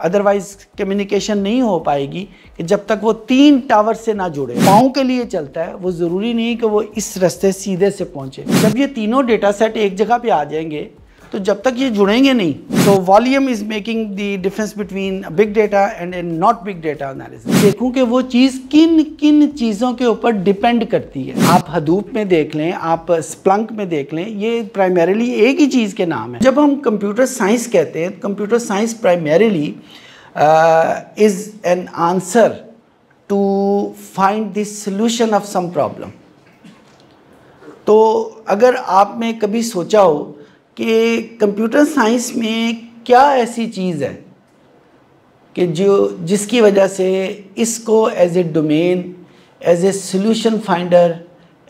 Otherwise communication नहीं हो पाएगी कि जब तक वो 3 टावर से ना जुड़े। पाँव के लिए चलता है, वो ज़रूरी नहीं कि वो इस रास्ते सीधे से पहुँचे। जब ये तीनों डेटा सेट एक जगह पे आ जाएंगे तो जब तक ये जुड़ेंगे नहीं, तो volume is making the difference between big data and not big data analysis. देखूं कि वो चीज़ किन किन चीज़ों के ऊपर डिपेंड करती है। आप हदूप में देख लें, आप स्प्लंक में देख लें, ये प्राइमरीली एक ही चीज़ के नाम है। जब हम कंप्यूटर साइंस कहते हैं, computer science primarily is an answer to find the solution of some problem. तो अगर आपने कभी सोचा हो कि कंप्यूटर साइंस में क्या ऐसी चीज़ है कि जिसकी वजह से इसको as a domain, as a solution finder,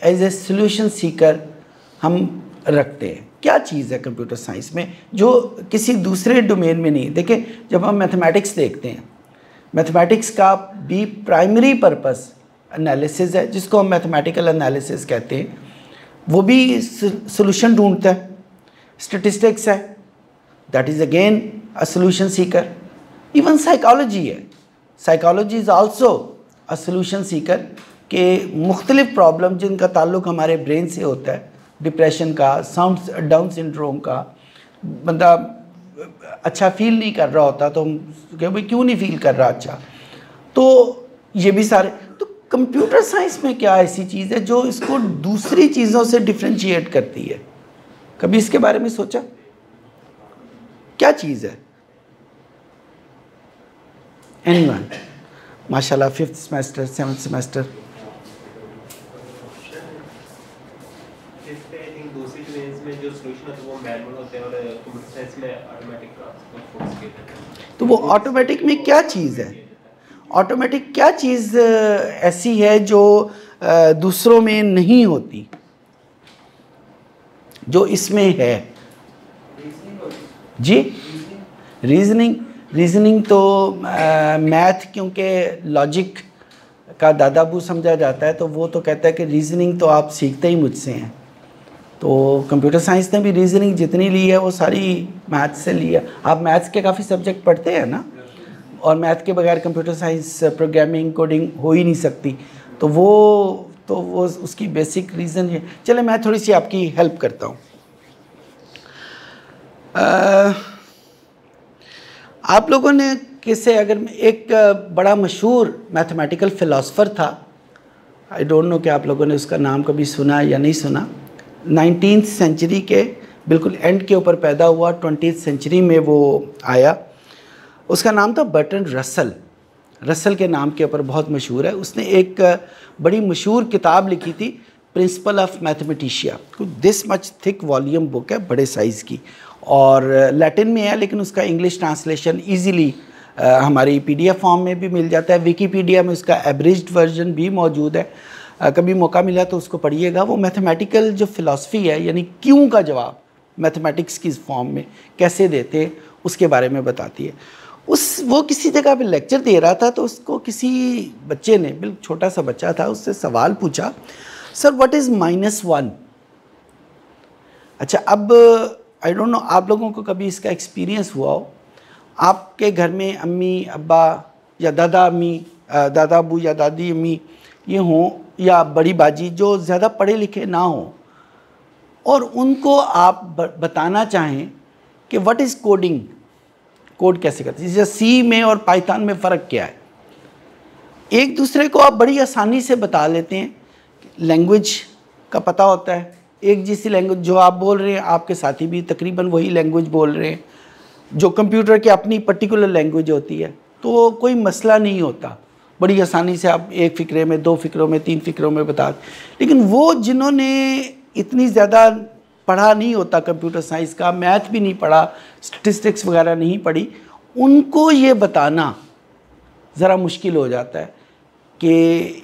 as a solution seeker हम रखते हैं। क्या चीज़ है कंप्यूटर साइंस में जो किसी दूसरे डोमेन में नहीं। देखिए, जब हम मैथमेटिक्स देखते हैं, मैथमेटिक्स का भी प्राइमरी पर्पस एनालिसिस है, जिसको हम मैथमेटिकल एनालिसिस कहते हैं। वो भी सॉल्यूशन ढूंढता है। स्टैटिस्टिक्स है, that is again a solution seeker. Even psychology है, psychology is also a solution seeker के मुख्तलिफ प्रॉब्लम जिनका ताल्लुक हमारे ब्रेन से होता है, डिप्रेशन का, डाउन सिंड्रोम का। बंदा अच्छा फील नहीं कर रहा होता तो हम कहें भाई क्यों नहीं फील कर रहा अच्छा, तो ये भी सारे। तो कंप्यूटर साइंस में क्या ऐसी चीज़ है जो इसको दूसरी चीज़ों से डिफ्रेंशिएट करती है? कभी इसके बारे में सोचा? क्या चीज़ है? एनीवन? माशाल्लाह, 5th सेमेस्टर, 7th सेमेस्टर। तो वो ऑटोमेटिक में क्या चीज़ है? ऑटोमेटिक क्या चीज़ ऐसी है जो दूसरों में नहीं होती, जो इसमें है? जी, रीजनिंग तो मैथ, क्योंकि लॉजिक का दादाबू समझा जाता है, तो वो तो कहता है कि रीजनिंग तो आप सीखते ही मुझसे हैं। तो कंप्यूटर साइंस ने भी रीजनिंग जितनी ली है वो सारी मैथ्स से ली है। आप मैथ्स के काफ़ी सब्जेक्ट पढ़ते हैं ना, और मैथ के बगैर कंप्यूटर साइंस, प्रोग्रामिंग, कोडिंग हो ही नहीं सकती। तो वो उसकी बेसिक रीज़न है। चले मैं थोड़ी सी आपकी हेल्प करता हूँ। आप लोगों ने किससे, अगर एक बड़ा मशहूर मैथमेटिकल फ़िलासफ़र था, आई डोंट नो कि आप लोगों ने उसका नाम कभी सुना या नहीं सुना। 19th सेंचुरी के बिल्कुल एंड के ऊपर पैदा हुआ, 20th सेंचुरी में वो आया। उसका नाम था बर्ट्रैंड रसल। रसल के नाम के ऊपर बहुत मशहूर है। उसने एक बड़ी मशहूर किताब लिखी थी, प्रिंसिपल ऑफ मैथमेटिशिया। कुछ this much thick volume book है, बड़े साइज़ की, और लैटिन में है, लेकिन उसका इंग्लिश ट्रांसलेशन इजीली हमारी PDF फॉर्म में भी मिल जाता है। विकीपीडिया में उसका एब्रिज्ड वर्जन भी मौजूद है। कभी मौका मिला तो उसको पढ़िएगा। वो मैथमेटिकल जो फ़िलासफ़ी है, यानी क्यों का जवाब मैथमेटिक्स की फॉर्म में कैसे देते, उसके बारे में बताती है। वो किसी जगह पे लेक्चर दे रहा था, तो उसको किसी बच्चे ने, बिल्कुल छोटा सा बच्चा था, उससे सवाल पूछा, सर व्हाट इज़ -1? अच्छा, अब आई डोंट नो आप लोगों को कभी इसका एक्सपीरियंस हुआ हो। आपके घर में अम्मी अब्बा या दादा अबू या दादी अम्मी ये हों, या बड़ी बाजी जो ज़्यादा पढ़े लिखे ना हों, और उनको आप बताना चाहें कि व्हाट इज़ कोडिंग, कोड कैसे करते हैं, जैसे सी में और पाइथन में फ़र्क क्या है। एक दूसरे को आप बड़ी आसानी से बता लेते हैं। लैंग्वेज का पता होता है, एक जैसी लैंग्वेज जो आप बोल रहे हैं, आपके साथी भी तकरीबन वही लैंग्वेज बोल रहे हैं, जो कंप्यूटर की अपनी पर्टिकुलर लैंग्वेज होती है, तो कोई मसला नहीं होता। बड़ी आसानी से आप एक फ़िक्रे में, 2 फ़िक्रों में, 3 फ़िक्रों में बता। लेकिन वो जिन्होंने इतनी ज़्यादा पढ़ा नहीं होता कंप्यूटर साइंस का, मैथ भी नहीं पढ़ा, स्टैटिस्टिक्स वगैरह नहीं पढ़ी, उनको ये बताना ज़रा मुश्किल हो जाता है कि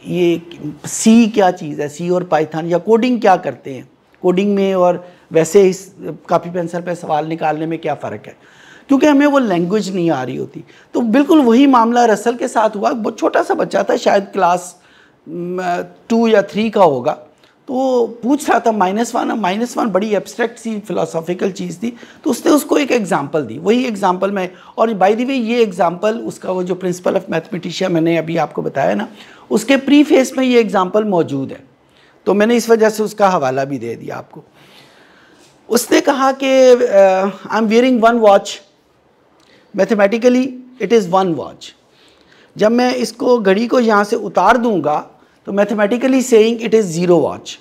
ये सी क्या चीज़ है, सी और पाइथन, या कोडिंग क्या करते हैं, कोडिंग में और वैसे इस कॉपी पेंसिल पे सवाल निकालने में क्या फ़र्क है, क्योंकि हमें वो लैंग्वेज नहीं आ रही होती। तो बिल्कुल वही मामला रसल के साथ हुआ। बहुत छोटा सा बच्चा था, शायद क्लास 2 या 3 का होगा। तो पूछ रहा था -1 बड़ी एब्स्ट्रैक्ट सी फिलोसॉफिकल चीज़ थी, तो उसने उसको एक एग्जांपल दी, वही एग्जांपल में, और बाय द वे ये एग्जांपल उसका वो जो प्रिंसिपल ऑफ मैथमेटिशियन मैंने अभी आपको बताया ना, उसके प्रीफेस में ये एग्जांपल मौजूद है, तो मैंने इस वजह से उसका हवाला भी दे दिया आपको। उसने कहा कि I am wearing 1 watch, mathematically it is 1 watch. जब मैं इसको घड़ी को यहाँ से उतार दूंगा तो mathematically saying it is 0 watch.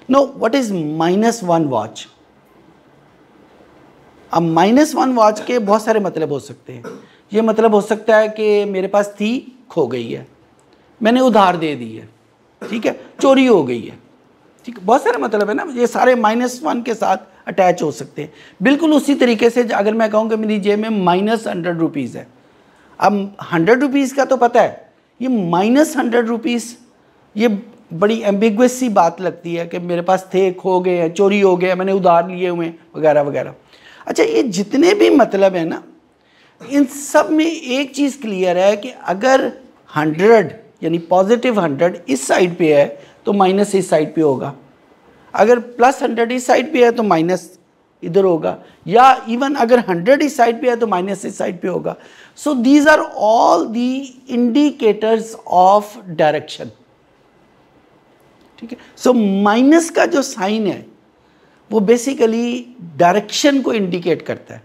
No, what is -1 watch? अब -1 वॉच के बहुत सारे मतलब हो सकते हैं। ये मतलब हो सकता है कि मेरे पास थी, खो गई है, मैंने उधार दे दी है, ठीक है, चोरी हो गई है, ठीक है, बहुत सारे मतलब है ना, ये सारे -1 के साथ अटैच हो सकते हैं। बिल्कुल उसी तरीके से अगर मैं कहूँ कि मेरी जेब में -100 रुपीज़ है, अब 100 रुपीज़ का तो पता है, ये -100 रुपीज़, ये बड़ी एम्बिगुअस सी बात लगती है कि मेरे पास थे, खो गए हैं, चोरी हो गए, मैंने उधार लिए हुए हैं, वगैरह वगैरह। अच्छा, ये जितने भी मतलब है ना, इन सब में एक चीज़ क्लियर है कि अगर 100 यानी +100 इस साइड पे है तो माइनस इस साइड पे होगा, अगर +100 इस साइड पे है तो माइनस इधर होगा, या इवन अगर 100 इस साइड पे है तो माइनस इस साइड पे होगा। So these are all the indicators of direction, ठीक है। सो माइनस का जो साइन है वो बेसिकली डायरेक्शन को इंडिकेट करता है।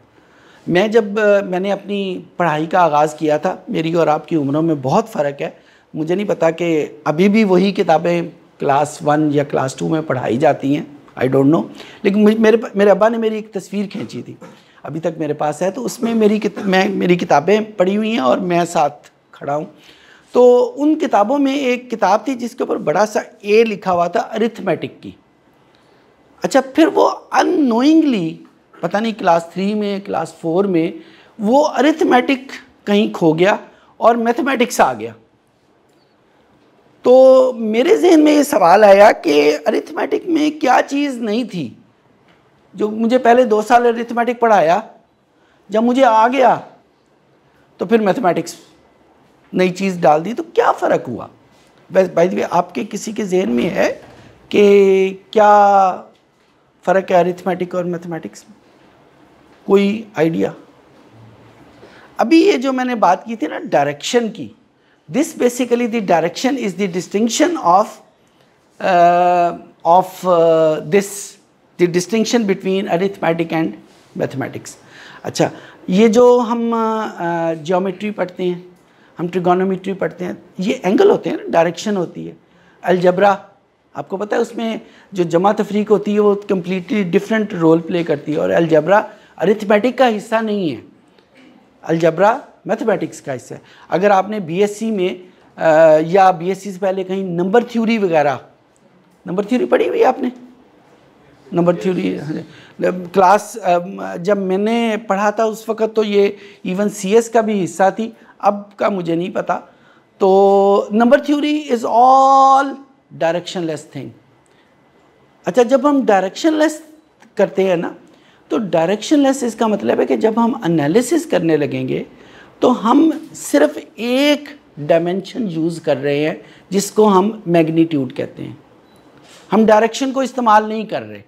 मैंने अपनी पढ़ाई का आगाज़ किया था, मेरी और आपकी उम्रों में बहुत फ़र्क है, मुझे नहीं पता कि अभी भी वही किताबें क्लास 1 या क्लास 2 में पढ़ाई जाती हैं, आई डोंट नो, लेकिन मेरे अब्बा ने मेरी एक तस्वीर खींची थी, अभी तक मेरे पास है, तो उसमें मेरी किताबें पढ़ी हुई हैं और मैं साथ खड़ा हूँ। तो उन किताबों में एक किताब थी जिसके ऊपर बड़ा सा ए लिखा हुआ था, अरिथमेटिक की। अच्छा, फिर वो अननोइंगली पता नहीं क्लास 3 में क्लास 4 में वो अरिथमेटिक कहीं खो गया और मैथमेटिक्स आ गया। तो मेरे जहन में ये सवाल आया कि अरिथमेटिक में क्या चीज़ नहीं थी जो मुझे पहले 2 साल अरिथमेटिक पढ़ाया, जब मुझे आ गया तो फिर मैथमेटिक्स नई चीज़ डाल दी, तो क्या फ़र्क हुआ? बाय द वे, आपके किसी के जहन में है कि क्या फ़र्क है अरिथमेटिक और मैथमेटिक्स में? कोई आइडिया? अभी ये जो मैंने बात की थी ना डायरेक्शन की, this basically the direction is the distinction of the distinction between arithmetic and mathematics. अच्छा, ये जो हम ज्योमेट्री पढ़ते हैं, हम ट्रिगोनोमेट्री पढ़ते हैं, ये एंगल होते हैं ना, डायरेक्शन होती है। अलजबरा आपको पता है, उसमें जो जमा तफरीक होती है वो कम्प्लीटली डिफरेंट रोल प्ले करती है, और अलजबरा अरिथमेटिक का हिस्सा नहीं है, अलजबरा मैथमेटिक्स का हिस्सा है। अगर आपने बीएससी में या बीएससी से पहले कहीं नंबर थ्योरी वगैरह, नंबर थ्योरी पढ़ी हुई है आपने? नंबर थ्योरी क्लास जब मैंने पढ़ा था उस वक़्त तो ये इवन सीएस का भी हिस्सा थी, अब का मुझे नहीं पता। तो number theory is all directionless thing. अच्छा, जब हम डायरेक्शनलेस करते हैं ना, तो डायरेक्शनलेस इसका मतलब है कि जब हम एनालिसिस करने लगेंगे तो हम सिर्फ एक डायमेंशन यूज़ कर रहे हैं जिसको हम मैग्नीट्यूड कहते हैं, हम डायरेक्शन को इस्तेमाल नहीं कर रहे।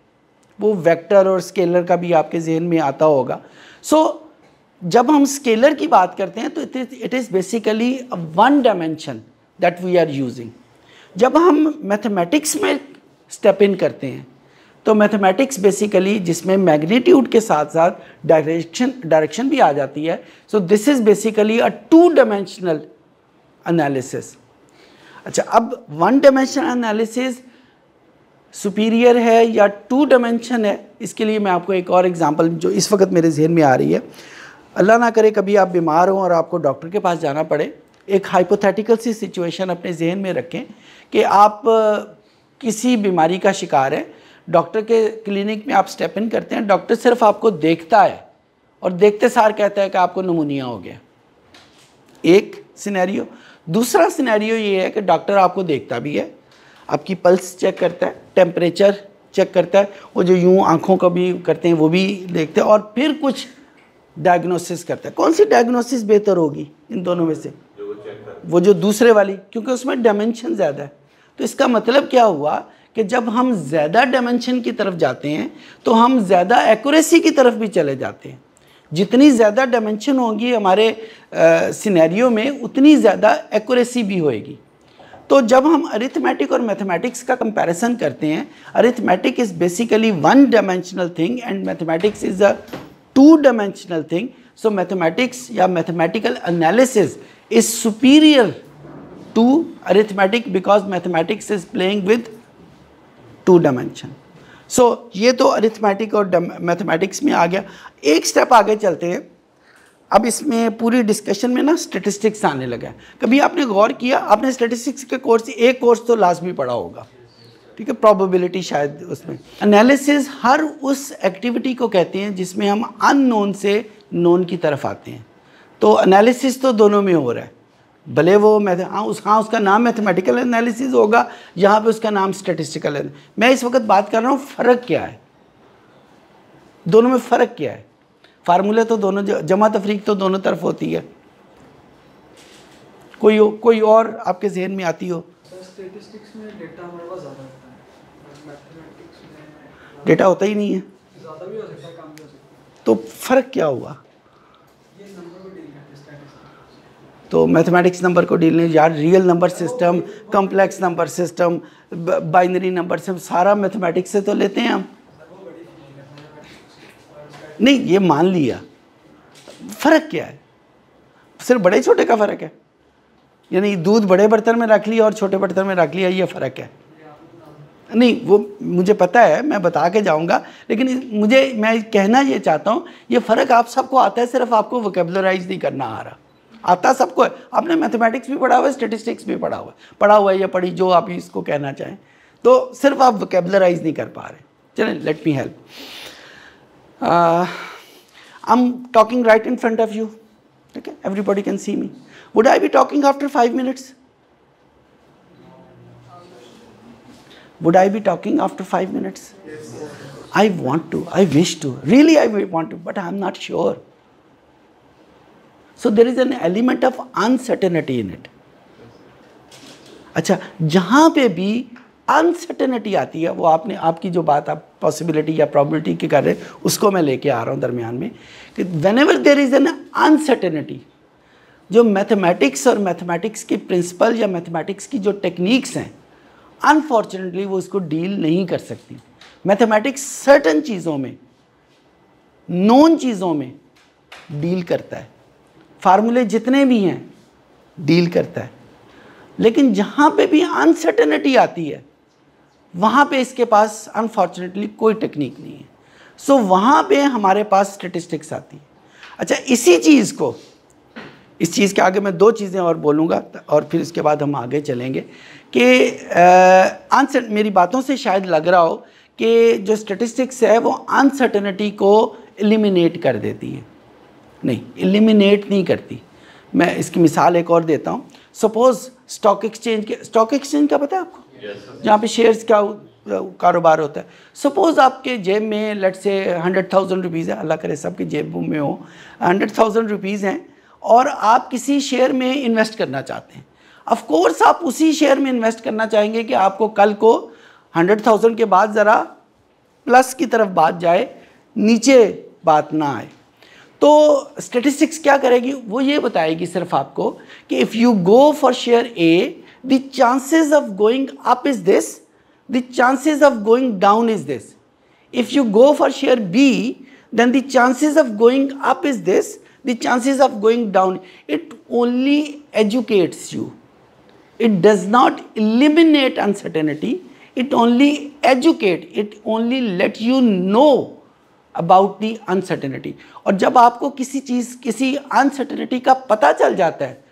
वो वेक्टर और स्केलर का भी आपके जहन में आता होगा। सो जब हम स्केलर की बात करते हैं तो it is basically one dimension that we are using. जब हम मैथमेटिक्स में स्टेप इन करते हैं तो मैथमेटिक्स बेसिकली जिसमें मैग्नीट्यूड के साथ साथ डायरेक्शन भी आ जाती है, so this is basically a 2 dimensional analysis. अच्छा, अब 1 डायमेंशनल एनालिसिस सुपीरियर है या 2 डायमेंशन है, इसके लिए मैं आपको एक और एग्जांपल जो इस वक्त मेरे जहन में आ रही है। अल्लाह ना करे कभी आप बीमार हों और आपको डॉक्टर के पास जाना पड़े, एक हाइपोथेटिकल सी सिचुएशन अपने जहन में रखें कि आप किसी बीमारी का शिकार हैं, डॉक्टर के क्लिनिक में आप स्टेप इन करते हैं, डॉक्टर सिर्फ आपको देखता है और देखते सार कहता है कि आपको निमोनिया हो गया, एक सिनेरियो। दूसरा सिनेरियो ये है कि डॉक्टर आपको देखता भी है, आपकी पल्स चेक करता है, टेम्परेचर चेक करता है, वो जो यूँ आँखों का भी करते हैं वो भी देखते हैं, और फिर कुछ डायग्नोसिस करता है। कौन सी डायग्नोसिस बेहतर होगी इन दोनों में से? वो जो दूसरे वाली, क्योंकि उसमें डायमेंशन ज़्यादा है। तो इसका मतलब क्या हुआ कि जब हम ज़्यादा डायमेंशन की तरफ जाते हैं तो हम ज़्यादा एक्यूरेसी की तरफ भी चले जाते हैं। जितनी ज़्यादा डायमेंशन होगी हमारे सिनेरियो में, उतनी ज़्यादा एक्यूरेसी भी होएगी। तो जब हम अरिथमेटिक और मैथमेटिक्स का कंपैरिजन करते हैं, arithmetic is basically one dimensional thing and mathematics is a two dimensional thing. So mathematics या mathematical analysis is superior to arithmetic because mathematics is playing with two dimension. So ये तो arithmetic और mathematics में आ गया। एक step आगे चलते हैं। अब इसमें पूरी डिस्कशन में ना स्टैटिस्टिक्स आने लगा है। कभी आपने गौर किया, आपने स्टैटिस्टिक्स के कोर्स एक कोर्स तो लाजमी पढ़ा होगा, ठीक है, प्रोबेबिलिटी शायद उसमें। एनालिसिस हर उस एक्टिविटी को कहते हैं जिसमें हम अननोन से नोन की तरफ आते हैं। तो एनालिसिस तो दोनों में हो रहा है, भले वो उसका नाम मैथमेटिकल एनालिसिस होगा, यहाँ पे उसका नाम स्टैटिस्टिकल है। मैं इस वक्त बात कर रहा हूँ फ़र्क क्या है, दोनों में फ़र्क क्या है। फार्मूले तो दोनों, जमा तफरीक तो दोनों तरफ होती है। कोई और आपके जहन में आती हो? स्टैटिस्टिक्स में डेटा हमारे पास ज़्यादा होता है, मैथमेटिक्स में डेटा होता ही नहीं है, ज़्यादा भी हो सकता है, कम भी हो सकता है। तो फ़र्क क्या हुआ? ये नंबर को डील करते हैं स्टैटिस्टिक्स। तो मैथमेटिक्स नंबर को डील नहीं, यार real number system, complex number system, binary number system, सारा मैथमेटिक्स से तो लेते हैं हम। नहीं, ये मान लिया, फ़र्क क्या है? सिर्फ बड़े छोटे का फ़र्क है, यानी दूध बड़े बर्तन में रख लिया और छोटे बर्तन में रख लिया, ये फ़र्क है। नहीं, वो मुझे पता है, मैं बता के जाऊंगा, लेकिन मैं कहना ये चाहता हूँ, ये फ़र्क आप सबको आता है, सिर्फ आपको वोकेबलराइज नहीं करना आ रहा। आता सबको है। आपने मैथमेटिक्स भी पढ़ा हुआ है, स्टैटिस्टिक्स भी पढ़ा हुआ है या पढ़ी, जो आप इसको कहना चाहें, तो सिर्फ आप वोकेबलराइज नहीं कर पा रहे। चलें, let me help. I'm talking right in front of you. Okay, everybody can see me. Would I be talking after 5 minutes? Would I be talking after 5 minutes? Yes. I want to. I wish to. Really, I want to, but I'm not sure. So there is an element of uncertainty in it. अच्छा, जहाँ पे भी uncertainty आती है, वो आपकी जो बात आप पॉसिबिलिटी या प्रॉबिलिटी की कर रहे हैं, उसको मैं लेके आ रहा हूँ दरमियान में, कि whenever there is an uncertainty, जो मैथमेटिक्स और मैथमेटिक्स के प्रिंसिपल या मैथमेटिक्स की जो टेक्निक्स हैं, अनफॉर्चुनेटली वो इसको डील नहीं कर सकती। मैथमेटिक्स सर्टन चीज़ों में, नॉन चीज़ों में डील करता है, फार्मूले जितने भी हैं डील करता है, लेकिन जहाँ पे भी अनसर्टेनिटी आती है वहाँ पे इसके पास अनफॉर्चुनेटली कोई टेक्निक नहीं है। सो वहाँ पे हमारे पास स्टैटिस्टिक्स आती है। अच्छा, इस चीज़ के आगे मैं दो चीज़ें और बोलूँगा और फिर इसके बाद हम आगे चलेंगे कि मेरी बातों से शायद लग रहा हो कि जो स्टैटिस्टिक्स है वो अनसर्टेनिटी को एलिमिनेट कर देती है। नहीं, एलिमिनेट नहीं करती। मैं इसकी मिसाल एक और देता हूँ। सपोज़ स्टॉक एक्सचेंज का पता है आपको? जहाँ पे शेयर्स का कारोबार होता है। सपोज़ आपके जेब में लेट्स से 100,000 रुपीज़ है, अल्लाह करे सबके जेब में हो, 100,000 रुपीज़ हैं और आप किसी शेयर में इन्वेस्ट करना चाहते हैं। ऑफ कोर्स आप उसी शेयर में इन्वेस्ट करना चाहेंगे कि आपको कल को 100,000 के बाद ज़रा प्लस की तरफ बात जाए, नीचे बात ना आए। तो स्टैटिस्टिक्स क्या करेगी, वो ये बताएगी सिर्फ आपको कि if you go for share A, the chances of going up is this, the chances of going down is this. If you go for share B, then the chances of going up is this, the chances of going down. It only educates you, it does not eliminate uncertainty, it only educate, it only let you know about the uncertainty। और जब आपको किसी uncertainty का पता चल जाता है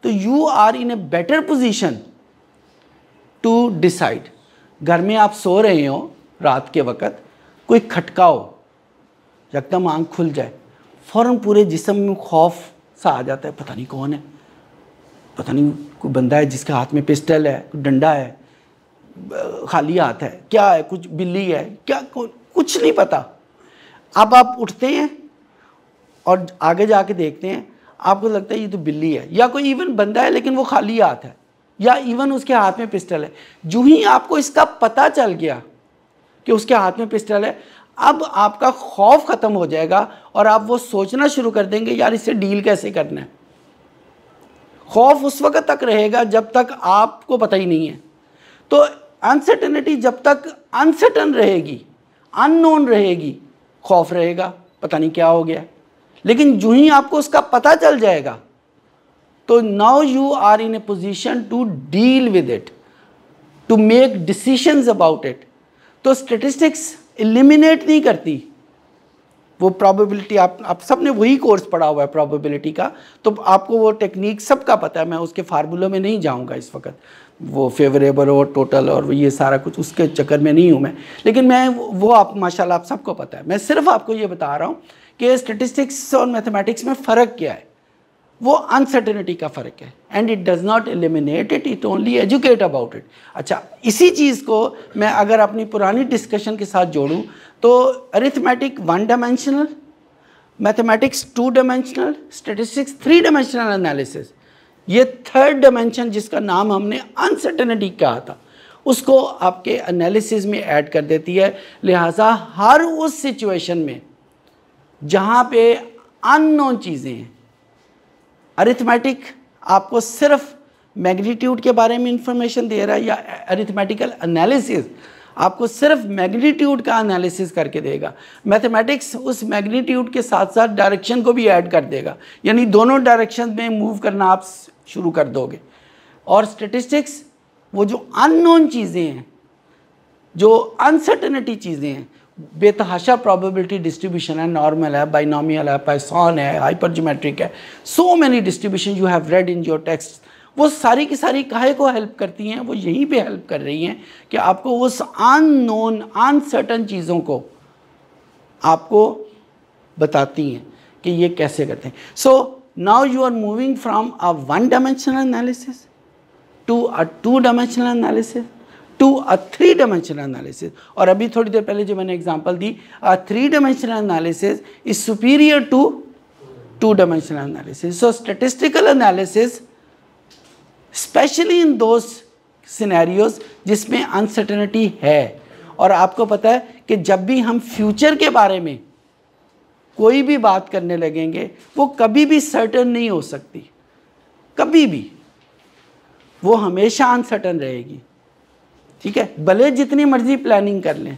तो you are in a better position to decide. घर में आप सो रहे हो रात के वक़्त, कोई खटका हो, एकदम आँख खुल जाए, फ़ौरन पूरे जिस्म में खौफ सा आ जाता है, पता नहीं कौन है, पता नहीं कोई बंदा है जिसके हाथ में पिस्टल है, डंडा है, खाली हाथ है, क्या है, कुछ बिल्ली है, क्या कुछ नहीं पता। अब आप उठते हैं और आगे जाके देखते हैं, आपको लगता है ये तो बिल्ली है, या कोई इवन बंदा है लेकिन वो खाली हाथ है, या इवन उसके हाथ में पिस्टल है, जो ही आपको इसका पता चल गया कि उसके हाथ में पिस्टल है, अब आपका खौफ ख़त्म हो जाएगा और आप वो सोचना शुरू कर देंगे यार इससे डील कैसे करना है। खौफ उस वक्त तक रहेगा जब तक आपको पता ही नहीं है। तो अनसर्टेनिटी जब तक अनसर्टन रहेगी, अननोन रहेगी, खौफ रहेगा, पता नहीं क्या हो गया। लेकिन जो ही आपको उसका पता चल जाएगा तो now you are in a position to deal with it, to make decisions about it. तो स्टैटिस्टिक्स एलिमिनेट नहीं करती वो प्रोबेबिलिटी। आप सब ने वही कोर्स पढ़ा हुआ है प्रोबेबिलिटी का, तो आपको वो टेक्निक सबका पता है। मैं उसके फार्मूलों में नहीं जाऊंगा इस वक्त, वो फेवरेबल और टोटल और ये सारा कुछ उसके चक्कर में नहीं हूँ मैं। लेकिन मैं वो आप माशाल्लाह आप सबको पता है। मैं सिर्फ आपको ये बता रहा हूँ कि स्टैटिस्टिक्स और मैथमेटिक्स में फ़र्क क्या है। वो अनसर्टेनिटी का फ़र्क है, and it does not eliminate it, it only educate about it. अच्छा, इसी चीज़ को मैं अगर अपनी पुरानी डिस्कशन के साथ जोड़ूँ तो arithmetic 1 dimensional, mathematics 2 dimensional, statistics 3 dimensional analysis, ये 3rd डायमेंशन जिसका नाम हमने अनसर्टेनिटी कहा था, उसको आपके एनालिसिस में ऐड कर देती है। लिहाजा हर उस सिचुएशन में जहाँ पे अननोन चीज़ें हैं, अरिथमेटिक आपको सिर्फ मैग्नीट्यूड के बारे में इंफॉर्मेशन दे रहा है, या अरिथमेटिकल एनालिसिस आपको सिर्फ मैग्नीट्यूड का एनालिसिस करके देगा। मैथमेटिक्स उस मैग्नीट्यूड के साथ साथ डायरेक्शन को भी ऐड कर देगा, यानी दोनों डायरेक्शन में मूव करना आप शुरू कर दोगे। और स्टैटिस्टिक्स वो जो अननोन चीज़ें हैं, जो अनसर्टेनिटी चीज़ें हैं, बेतहाशा प्रोबेबिलिटी डिस्ट्रीब्यूशन है, नॉर्मल है, बाइनोमियल है, पाइथन है, हाइपरज्योमेट्रिक है, so many distribution you have read in your text, वो सारी की सारी काहे को हेल्प करती हैं? वो यहीं पे हेल्प कर रही हैं कि आपको उस अननोन अनसर्टन चीज़ों को आपको बताती हैं कि ये कैसे करते हैं। So now you are moving from a 1 dimensional analysis to a 2 dimensional analysis to a 3 dimensional analysis. और अभी थोड़ी देर पहले जो मैंने एग्जांपल दी, a 3 dimensional analysis is superior to 2 dimensional analysis. So statistical analysis specially in those scenarios जिसमें uncertainty है। और आपको पता है कि जब भी हम फ्यूचर के बारे में कोई भी बात करने लगेंगे, वो कभी भी सर्टन नहीं हो सकती, कभी भी, वो हमेशा अनसर्टन रहेगी। ठीक है, भले जितनी मर्जी प्लानिंग कर लें,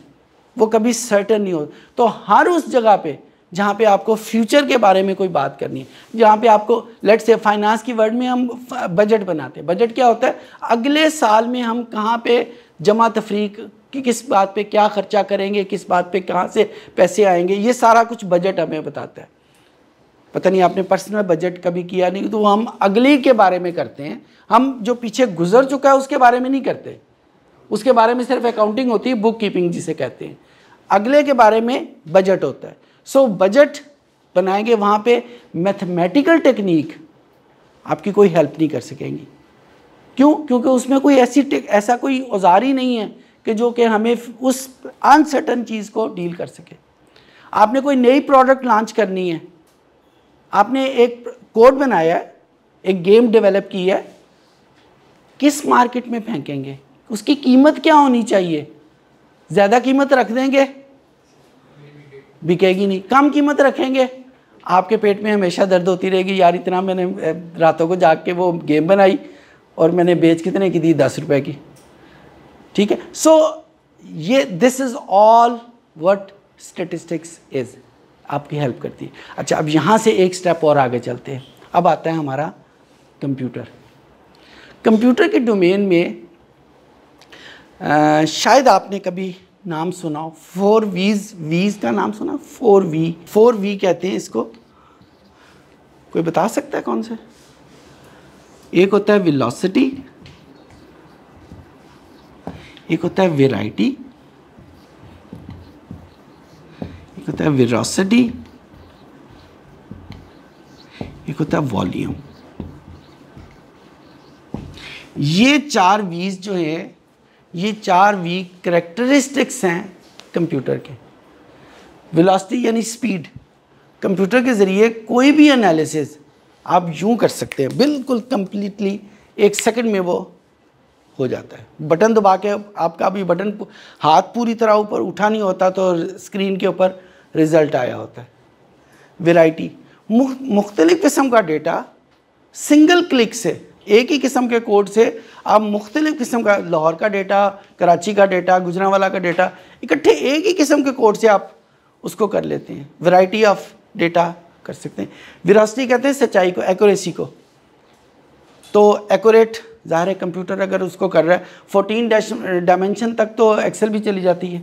वो कभी सर्टन नहीं हो। तो हर उस जगह पे जहाँ पे आपको फ्यूचर के बारे में कोई बात करनी है, जहाँ पे आपको लेट्स से फाइनेंस की वर्ड में हम बजट बनाते हैं। बजट क्या होता है? अगले साल में हम कहाँ पे जमा तफरीक कि किस बात पे क्या खर्चा करेंगे, किस बात पे कहाँ से पैसे आएंगे, ये सारा कुछ बजट हमें बताता है। पता नहीं आपने पर्सनल बजट कभी किया नहीं, तो हम अगले के बारे में करते हैं। हम जो पीछे गुजर चुका है उसके बारे में नहीं करते, उसके बारे में सिर्फ अकाउंटिंग होती है, बुक कीपिंग जिसे कहते हैं। अगले के बारे में बजट होता है। सो बजट बनाएंगे, वहाँ पे मैथमेटिकल टेक्निक आपकी कोई हेल्प नहीं कर सकेंगी। क्यों? क्योंकि उसमें कोई ऐसा कोई औजार ही नहीं है कि जो कि हमें उस अनसर्टन चीज़ को डील कर सके। आपने कोई नई प्रोडक्ट लॉन्च करनी है, आपने एक कोड बनाया है, एक गेम डेवलप की है, किस मार्केट में फेंकेंगे, उसकी कीमत क्या होनी चाहिए? ज़्यादा कीमत रख देंगे, बिकेगी नहीं। कम कीमत रखेंगे, आपके पेट में हमेशा दर्द होती रहेगी, यार इतना मैंने रातों को जाग के वो गेम बनाई और मैंने बेच कितने की दी? 10 रुपए की। ठीक है, सो ये this is all what statistics is, आपकी हेल्प करती है। अच्छा, अब यहाँ से एक स्टेप और आगे चलते हैं। अब आता है हमारा कंप्यूटर। कंप्यूटर के डोमेन में शायद आपने कभी नाम सुना हो, 4 वीज़ का नाम सुना? 4 वी कहते हैं इसको। कोई बता सकता है कौन से? एक होता है वेलोसिटी, एक होता है वेराइटी, एक होता है वेलोसिटी, एक होता है वॉल्यूम। ये 4 वीज़ जो है, ये 4 वी कैरेक्टरिस्टिक्स हैं कंप्यूटर के। वेलोसिटी यानी स्पीड। कंप्यूटर के ज़रिए कोई भी एनालिसिस आप यूँ कर सकते हैं, बिल्कुल कंप्लीटली 1 सेकंड में वो हो जाता है। बटन दबा के आपका अभी बटन हाथ पूरी तरह ऊपर उठा नहीं होता तो स्क्रीन के ऊपर रिज़ल्ट आया होता है। वैरायटी, मुख्तलिफ़ किस्म का डेटा सिंगल क्लिक से, एक ही किस्म के कोड से आप मुख्तलिफ़ किस्म का, लाहौर का डेटा, कराची का डेटा, गुजरांवाला का डेटा, इकट्ठे एक ही किस्म के कोड से आप उसको कर लेते हैं। वैरायटी ऑफ डेटा कर सकते हैं। विरासती कहते हैं सच्चाई को, एक्यूरेसी को। तो एक्यूरेट ज़ाहिर है कंप्यूटर अगर उसको कर रहा है 14 डायमेंशन तक तो एक्सेल भी चली जाती है।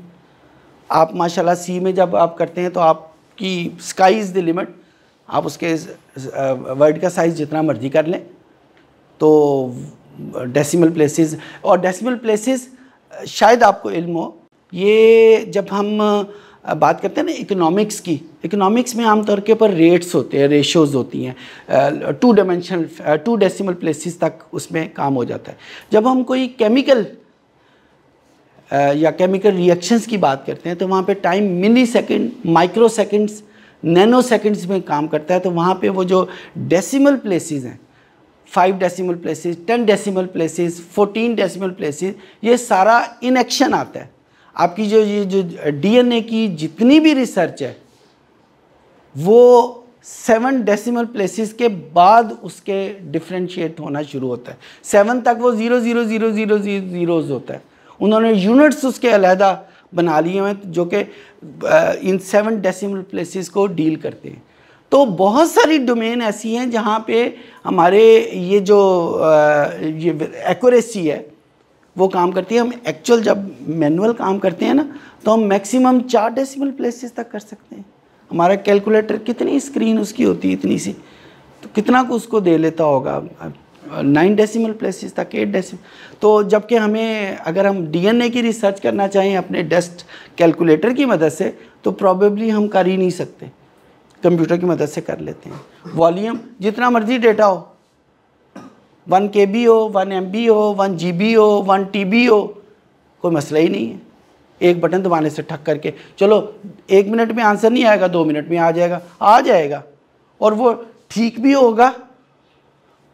आप माशाल्लाह सी में जब आप करते हैं तो आपकी स्काई इज़ द लिमिट, आप उसके वर्ड का साइज़ जितना मर्जी कर लें। तो डेसिमल प्लेसेस, और डेसिमल प्लेसेस शायद आपको इल्म हो, ये जब हम बात करते हैं ना इकोनॉमिक्स की, इकोनॉमिक्स में आमतौर के ऊपर रेट्स होते हैं, रेशोज़ होती हैं, 2 डेसिमल प्लेसेस तक उसमें काम हो जाता है। जब हम कोई केमिकल या केमिकल रिएक्शंस की बात करते हैं तो वहाँ पे time millisecond, microseconds, nanoseconds में काम करता है। तो वहाँ पे वो जो डेसिमल प्लेसेस हैं, 5 decimal places, 10 decimal places, 14 decimal places, ये सारा इन एक्शन आता है। आपकी ये जो डीएनए की जितनी भी रिसर्च है वो 7 डेसिमल प्लेसेस के बाद उसके डिफ्रेंशिएट होना शुरू होता है। 7 तक वो 0,0,0,0,0 होता है। उन्होंने यूनिट्स उसके अलहदा बना लिए हैं जो कि इन 7 डेसिमल प्लेसेस को डील करते हैं। तो बहुत सारी डोमेन ऐसी हैं जहाँ पे हमारे ये जो ये एक्यूरेसी है वो काम करती है। हम एक्चुअल जब मैनुअल काम करते हैं ना तो हम मैक्सिमम 4 डेसिमल प्लेसेस तक कर सकते हैं। हमारा कैलकुलेटर कितनी स्क्रीन उसकी होती है इतनी सी, तो कितना को उसको दे लेता होगा, 9 डेसिमल प्लेसेस तक, 8 डेसिमल। तो जबकि हमें अगर हम डीएनए की रिसर्च करना चाहें अपने डेस्क कैलकुलेटर की मदद से तो प्रॉबेबली हम कर ही नहीं सकते, कंप्यूटर की मदद से कर लेते हैं। वॉल्यूम जितना मर्जी डेटा हो, 1 KB हो, 1 MB हो, 1 GB हो, 1 TB हो, कोई मसला ही नहीं है। एक बटन दबाने से ठक करके, चलो 1 मिनट में आंसर नहीं आएगा, 2 मिनट में आ जाएगा और वो ठीक भी होगा,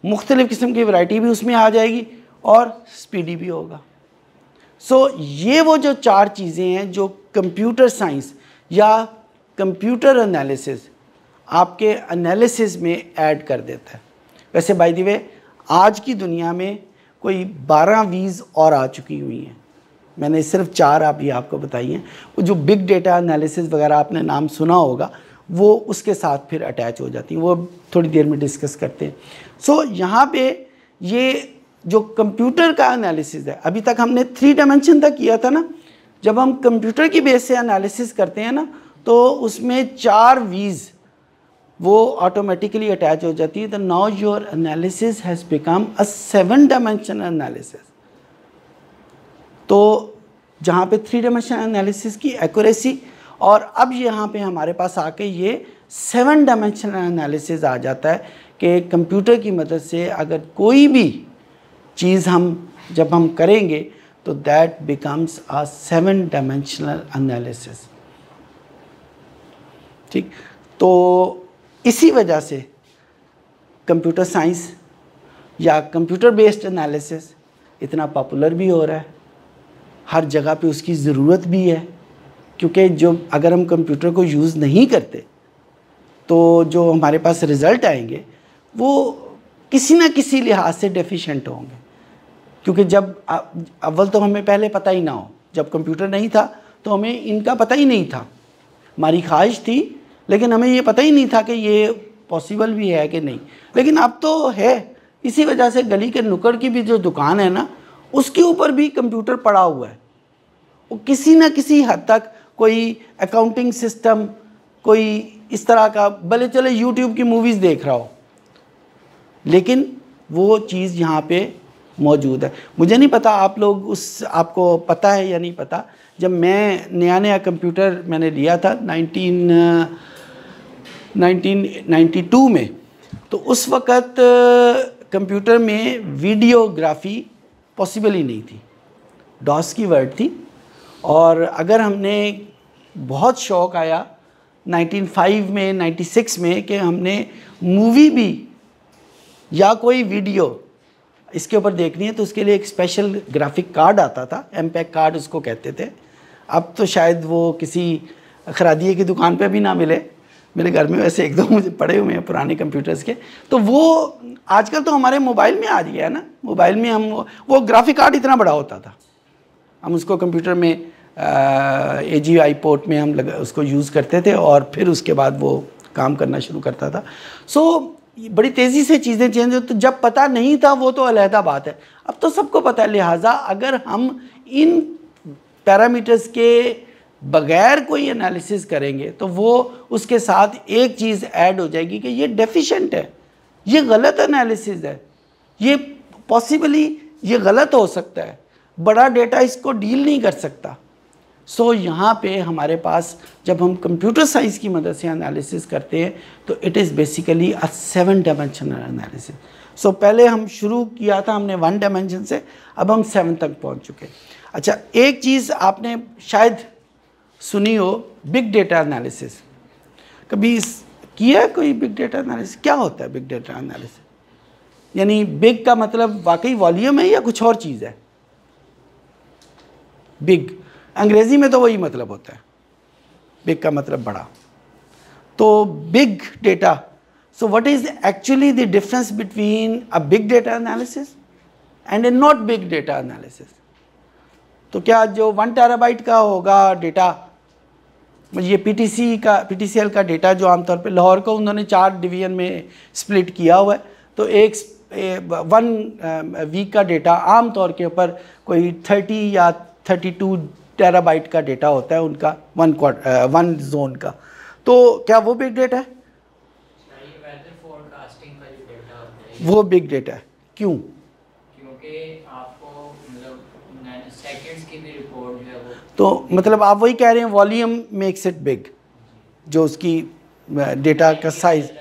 मुख्तलिफ़ किस्म की वैरायटी भी उसमें आ जाएगी और स्पीडी भी होगा। सो ये वो जो 4 चीज़ें हैं जो कंप्यूटर साइंस या कंप्यूटर एनालिसिस आपके एनालिसिस में ऐड कर देता है। वैसे बाय द वे आज की दुनिया में कोई 12 V's और आ चुकी हुई हैं, मैंने सिर्फ 4 अभी आपको बताई हैं। वो जो बिग डेटा एनालिसिस वगैरह आपने नाम सुना होगा वो उसके साथ फिर अटैच हो जाती हैं, वो थोड़ी देर में डिस्कस करते हैं। सो यहाँ पे ये जो कंप्यूटर का एनालिसिस है, अभी तक हमने 3 डायमेंशन तक किया था ना। जब हम कंप्यूटर की बेस से एनालिसिस करते हैं ना तो उसमें 4 V's वो ऑटोमेटिकली अटैच हो जाती है। तो now your analysis has become a 7 dimension analysis. तो जहाँ पे 3 डायमेंशन एनालिसिस की एक्यूरेसी, और अब यहाँ पे हमारे पास आके ये 7 डायमेंशन एनालिसिस आ जाता है कि कंप्यूटर की मदद से अगर कोई भी चीज़ जब हम करेंगे तो that becomes a 7 dimensional analysis. ठीक, तो इसी वजह से कंप्यूटर साइंस या कंप्यूटर बेस्ड एनालिसिस इतना पॉपुलर भी हो रहा है, हर जगह पे उसकी ज़रूरत भी है। क्योंकि जो अगर हम कंप्यूटर को यूज़ नहीं करते तो जो हमारे पास रिज़ल्ट आएंगे वो किसी ना किसी लिहाज से डेफिशिएंट होंगे। क्योंकि जब अव्वल तो हमें पहले पता ही ना हो, जब कंप्यूटर नहीं था तो हमें इनका पता ही नहीं था। हमारी ख्वाहिश थी लेकिन हमें ये पता ही नहीं था कि ये पॉसिबल भी है कि नहीं, लेकिन अब तो है। इसी वजह से गली के नुक्कड़ की भी जो दुकान है ना उसके ऊपर भी कंप्यूटर पड़ा हुआ है। वो किसी ना किसी हद तक कोई अकाउंटिंग सिस्टम, कोई इस तरह का, भले चले यूट्यूब की मूवीज़ देख रहा हो, लेकिन वो चीज़ यहाँ पे मौजूद है। मुझे नहीं पता आप लोग आपको पता है या नहीं पता। जब मैं नया कंप्यूटर मैंने लिया था 1992 में, तो उस वक़्त कंप्यूटर में वीडियोग्राफी पॉसिबल ही नहीं थी, डॉस की वर्ड थी। और अगर हमने बहुत शौक़ आया 95 में 96 में कि हमने मूवी भी या कोई वीडियो इसके ऊपर देखनी है तो उसके लिए एक स्पेशल ग्राफिक कार्ड आता था, MPEG कार्ड उसको कहते थे। अब तो शायद वो किसी खरादिए की दुकान पे भी ना मिले, मेरे घर में वैसे एक दो मुझे पड़े हुए हैं पुराने कंप्यूटर्स के। तो वो आजकल तो हमारे मोबाइल में आ गया है ना, मोबाइल में हम वो ग्राफिक कार्ड इतना बड़ा होता था, हम उसको कंप्यूटर में AGI पोर्ट में हम उसको यूज़ करते थे और फिर उसके बाद वो काम करना शुरू करता था। सो बड़ी तेज़ी से चीज़ें चेंज हो, तो जब पता नहीं था वो तो अलहदा बात है, अब तो सबको पता है। लिहाजा अगर हम इन पैरामीटर्स के बगैर कोई एनालिसिस करेंगे तो वो उसके साथ एक चीज़ ऐड हो जाएगी कि ये डेफिशिएंट है, ये गलत एनालिसिस है, ये पॉसिबली ये गलत हो सकता है, बड़ा डेटा इसको डील नहीं कर सकता। सो यहाँ पे हमारे पास जब हम कंप्यूटर साइंस की मदद से एनालिसिस करते हैं तो it is basically a 7 dimensional analysis. So पहले हम शुरू किया था हमने 1 डायमेंशन से, अब हम 7 तक पहुँच चुके। अच्छा, एक चीज़ आपने शायद सुनी हो, बिग डेटा एनालिसिस। कभी किया है कोई बिग डेटा एनालिसिस? क्या होता है बिग डेटा एनालिसिस? यानी बिग का मतलब वाकई वॉल्यूम है या कुछ और चीज़ है? बिग अंग्रेज़ी में तो वही मतलब होता है, बिग का मतलब बड़ा। तो big data, so what is actually the difference between a big data analysis and a not big data analysis? तो क्या जो 1 टेराबाइट का होगा डेटा, ये PTCL का डेटा जो आमतौर पे लाहौर को उन्होंने 4 डिवीज़न में स्प्लिट किया हुआ है, तो 1 वीक का डेटा आम तौर के ऊपर कोई 30 या 32 टेराबाइट का डेटा होता है उनका, 1 जोन का। तो क्या वो बिग डेटा है? वो बिग डेटा है। क्यों? क्योंकि आपको मतलब सेकंड्स की भी रिपोर्ट जो है वो, तो मतलब आप वही कह रहे हैं वॉल्यूम मेक्स इट बिग, जो उसकी डेटा का साइज।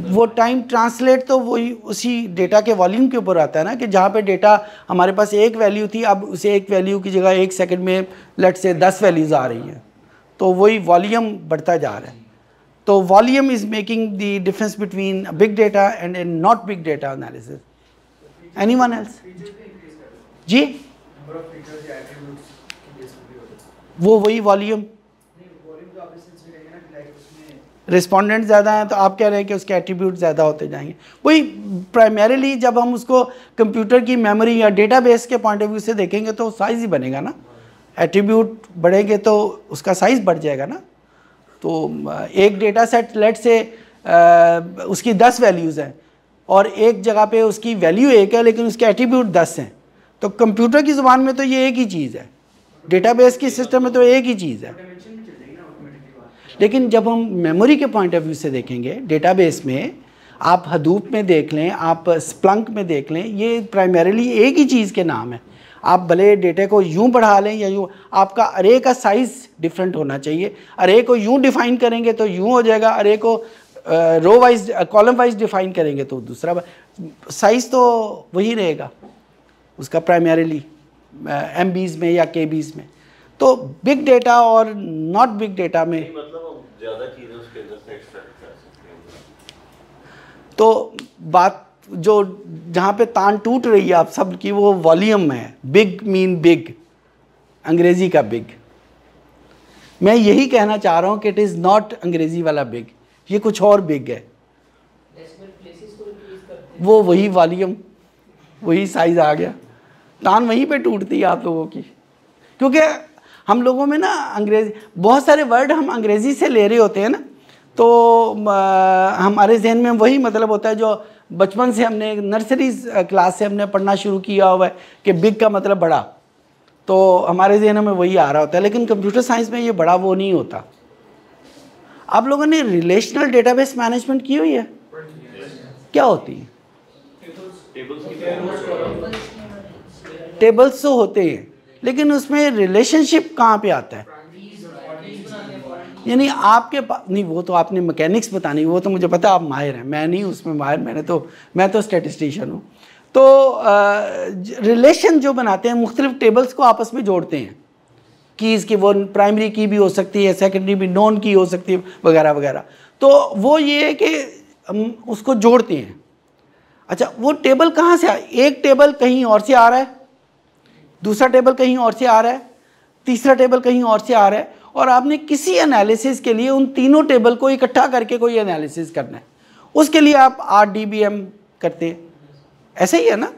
वो टाइम ट्रांसलेट तो वही उसी डेटा के वॉल्यूम के ऊपर आता है ना, कि जहाँ पे डेटा हमारे पास एक वैल्यू थी, अब उसे एक वैल्यू की जगह 1 सेकंड में लेट से 10 वैल्यूज़ आ रही हैं, तो वही वॉल्यूम बढ़ता जा रहा है। तो volume is making the difference between big data and a not big data analysis. Anyone else? जी, वो वही वॉल्यूम, रिस्पोंडेंट ज़्यादा हैं तो आप कह रहे हैं कि उसके एट्रीब्यूट ज़्यादा होते जाएंगे। वही प्राइमरीली जब हम उसको कंप्यूटर की मेमोरी या डेटाबेस के पॉइंट ऑफ व्यू से देखेंगे तो साइज़ ही बनेगा ना, एट्रीब्यूट बढ़ेंगे तो उसका साइज़ बढ़ जाएगा ना। तो एक डेटा सेट लेट से उसकी 10 वैल्यूज़ हैं और एक जगह पे उसकी वैल्यू 1 है लेकिन उसके एट्रीब्यूट 10 हैं, तो कंप्यूटर की ज़ुबान में तो ये एक ही चीज़ है, डेटाबेस की सिस्टम में तो एक ही चीज़ है। लेकिन जब हम मेमोरी के पॉइंट ऑफ व्यू से देखेंगे, डेटाबेस में आप हदूप में देख लें, आप स्प्लंक में देख लें, ये प्राइमरीली एक ही चीज़ के नाम है। आप भले डेटे को यूं बढ़ा लें या यूं, आपका अरे का साइज़ डिफरेंट होना चाहिए। अरे को यूं डिफ़ाइन करेंगे तो यूं हो जाएगा, अरे को row wise column wise define करेंगे तो दूसरा, साइज़ तो वही रहेगा उसका प्राइमरीली MBs में या KBs में। तो बिग डेटा और नॉट बिग डेटा में मतलब ज़्यादा चीज़ें उसके अंदर से एक्सट्रैक्ट कर सकते हैं। तो बात जो जहाँ पे तान टूट रही है आप सब की, वो वॉल्यूम है। बिग मीन बिग, अंग्रेज़ी का बिग। मैं यही कहना चाह रहा हूँ कि इट इज़ नॉट अंग्रेज़ी वाला बिग, ये कुछ और बिग है। वो वही वॉल्यूम, वही साइज़ आ गया, तान वहीं पे टूटती है आप लोगों की। क्योंकि हम लोगों में ना अंग्रेज़ी, बहुत सारे वर्ड हम अंग्रेज़ी से ले रहे होते हैं ना, तो हमारे जहन में वही मतलब होता है जो बचपन से हमने नर्सरी क्लास से हमने पढ़ना शुरू किया हुआ है कि बिग का मतलब बड़ा, तो हमारे जहन में वही आ रहा होता है। लेकिन कंप्यूटर साइंस में ये बड़ा वो नहीं होता। आप लोगों ने रिलेशनल डेटाबेस मैनेजमेंट की हुई है? क्या होती है? टेबल्स तो होते हैं, लेकिन उसमें रिलेशनशिप कहाँ पे आता है? यानी आपके पास नहीं, वो तो आपने मैकेनिक्स बतानी, वो तो मुझे पता आप माहिर हैं, मैं नहीं उसमें माहिर, मैं तो स्टैटिस्टिशियन हूँ। तो रिलेशन जो बनाते हैं, मुख्तलिफ टेबल्स को आपस में जोड़ते हैं, कीज़ की, वो प्राइमरी की भी हो सकती है, सेकेंडरी भी, नॉन की हो सकती है, वगैरह वगैरह। तो वो ये है कि हम उसको जोड़ते हैं। अच्छा, वो टेबल कहाँ से एक टेबल कहीं और से आ रहा है, दूसरा टेबल कहीं और से आ रहा है, तीसरा टेबल कहीं और से आ रहा है, और आपने किसी एनालिसिस के लिए उन तीनों टेबल को इकट्ठा करके कोई एनालिसिस करना है। उसके लिए आप RDBM करते हैं, ऐसे ही है ना,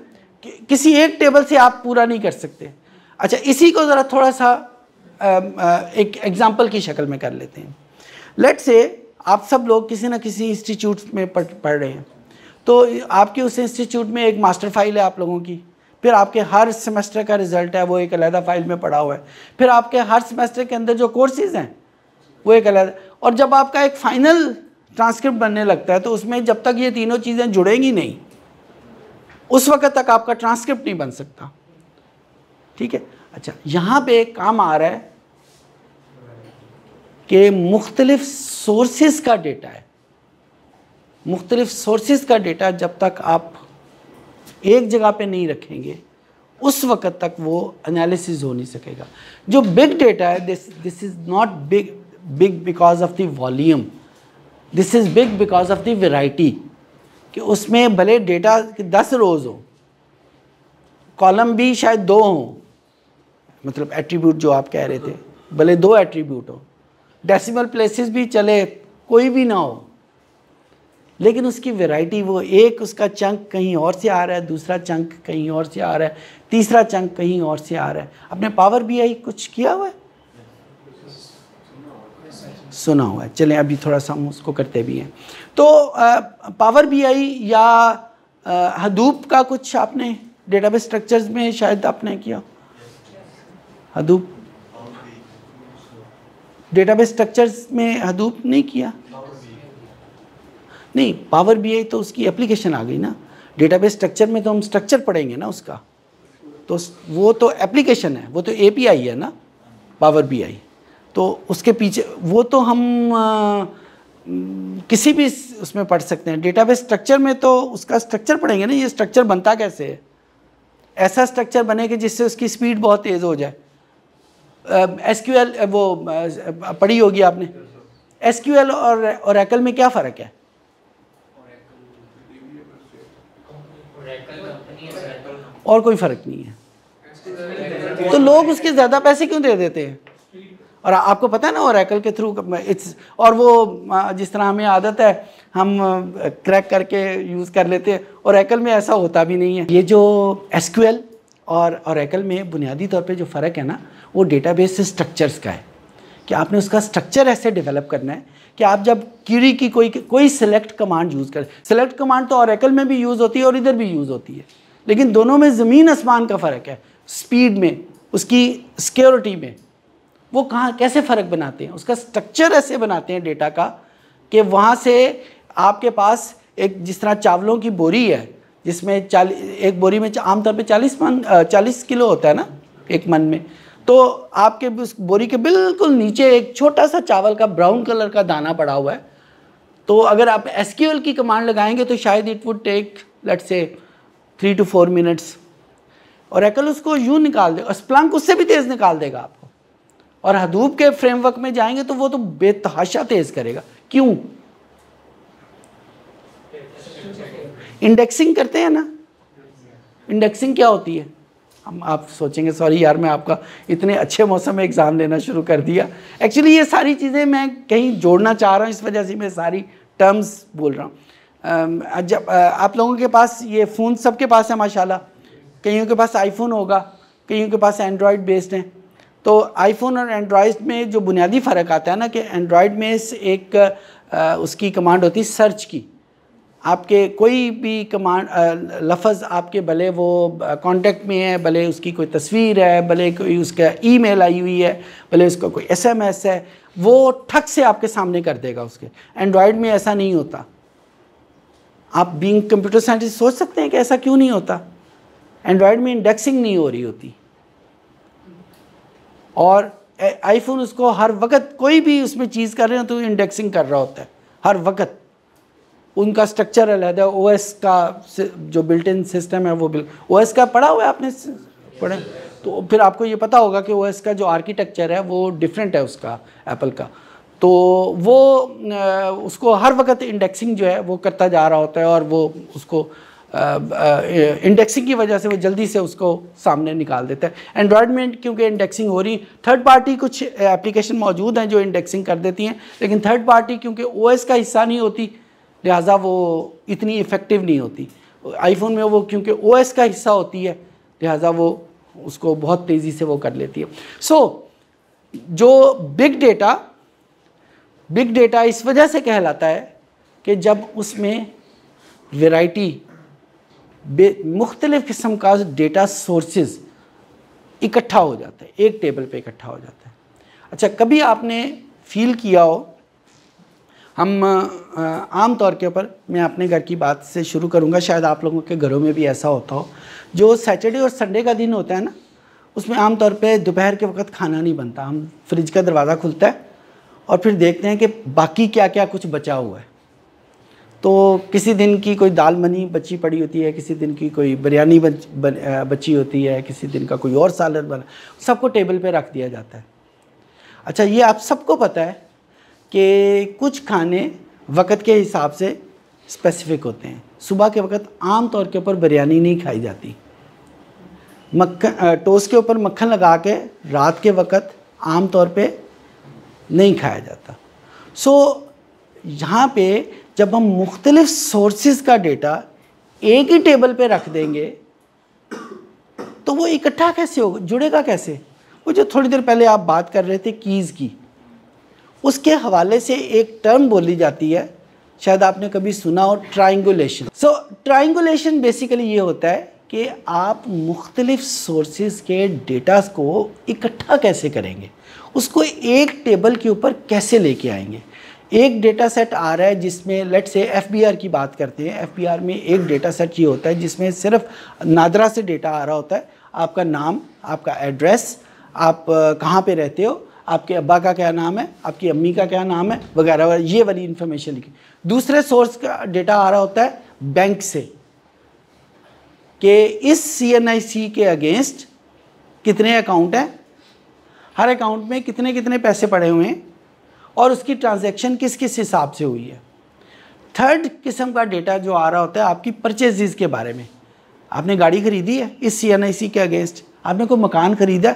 किसी एक टेबल से आप पूरा नहीं कर सकते। अच्छा, इसी को ज़रा थोड़ा सा एक एग्जांपल की शक्ल में कर लेते हैं। लेट्स से आप सब लोग किसी न किसी इंस्टीट्यूट में पढ़ रहे हैं, तो आपके उस इंस्टीट्यूट में एक मास्टर फाइल है आप लोगों की, फिर आपके हर सेमेस्टर का रिज़ल्ट है वो एक अलग फाइल में पड़ा हुआ है, फिर आपके हर सेमेस्टर के अंदर जो कोर्सेज़ हैं वो एक अलग, और जब आपका एक फ़ाइनल ट्रांसक्रिप्ट बनने लगता है तो उसमें जब तक ये तीनों चीज़ें जुड़ेंगी नहीं उस वक्त तक आपका ट्रांसक्रिप्ट नहीं बन सकता। ठीक है। अच्छा, यहाँ पे काम आ रहा है कि मुख्तलिफ सोर्सेज का डेटा है, मुख्तलिफ सोर्सेज का डेटा जब तक आप एक जगह पे नहीं रखेंगे उस वक्त तक वो एनालिसिस हो नहीं सकेगा। जो बिग डेटा है, this is not big because of the volume, this is big because of the variety, कि उसमें भले डेटा 10 रोज़ हो, कॉलम भी शायद 2 हों, मतलब एट्रीब्यूट जो आप कह रहे थे भले 2 एट्रीब्यूट हो, डेसिमल प्लेसेस भी चले, कोई भी ना हो, लेकिन उसकी वैरायटी, वो एक उसका चंक कहीं और से आ रहा है, दूसरा चंक कहीं और से आ रहा है, तीसरा चंक कहीं और से आ रहा है। आपने पावर BI कुछ किया हुआ है? सुना हुआ है। चलें अभी थोड़ा सा हम उसको करते भी हैं। तो पावर BI या हडूप का कुछ आपने डेटाबेस स्ट्रक्चर्स में शायद आपने किया, हडूप डेटाबेस स्ट्रक्चर्स में हडूप नहीं किया? नहीं, पावर BI तो उसकी एप्लीकेशन आ गई ना, डेटाबेस स्ट्रक्चर में तो हम स्ट्रक्चर पढ़ेंगे ना उसका, तो वो तो एप्लीकेशन है, वो तो API है ना पावर BI, तो उसके पीछे वो तो हम किसी भी उसमें पढ़ सकते हैं। डेटाबेस स्ट्रक्चर में तो उसका स्ट्रक्चर पढ़ेंगे ना, ये स्ट्रक्चर बनता कैसे है, ऐसा स्ट्रक्चर बने कि जिससे उसकी स्पीड बहुत तेज़ हो जाए। SQL वो पढ़ी होगी आपने, SQL और ओरेकल में क्या फ़र्क है? और कोई फ़र्क नहीं है, तो लोग उसके ज़्यादा पैसे क्यों दे देते हैं? और आपको पता है ना ओरेकल के थ्रू और वो जिस तरह हमें आदत है हम क्रैक करके यूज़ कर लेते हैं, ओरेकल में ऐसा होता भी नहीं है। ये जो SQL और ओरेकल में बुनियादी तौर पे जो फ़र्क है ना, वो डेटाबेस स्ट्रक्चर्स का है, कि आपने उसका स्ट्रक्चर ऐसे डेवलप करना है कि आप जब क्वेरी की कोई सेलेक्ट कमांड यूज़ करें, सेलेक्ट कमांड तो ओरेकल में भी यूज़ होती है और इधर भी यूज़ होती है, लेकिन दोनों में ज़मीन आसमान का फ़र्क है, स्पीड में, उसकी सिक्योरिटी में। वो कैसे फ़र्क बनाते हैं, उसका स्ट्रक्चर ऐसे बनाते हैं डेटा का कि वहाँ से आपके पास एक, जिस तरह चावलों की बोरी है जिसमें एक बोरी में आमतौर पे 40 किलो होता है ना एक मन में, तो आपके उस बोरी के बिल्कुल नीचे एक छोटा सा चावल का ब्राउन कलर का दाना पड़ा हुआ है। तो अगर आप SQL की कमांड लगाएंगे तो शायद it would take let's say 3 to 4 minutes, और ओरेकल उसको यूँ निकाल देगा, स्प्लंक उससे भी तेज़ निकाल देगा आपको। और हडूप के फ्रेमवर्क में जाएंगे तो वो तो बेतहाशा तेज़ करेगा। क्यों? इंडेक्सिंग करते हैं ना। इंडेक्सिंग क्या होती है? आप सोचेंगे सॉरी यार मैं आपका इतने अच्छे मौसम में एग्ज़ाम लेना शुरू कर दिया। एक्चुअली ये सारी चीज़ें मैं कहीं जोड़ना चाह रहा हूँ, इस वजह से मैं सारी टर्म्स बोल रहा हूँ। जब आप लोगों के पास ये फ़ोन सबके पास है माशाल्लाह, कईयों के पास आईफोन होगा, कईयों के पास एंड्रॉयड बेस्ड हैं। तो आईफोन और एंड्रॉयड में जो बुनियादी फ़र्क आता है ना कि एंड्रॉयड में एक उसकी कमांड होती है सर्च की। आपके कोई भी कमांड लफ्ज़ आपके भले वो कांटेक्ट में है, भले उसकी कोई तस्वीर है, भले कोई उसका ईमेल आई हुई है, भले उसका कोई SMS है, वो ठक से आपके सामने कर देगा उसके। एंड्रॉयड में ऐसा नहीं होता। आप बीइंग कंप्यूटर साइंटिस्ट सोच सकते हैं कि ऐसा क्यों नहीं होता। एंड्रॉयड में इंडेक्सिंग नहीं हो रही होती, और आईफोन उसको हर वक्त कोई भी उसमें चीज़ कर रहे हो तो इंडेक्सिंग कर रहा होता है हर वक्त। उनका स्ट्रक्चर अलग है, OS का जो बिल्ट इन सिस्टम है वो OS का पढ़ा हुआ है आपने, पढ़े तो फिर आपको ये पता होगा कि OS का जो आर्किटेक्चर है वो डिफरेंट है उसका एप्पल का। तो वो उसको हर वक्त इंडेक्सिंग जो है वो करता जा रहा होता है और वो उसको इंडेक्सिंग की वजह से वो जल्दी से उसको सामने निकाल देता है। एंड्रॉयड में क्योंकि इंडेक्सिंग हो रही, थर्ड पार्टी कुछ एप्लीकेशन मौजूद हैं जो इंडेक्सिंग कर देती हैं, लेकिन थर्ड पार्टी क्योंकि ओएस का हिस्सा नहीं होती लिहाजा वो इतनी इफ़ेक्टिव नहीं होती। आईफोन में वो क्योंकि ओएस का हिस्सा होती है लिहाजा वो उसको बहुत तेज़ी से वो कर लेती है। जो बिग डेटा इस वजह से कहलाता है कि जब उसमें वैरायटी मुख्तलिफ़ किस्म का डेटा सोर्सेज इकट्ठा हो जाता है, एक टेबल पे इकट्ठा हो जाता है। अच्छा, कभी आपने फील किया हो, हम आम तौर के ऊपर मैं अपने घर की बात से शुरू करूंगा, शायद आप लोगों के घरों में भी ऐसा होता हो, जो सैटरडे और संडे का दिन होता है ना, उसमें आम तौर पे दोपहर के वक्त खाना नहीं बनता। हम फ्रिज का दरवाज़ा खुलता है और फिर देखते हैं कि बाकी क्या क्या कुछ बचा हुआ है। तो किसी दिन की कोई दाल मनी बची पड़ी होती है, किसी दिन की कोई बिरयानी बची होती है, किसी दिन का कोई और सालन बना, सबको टेबल पे रख दिया जाता है। अच्छा, ये आप सबको पता है कि कुछ खाने वक्त के हिसाब से स्पेसिफिक होते हैं। सुबह के वक्त आम तौर के ऊपर बिरयानी नहीं खाई जाती, टोस्ट के ऊपर मक्खन लगा के रात के वक्त आम तौर पे नहीं खाया जाता। यहाँ पे जब हम मुख्तलिफ सोर्सेज का डेटा एक ही टेबल पे रख देंगे तो वो इकट्ठा कैसे होगा, जुड़ेगा कैसे? वो जो थोड़ी देर पहले आप बात कर रहे थे कीज़ की, उसके हवाले से एक टर्म बोली जाती है, शायद आपने कभी सुना हो, ट्रायंगुलेशन। ट्रायंगुलेशन बेसिकली ये होता है कि आप मुख्तलिफ सोर्सेज के डेटास को इकट्ठा कैसे करेंगे, उसको एक टेबल के ऊपर कैसे लेके आएंगे। एक डेटा सेट आ रहा है जिसमें लेट से एफबीआर की बात करते हैं, एफबीआर में एक डेटा सेट ये होता है जिसमें सिर्फ नादरा से डेटा आ रहा होता है, आपका नाम, आपका एड्रेस, आप कहाँ पे रहते हो, आपके अब्बा का क्या नाम है, आपकी अम्मी का क्या नाम है, वगैरह वगैरह, ये वाली इन्फॉर्मेशन लिखी। दूसरे सोर्स का डेटा आ रहा होता है बैंक से कि इस CNIC के अगेंस्ट कितने अकाउंट हैं, हर अकाउंट में कितने कितने पैसे पड़े हुए हैं और उसकी ट्रांजैक्शन किस किस हिसाब से हुई है। थर्ड किस्म का डेटा जो आ रहा होता है आपकी परचेजेस के बारे में, आपने गाड़ी खरीदी है इस CNIC के अगेंस्ट, आपने कोई मकान खरीदा,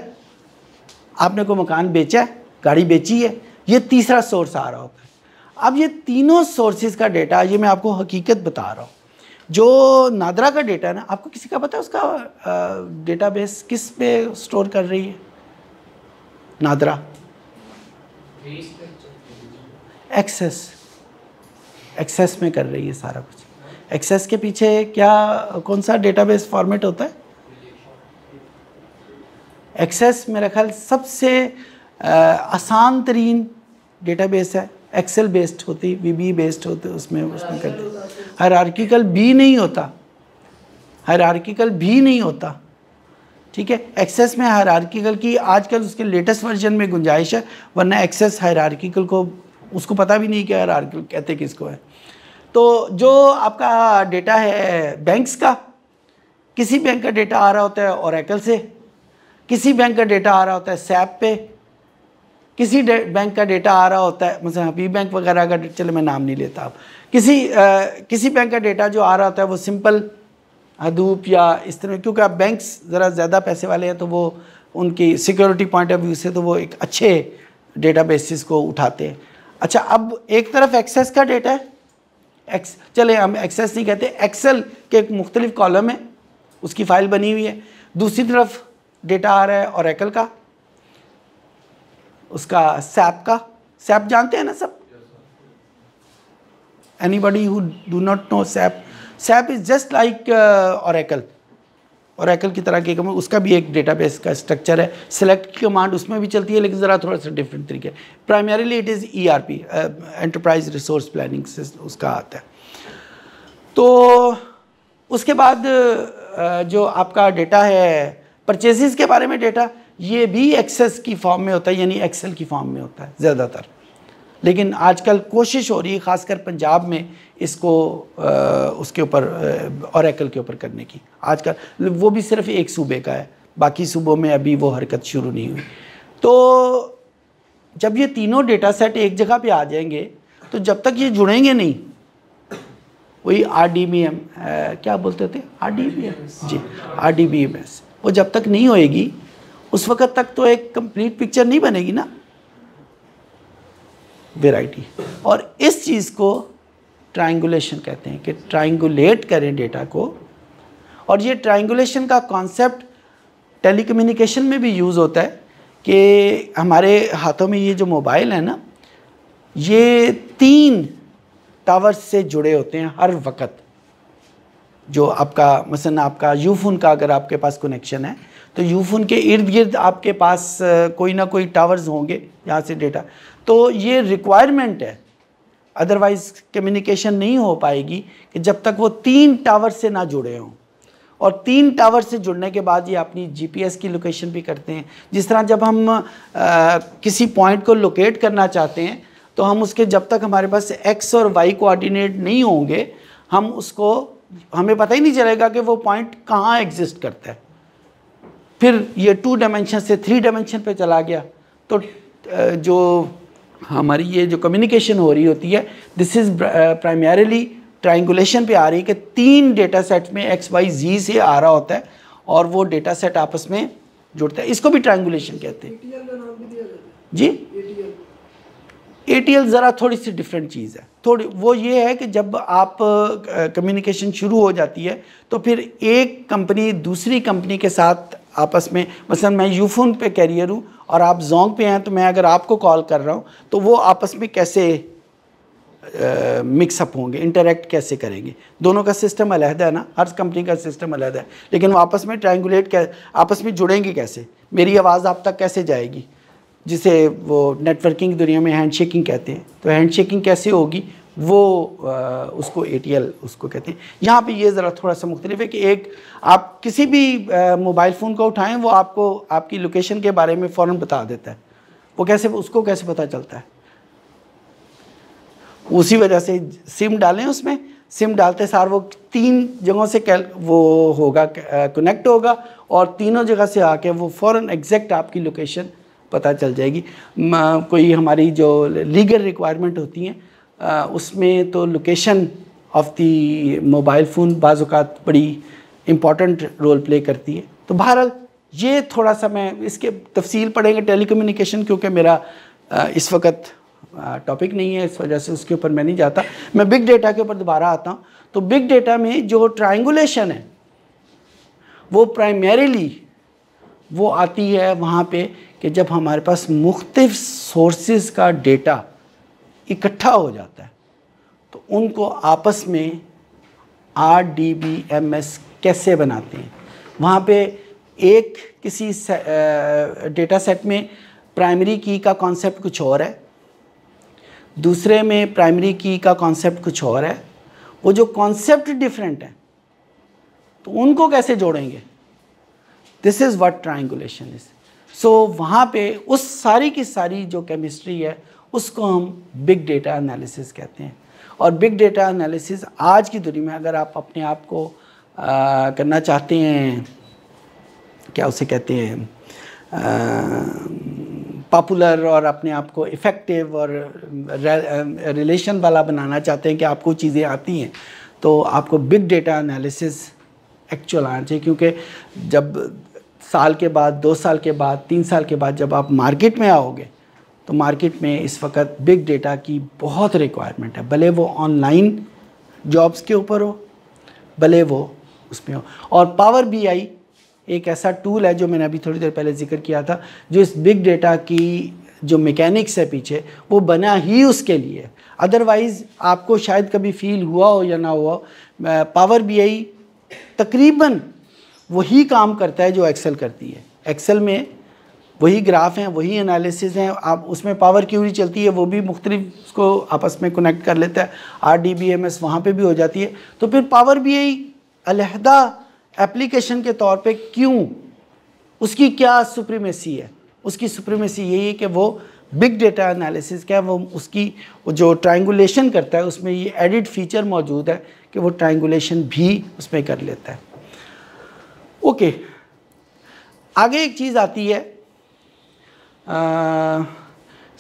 आपने कोई मकान बेचा है, गाड़ी बेची है, ये तीसरा सोर्स आ रहा होता है। अब ये तीनों सोर्सेज का डेटा, ये मैं आपको हकीकत बता रहा हूँ, जो नादरा का डेटा है ना, आपको किसी का पता है उसका डेटाबेस किस पे स्टोर कर रही है नादरा? एक्सेस में कर रही है सारा कुछ। एक्सेस के पीछे क्या, कौन सा डेटाबेस फॉर्मेट होता है? एक्सेस मेरा ख्याल सबसे आसान तरीन डेटाबेस है, एक्सेल बेस्ड होती, VB बेस्ड होते, उसमें करते। हायरार्किकल भी नहीं होता, हायरार्किकल भी नहीं होता, ठीक है। एक्सेस में हायरार्किकल की आजकल उसके लेटेस्ट वर्जन में गुंजाइश है, वरना एक्सेस हायरार्किकल को उसको पता भी नहीं कि हायरार्किकल कहते किसको है। तो जो आपका डेटा है बैंक्स का, किसी बैंक का डेटा आ रहा होता है ओरेकल से, किसी बैंक का डेटा आ रहा होता है सैप पे, किसी बैंक का डेटा आ रहा होता है मतलब हबीब बैंक वगैरह का, चलो मैं नाम नहीं लेता अब, किसी बैंक का डेटा जो आ रहा होता है वो सिंपल हदूप या इस तरह, क्योंकि आप बैंक्स ज़रा ज़्यादा पैसे वाले हैं तो वो उनकी सिक्योरिटी पॉइंट ऑफ व्यू से तो वो एक अच्छे डेटाबेसिस को उठाते हैं। अच्छा, अब एक तरफ एक्सेस का डेटा है, चले हम एक्सेस नहीं कहते, एक्सेल के एक मुख्तलिफ कॉलम है, उसकी फ़ाइल बनी हुई है। दूसरी तरफ डेटा आ रहा है ओरेकल का, उसका सैप का, सैप जानते हैं ना सब? Anybody who do not know SAP? SAP is just like Oracle, Oracle की तरह की उसका भी एक डेटाबेस का स्ट्रक्चर है। सेलेक्ट की कमांड उसमें भी चलती है लेकिन ज़रा थोड़ा सा डिफरेंट तरीके। Primarily it is ERP, enterprise resource planning से उसका आता है। तो उसके बाद जो आपका डेटा है परचेजेस के बारे में डेटा, ये भी एक्सेस की फॉर्म में होता है, यानी एक्सेल की फॉर्म में होता है ज़्यादातर। लेकिन आजकल कोशिश हो रही है ख़ासकर पंजाब में इसको उसके ऊपर ओरेकल के ऊपर करने की। आजकल वो भी सिर्फ एक सूबे का है, बाकी सूबों में अभी वो हरकत शुरू नहीं हुई। तो जब ये तीनों डेटा सेट एक जगह पे आ जाएंगे तो जब तक ये जुड़ेंगे नहीं, वही RDBM क्या बोलते थे, RDBM जी, RDBMS, वो जब तक नहीं होएगी उस वक़्त तक तो एक कंप्लीट पिक्चर नहीं बनेगी ना, वेराइटी। और इस चीज़ को ट्रायंगुलेशन कहते हैं कि ट्रायंगुलेट करें डेटा को। और ये ट्रायंगुलेशन का कॉन्सेप्ट टेलीकम्युनिकेशन में भी यूज़ होता है कि हमारे हाथों में ये जो मोबाइल है ना, ये 3 टावर से जुड़े होते हैं हर वक्त। जो आपका मसलन आपका यूफोन का अगर आपके पास कनेक्शन है तो यूफोन के इर्द गिर्द आपके पास कोई ना कोई टावर्स होंगे जहाँ से डेटा, तो ये रिक्वायरमेंट है, अदरवाइज़ कम्युनिकेशन नहीं हो पाएगी कि जब तक वो 3 टावर से ना जुड़े हों। और 3 टावर से जुड़ने के बाद ये अपनी GPS की लोकेशन भी करते हैं। जिस तरह जब हम किसी पॉइंट को लोकेट करना चाहते हैं तो हम उसके, जब तक हमारे पास X और Y कोऑर्डिनेट नहीं होंगे, हम उसको, हमें पता ही नहीं चलेगा कि वो पॉइंट कहाँ एग्जिस्ट करता है। फिर ये 2 डायमेंशन से 3 डायमेंशन पे चला गया, तो जो हमारी ये जो कम्युनिकेशन हो रही होती है, दिस इज़ प्राइमरीली ट्रायंगुलेशन पे आ रही है कि 3 डेटा सेट में X, Y, Z से आ रहा होता है और वो डेटा सेट आपस में जुड़ता है। इसको भी ट्रायंगुलेशन कहते हैं। ATL का नाम भी दिया जाता है। जी, ATL ATL ज़रा थोड़ी सी डिफरेंट चीज़ है। थोड़ी वो ये है कि जब आप कम्युनिकेशन शुरू हो जाती है तो फिर एक कंपनी दूसरी कंपनी के साथ आपस में, मसलन मैं यूफोन पे कैरियर हूँ और आप जोंग पे हैं, तो मैं अगर आपको कॉल कर रहा हूँ तो वो आपस में कैसे मिक्सअप होंगे, इंटरेक्ट कैसे करेंगे। दोनों का सिस्टम अलग है ना, हर कंपनी का सिस्टम अलग है, लेकिन वो आपस में ट्रायंगुलेट आपस में जुड़ेंगे कैसे, मेरी आवाज़ आप तक कैसे जाएगी, जिसे वो नेटवर्किंग दुनिया में हैंडशेकिंग कहते हैं। तो हैंडशेकिंग कैसे होगी, वो उसको ATL उसको कहते हैं। यहाँ पे ये ज़रा थोड़ा सा मुख्तलिफ है कि एक आप किसी भी मोबाइल फ़ोन को उठाएं, वो आपको आपकी लोकेशन के बारे में फ़ौरन बता देता है। वो कैसे, उसको कैसे पता चलता है, उसी वजह से सिम डालें, उसमें सिम डालते सार वो 3 जगहों से वो होगा, कनेक्ट होगा और तीनों जगह से आके वो फ़ौरन एग्जैक्ट आपकी लोकेशन पता चल जाएगी। कोई हमारी जो लीगल रिक्वायरमेंट होती हैं उसमें तो location of the mobile phone बाज़ औक़ात बड़ी इम्पॉर्टेंट रोल प्ले करती है। तो बहरहाल ये थोड़ा सा मैं इसके तफसील पढ़ेंगे टेलीकम्युनिकेशन, क्योंकि मेरा इस वक्त टॉपिक नहीं है, इस वजह से उसके ऊपर मैं नहीं जाता। मैं बिग डेटा के ऊपर दोबारा आता हूँ। तो बिग डेटा में जो ट्रायंगुलेशन है वो प्राइमरीली वो आती है वहाँ पे कि जब हमारे पास मुख्तलिफ सोर्सेज का डेटा इकट्ठा हो जाता है तो उनको आपस में RDBMS कैसे बनाते हैं। वहाँ पे एक किसी डेटा सेट में प्राइमरी की का कॉन्सेप्ट कुछ और है, दूसरे में प्राइमरी की का कॉन्सेप्ट कुछ और है। वो जो कॉन्सेप्ट डिफरेंट है तो उनको कैसे जोड़ेंगे, this is what triangulation is. So वहाँ पे उस सारी की सारी जो केमिस्ट्री है उसको हम बिग डेटा एनालिसिस कहते हैं। और बिग डेटा एनालिसिस आज की दुनिया में अगर आप अपने आप को करना चाहते हैं, क्या उसे कहते हैं, पॉपुलर और अपने आप को इफ़ेक्टिव और रिलेशन वाला बनाना चाहते हैं कि आपको चीज़ें आती हैं, तो आपको बिग डेटा एनालिसिस एक्चुअल आना चाहिए। क्योंकि जब साल के बाद, 2 साल के बाद, 3 साल के बाद जब आप मार्केट में आओगे तो मार्केट में इस वक्त बिग डेटा की बहुत रिक्वायरमेंट है, भले वो ऑनलाइन जॉब्स के ऊपर हो, भले वो उसमें हो। और पावर BI एक ऐसा टूल है जो मैंने अभी थोड़ी देर पहले जिक्र किया था, जो इस बिग डेटा की जो मैकेनिक्स है पीछे वो बना ही उसके लिए। अदरवाइज़ आपको शायद कभी फील हुआ हो या ना हुआ, पावर BI तकरीबन वही काम करता है जो एक्सेल करती है। एक्सेल में वही ग्राफ हैं, वही एनालिसिस हैं, आप उसमें पावर क्यूरी चलती है, वो भी मुख्तलिफ उसको आपस में कनेक्ट कर लेता है। RDBMS वहाँ पे भी हो जाती है। तो फिर पावर BI अलहदा एप्लीकेशन के तौर पे क्यों, उसकी क्या सुप्रीमेसी है? उसकी सुप्रीमेसी यही है कि वो बिग डेटा एनालिसिस क्या है, वो उसकी जो ट्रायंगुलेशन करता है उसमें ये एडिड फीचर मौजूद है कि वो ट्रायंगुलेशन भी उसमें कर लेता है। ओके, आगे एक चीज़ आती है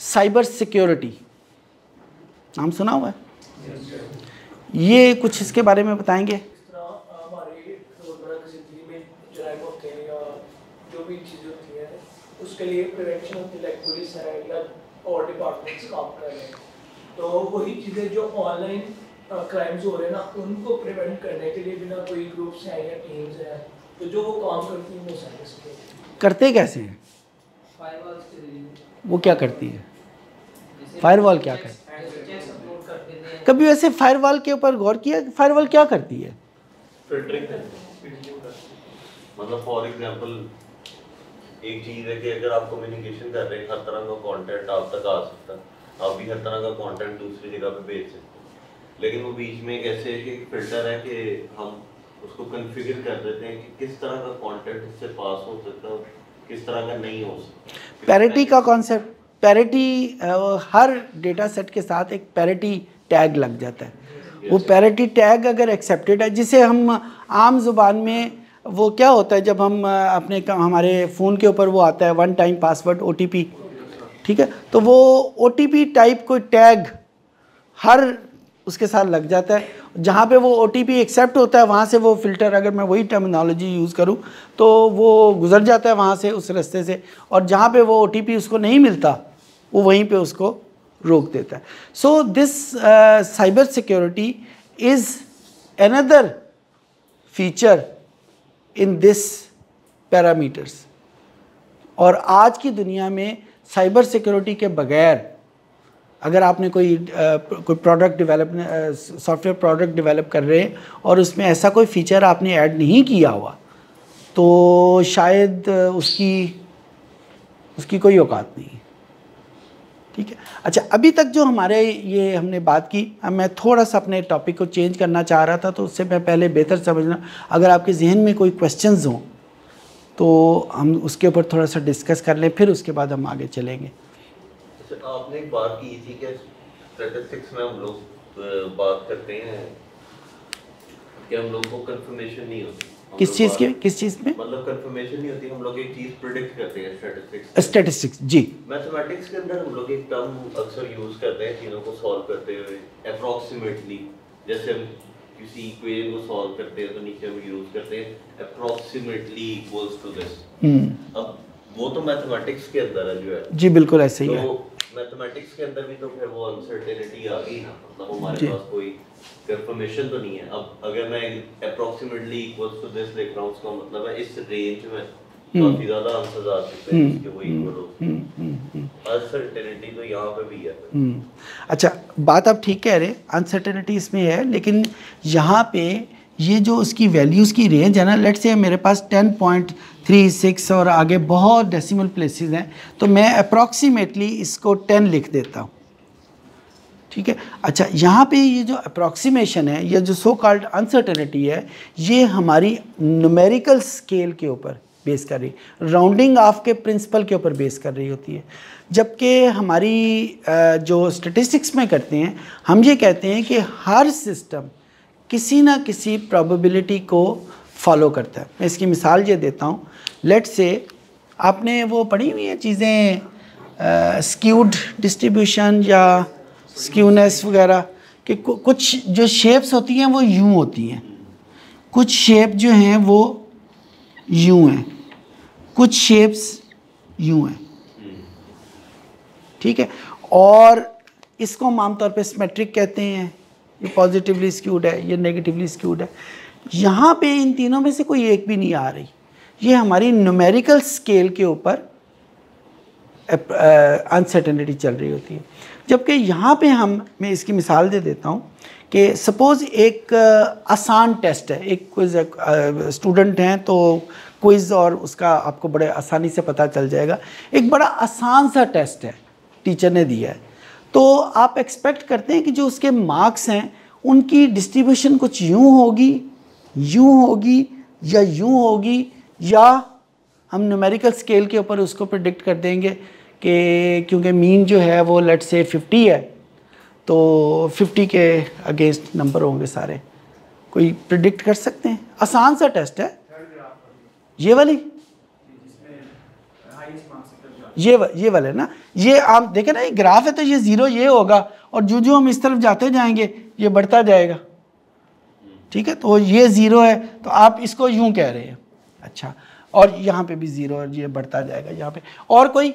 साइबर सिक्योरिटी, नाम सुना हुआ है? ये कुछ इसके बारे में बताएंगे? हमारी रोजमर्रा की जिंदगी में जराइम होते हैं या जो भी चीज़ें होती हैं उसके लिए प्रिवेंशन होती है, लाइक पुलिस है या और डिपार्टमेंट्स काम कर रहे हैं, तो वही चीज़ें जो ऑनलाइन क्राइम्स हो रहे हैं ना उनको प्रिवेंट करने के लिए बिना कोई ग्रुप्स हैं या टीम्स हैं, तो जो वो काम करती हैं वो साइबर सिक्योरिटी करते कैसे हैं? फायरवॉल्स के जरिए वो क्या करती है? फायरवॉल क्या करती चेक्स अपलोड कर देते हैं। कभी वैसे फायरवॉल के ऊपर गौर किया? फायरवॉल क्या करती है? फिल्टरिंग मतलब फॉर एग्जांपल एक चीज़ है कि अगर आप कम्युनिकेशन कर रहे हैं, हर तरह का कंटेंट आप तक आ सकता है, आप भी हर तरह का कंटेंट दूसरी जगह पे भेज सकते हैं, लेकिन वो बीच में एक ऐसे कि फिल्टर है कि हम उसको कॉन्फ़िगर कर देते हैं कि किस तरह का कंटेंट इससे पास हो सकता है, किस तरह का नहीं हो सकता। पैरिटी का कॉन्सेप्ट, पैरिटी हर डेटा सेट के साथ एक पैरिटी टैग लग जाता है। वो पैरिटी टैग अगर एक्सेप्टेड है, जिसे हम आम ज़ुबान में वो क्या होता है जब हम अपने हमारे फ़ोन के ऊपर वो आता है वन टाइम पासवर्ड OTP, ठीक है, तो वो OTP टाइप कोई टैग हर उसके साथ लग जाता है। जहाँ पे वो OTP एक्सेप्ट होता है वहाँ से वो फ़िल्टर, अगर मैं वही टर्मिनोलॉजी यूज़ करूँ तो वो गुज़र जाता है वहाँ से, उस रास्ते से, और जहाँ पे वो OTP उसको नहीं मिलता वो वहीं पे उसको रोक देता है। So this cyber security is another feature in this parameters. और आज की दुनिया में साइबर सिक्योरिटी के बगैर अगर आपने कोई product develop, software product develop कर रहे हैं और उसमें ऐसा कोई फीचर आपने ऐड नहीं किया हुआ तो शायद उसकी कोई औकात नहीं है, ठीक है। अच्छा, अभी तक जो हमारे ये हमने बात की, अब मैं थोड़ा सा अपने टॉपिक को चेंज करना चाह रहा था, तो उससे मैं पहले बेहतर समझना, अगर आपके जहन में कोई क्वेश्चंस हों तो हम उसके ऊपर थोड़ा सा डिस्कस कर लें, फिर उसके बाद हम आगे चलेंगे। आपने एक बात की थी कि स्टैटिस्टिक्स में हम लोग बात करते हैं कि हम लोग को कंफर्मेशन नहीं होती। किस चीज़ में? मतलब कंफर्मेशन नहीं होती, हम लोग एक चीज़ प्रेडिक्ट करते हैं स्टैटिस्टिक्स। जी, मैथमेटिक्स के अंदर हम लोग एक टर्म अक्सर यूज करते हैं चीज़ों को सॉल्व करते हुए, अप्रॉक्सीमेटली। जैसे हम किसी इक्वेशन को सॉल्व करते हैं तो नीचे हम यूज करते हैं अप्रॉक्सीमेटली इक्वल्स टू दिस। अब वो तो मैथमेटिक्स के अंदर है जो है। जी बिल्कुल ऐसे ही है। तो मैथमेटिक्स के अंदर भी तो फिर वो अनसर्टेनिटी आ गई ना, मतलब हमारे पास कोई कंफर्मेशन तो नहीं है। अब अगर मैं अप्रॉक्सीमेटली इक्वल्स टू दिस लिख रहा हूँ, उसका मतलब है इस रेंज में काफी ज्यादा आंसर्स आ सकते हैं जिसके वो इक्वल हो। अनसर्टेनिटी तो यहाँ पे भी है। अच्छा, बात आप ठीक कह रहे हैं, अनसर्टेनिटी इसमें है, लेकिन यहाँ पे ये जो उसकी वैल्यूज़ की रेंज है ना, लेट्स से मेरे पास 10.36 और आगे बहुत डेसिमल प्लेसेस हैं, तो मैं अप्रॉक्सीमेटली इसको 10 लिख देता हूँ, ठीक है। अच्छा, यहाँ पे ये जो अप्रॉक्सीमेशन है, ये जो सो कॉल्ड अनसर्टेनिटी है, ये हमारी न्यूमेरिकल स्केल के ऊपर बेस कर रही, राउंडिंग ऑफ के प्रिंसिपल के ऊपर बेस कर रही होती है। जबकि हमारी जो स्टैटिस्टिक्स में करते हैं, हम ये कहते हैं कि हर सिस्टम किसी ना किसी प्रोबेबिलिटी को फॉलो करता है। मैं इसकी मिसाल ये देता हूँ। लेट्स से आपने वो पढ़ी हुई है चीज़ें स्क्यूड डिस्ट्रीब्यूशन या स्क्यूनेस वगैरह, कि कुछ जो शेप्स होती हैं वो यूं होती हैं, कुछ शेप जो हैं वो यूं हैं, कुछ शेप्स यूं हैं, ठीक है। और इसको हम आमतौर पे सिमेट्रिक कहते हैं। ये पॉजिटिवली स्क्यूड है, ये नेगेटिवली स्क्यूड है। यहाँ पे इन तीनों में से कोई एक भी नहीं आ रही। ये हमारी न्यूमेरिकल स्केल के ऊपर अनसर्टेनिटी चल रही होती है। जबकि यहाँ पे मैं इसकी मिसाल दे देता हूँ कि सपोज़ एक आसान टेस्ट है, एक क्विज़, स्टूडेंट हैं तो क्विज़ और उसका आपको बड़े आसानी से पता चल जाएगा। एक बड़ा आसान सा टेस्ट है, टीचर ने दिया है, तो आप एक्सपेक्ट करते हैं कि जो उसके मार्क्स हैं उनकी डिस्ट्रीब्यूशन कुछ यूँ होगी, यूँ होगी या यूँ होगी, या हम न्यूमेरिकल स्केल के ऊपर उसको प्रेडिक्ट कर देंगे कि क्योंकि मीन जो है वो लेट्स से 50 है तो 50 के अगेंस्ट नंबर होंगे सारे। कोई प्रेडिक्ट कर सकते हैं? आसान सा टेस्ट है ये वाली। ये वाले ना, ये आप देखें ना, ये ग्राफ है तो ये 0 ये होगा, और जो हम इस तरफ जाते जाएंगे ये बढ़ता जाएगा, ठीक है। तो ये 0 है, तो आप इसको यूं कह रहे हैं। अच्छा, और यहाँ पे भी 0 और ये बढ़ता जाएगा यहाँ पे। और कोई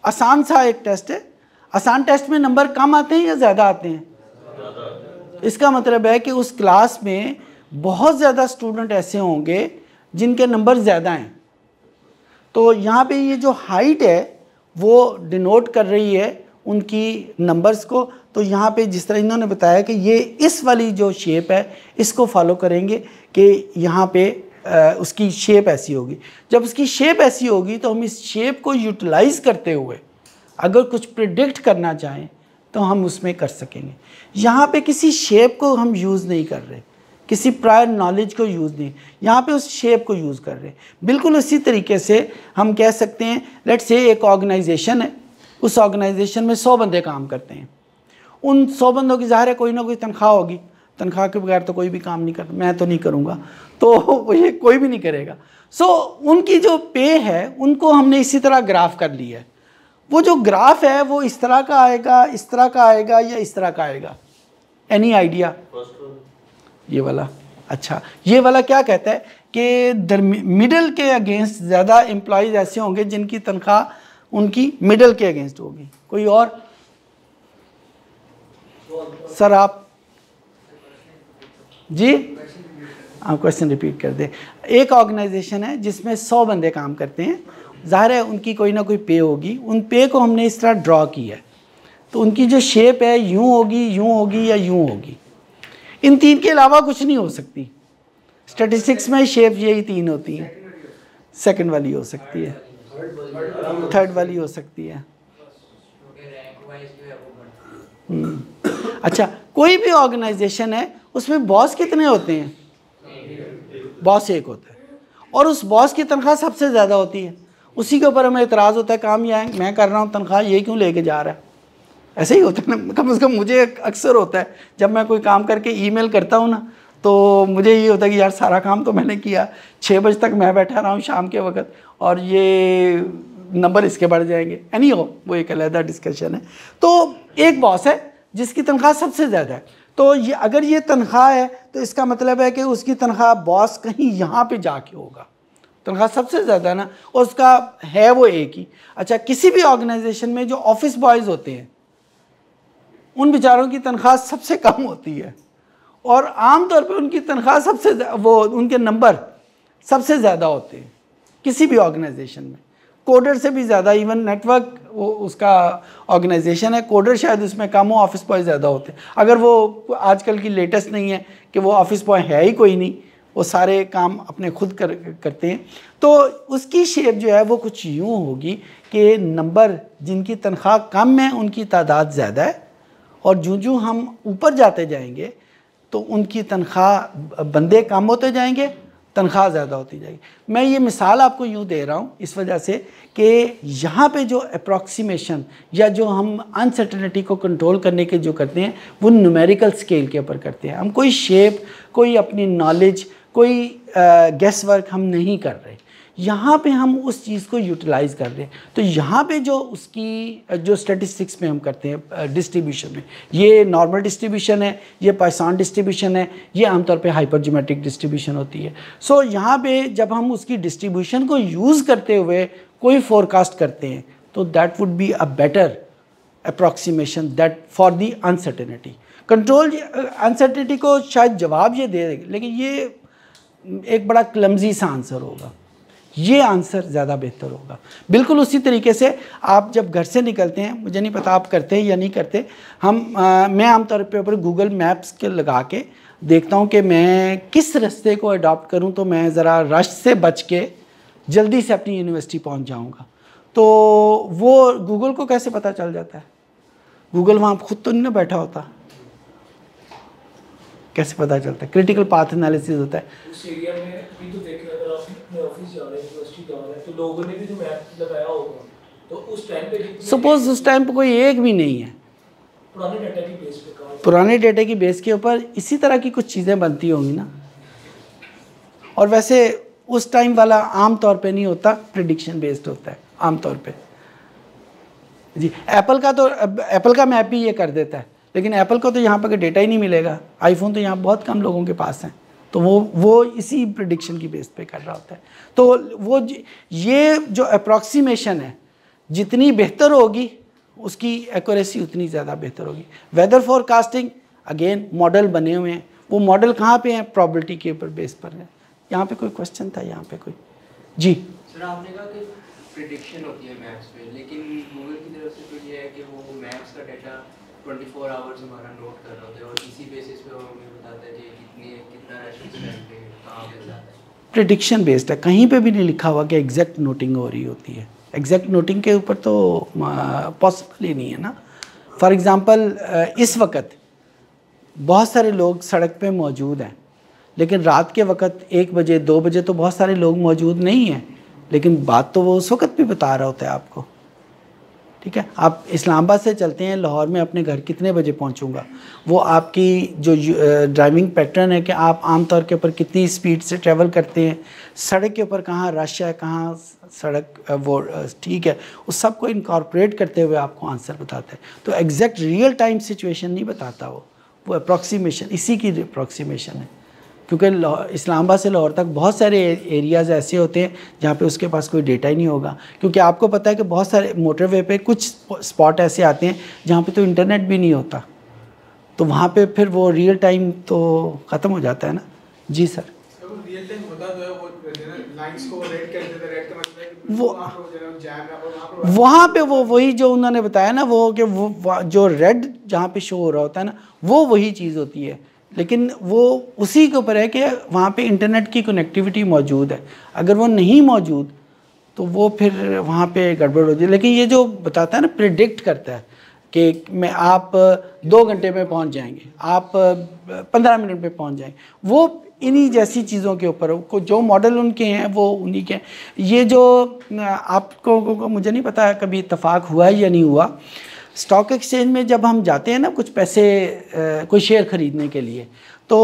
आसान सा एक टेस्ट है, आसान टेस्ट में नंबर कम आते हैं या ज़्यादा आते हैं? इसका मतलब है कि उस क्लास में बहुत ज़्यादा स्टूडेंट ऐसे होंगे जिनके नंबर ज़्यादा हैं। तो यहाँ पे ये जो हाइट है वो डिनोट कर रही है उनकी नंबर्स को। तो यहाँ पे जिस तरह इन्होंने बताया कि ये इस वाली जो शेप है इसको फॉलो करेंगे कि यहाँ पे उसकी शेप ऐसी होगी। जब उसकी शेप ऐसी होगी तो हम इस शेप को यूटिलाइज़ करते हुए अगर कुछ प्रिडिक्ट करना चाहें तो हम उसमें कर सकेंगे। यहाँ पे किसी शेप को हम यूज़ नहीं कर रहे, किसी प्रायर नॉलेज को यूज़ नहीं, यहाँ पे उस शेप को यूज़ कर रहे हैं। बिल्कुल उसी तरीके से हम कह सकते हैं, लेट्स से एक ऑर्गेनाइजेशन है, उस ऑर्गेनाइजेशन में 100 बंदे काम करते हैं। उन 100 बंदों की ज़ाहिर है कोई ना कोई तनख्वाह होगी, तनख्वाह के बगैर तो कोई भी काम नहीं करता, मैं तो नहीं करूँगा, तो ये कोई भी नहीं करेगा। सो उनकी जो पे है उनको हमने इसी तरह ग्राफ कर लिया है। वो जो ग्राफ है वो इस तरह का आएगा, इस तरह का आएगा या इस तरह का आएगा? Any idea? ये वाला। अच्छा, ये वाला क्या कहता है कि मिडिल के अगेंस्ट ज़्यादा एम्प्लॉयज़ ऐसे होंगे जिनकी तनख्वाह उनकी मिडिल के अगेंस्ट होगी। कोई और? सर आप जी, हाँ क्वेश्चन रिपीट कर दें। एक ऑर्गेनाइजेशन है जिसमें 100 बंदे काम करते हैं, ज़ाहिर है उनकी कोई ना कोई पे होगी। उन पे को हमने इस तरह ड्रॉ की है, तो उनकी जो शेप है यूँ होगी या यूँ होगी। इन 3 के अलावा कुछ नहीं हो सकती। स्टैटिस्टिक्स में शेप यही 3 होती हैं। सेकंड वाली हो सकती है, थर्ड वाली हो सकती है। अच्छा, कोई भी ऑर्गेनाइजेशन है उसमें बॉस कितने होते हैं? बॉस एक होता है, और उस बॉस की तनख्वाह सबसे ज़्यादा होती है। उसी के ऊपर हमें एतराज़ होता है, काम ये मैं कर रहा हूँ, तनख्वाह ये क्यों लेके जा रहा है? ऐसे ही होता है ना, कम से कम मुझे अक्सर होता है जब मैं कोई काम करके ईमेल करता हूँ ना, तो मुझे ये होता है कि यार सारा काम तो मैंने किया, 6 बजे तक मैं बैठा रहा हूँ शाम के वक्त, और ये नंबर इसके बढ़ जाएंगे। एनी हो, वो एक अलग डिस्कशन है। तो एक बॉस है जिसकी तनख्वाह सबसे ज़्यादा है, तो ये अगर ये तनख्वाह है तो इसका मतलब है कि उसकी तनख्वाह बॉस कहीं यहाँ पे जाके होगा। तनख्वाह सबसे ज़्यादा है ना, और उसका है वो एक ही। अच्छा, किसी भी ऑर्गेनाइजेशन में जो ऑफिस बॉयज़ होते हैं उन बेचारों की तनख्वाह सबसे कम होती है, और आम तौर पे उनकी तनख्वाह सबसे वो उनके नंबर सबसे ज़्यादा होते हैं किसी भी ऑर्गेनाइजेशन में। कोडर से भी ज़्यादा, इवन नेटवर्क वो उसका ऑर्गेनाइजेशन है, कोडर शायद उसमें कम हो, ऑफिस बॉय ज़्यादा होते हैं। अगर वो आजकल की लेटेस्ट नहीं है कि वो ऑफिस बॉय है ही कोई नहीं, वो सारे काम अपने खुद करते हैं, तो उसकी शेप जो है वो कुछ यूँ होगी कि नंबर जिनकी तनख्वाह कम है उनकी तादाद ज़्यादा है, और जो हम ऊपर जाते जाएंगे तो उनकी तनख्वाह बंदे कम होते जाएंगे, तनख्वाह ज़्यादा होती जाएगी। मैं ये मिसाल आपको यूँ दे रहा हूँ इस वजह से कि यहाँ पे जो अप्रॉक्सीमेशन या जो हम अनसर्टेनिटी को कंट्रोल करने के जो करते हैं वो न्यूमेरिकल स्केल के ऊपर करते हैं। हम कोई शेप, कोई अपनी नॉलेज, कोई गेस वर्क हम नहीं कर रहे, यहाँ पे हम उस चीज़ को यूटिलाइज़ कर रहे हैं। तो यहाँ पे जो उसकी जो स्टैटिस्टिक्स में हम करते हैं डिस्ट्रीब्यूशन में, ये नॉर्मल डिस्ट्रीब्यूशन है, ये पॉइसन डिस्ट्रीब्यूशन है, ये आमतौर पे हाइपरज्योमेट्रिक डिस्ट्रीब्यूशन होती है। सो यहाँ पे जब हम उसकी डिस्ट्रीब्यूशन को यूज़ करते हुए कोई फोरकास्ट करते हैं तो that would be a better approximation that for the uncertainty control. Uncertainty को शायद जवाब ये दे देगा, लेकिन ये एक बड़ा क्लमजी सा आंसर होगा, ये आंसर ज़्यादा बेहतर होगा। बिल्कुल उसी तरीके से आप जब घर से निकलते हैं, मुझे नहीं पता आप करते हैं या नहीं करते, मैं आमतौर पे ऊपर गूगल मैप्स के लगा के देखता हूँ कि मैं किस रास्ते को अडॉप्ट करूँ तो मैं ज़रा रश से बच के जल्दी से अपनी यूनिवर्सिटी पहुँच जाऊँगा। तो वो गूगल को कैसे पता चल जाता है? गूगल वहाँ खुद तो नहीं ना बैठा होता, कैसे पता चलता है? क्रिटिकल पाथ एनालिसिस होता है। उस एरिया में भी तो देखें, अगर आप अपने ऑफिस जा रहे हैं, यूनिवर्सिटी जा रहे हैं, तो लोगों ने भी तो मैप लगाया होगा, तो उस टाइम पे सपोज उस टाइम पे कोई एक भी नहीं है, पुराने डाटा की बेस पे काम, पुराने डाटा की बेस के ऊपर इसी तरह की कुछ चीज़ें बनती होंगी ना। और वैसे उस टाइम वाला आम तौर पे नहीं होता, प्रिडिक्शन बेस्ड होता है आम तौर पे जी। एप्पल का मैप भी ये कर देता है, लेकिन एप्पल को तो यहाँ पर डेटा ही नहीं मिलेगा। आईफोन तो यहाँ बहुत कम लोगों के पास हैं, तो वो इसी प्रिडिक्शन की बेस पे कर रहा होता है। तो वो ये जो अप्रॉक्सीमेशन है जितनी बेहतर होगी उसकी एक्यूरेसी उतनी ज़्यादा बेहतर होगी। वेदर फोरकास्टिंग अगेन मॉडल बने हुए हैं, वो मॉडल कहाँ पे हैं, प्रोबेबिलिटी के ऊपर बेस पर है। यहाँ पे कोई क्वेश्चन था, यहाँ पे कोई जी। सर आपने कहा कि प्रिडिक्शन होती है मैप्स पे, लेकिन गूगल की तरफ से तो ये है कि वो मैप्स का डाटा 24 आवर्स हमारा नोट कर रहा होता है और इसी बेसिस पे वो हमें बताता है कि कितना रश कहाँ पे जाता है। प्रिडिक्शन बेस्ड है, कहीं पे भी नहीं लिखा हुआ कि एग्जैक्ट नोटिंग हो रही होती है। एग्जैक्ट नोटिंग के ऊपर तो पॉसिबल ही नहीं है ना। फॉर एग्ज़ाम्पल इस वक्त बहुत सारे लोग सड़क पे मौजूद हैं, लेकिन रात के वक्त 1 बजे 2 बजे तो बहुत सारे लोग मौजूद नहीं हैं, लेकिन बात तो वो उस वक्त भी बता रहा होता है आपको। ठीक है, आप इस्लामाबाद से चलते हैं, लाहौर में अपने घर कितने बजे पहुंचूंगा, वो आपकी जो ड्राइविंग पैटर्न है कि आप आम तौर के ऊपर कितनी स्पीड से ट्रैवल करते हैं, सड़क के ऊपर कहाँ रश है, कहाँ सड़क वो ठीक है, उस सब को इनकॉर्पोरेट करते हुए आपको आंसर बताता है। तो एग्जैक्ट रियल टाइम सिचुएशन नहीं बताता वो अप्रॉक्सीमेशन, इसी की अप्रॉक्सीमेशन है। क्योंकि इस्लामाबाद से लाहौर तक बहुत सारे एरियाज़ ऐसे होते हैं जहाँ पे उसके पास कोई डेटा ही नहीं होगा, क्योंकि आपको पता है कि बहुत सारे मोटरवे पे कुछ स्पॉट ऐसे आते हैं जहाँ पे तो इंटरनेट भी नहीं होता, तो वहाँ पे फिर वो रियल टाइम तो ख़त्म हो जाता है ना। जी सर, रियल टाइम होता तो है, वो लाइंस को रेड कर देते, रेड का मतलब है वो जैम है और वहाँ पे वो वही जो उन्होंने बताया ना, वो कि वो जो रेड जहाँ पे शो हो रहा होता है ना, वो वही चीज़ होती है, लेकिन वो उसी के ऊपर है कि वहाँ पे इंटरनेट की कनेक्टिविटी मौजूद है। अगर वो नहीं मौजूद तो वो फिर वहाँ पे गड़बड़ होती है। लेकिन ये जो बताता है ना, प्रिडिक्ट करता है कि मैं आप 2 घंटे में पहुँच जाएंगे, आप 15 मिनट में पहुँच जाएंगे, वो इन्हीं जैसी चीज़ों के ऊपर जो मॉडल उनके हैं वो उन्हीं के हैं। ये जो आपको मुझे नहीं पता कभी इत्तेफाक हुआ है या नहीं हुआ, स्टॉक एक्सचेंज में जब हम जाते हैं ना कुछ पैसे कोई शेयर ख़रीदने के लिए, तो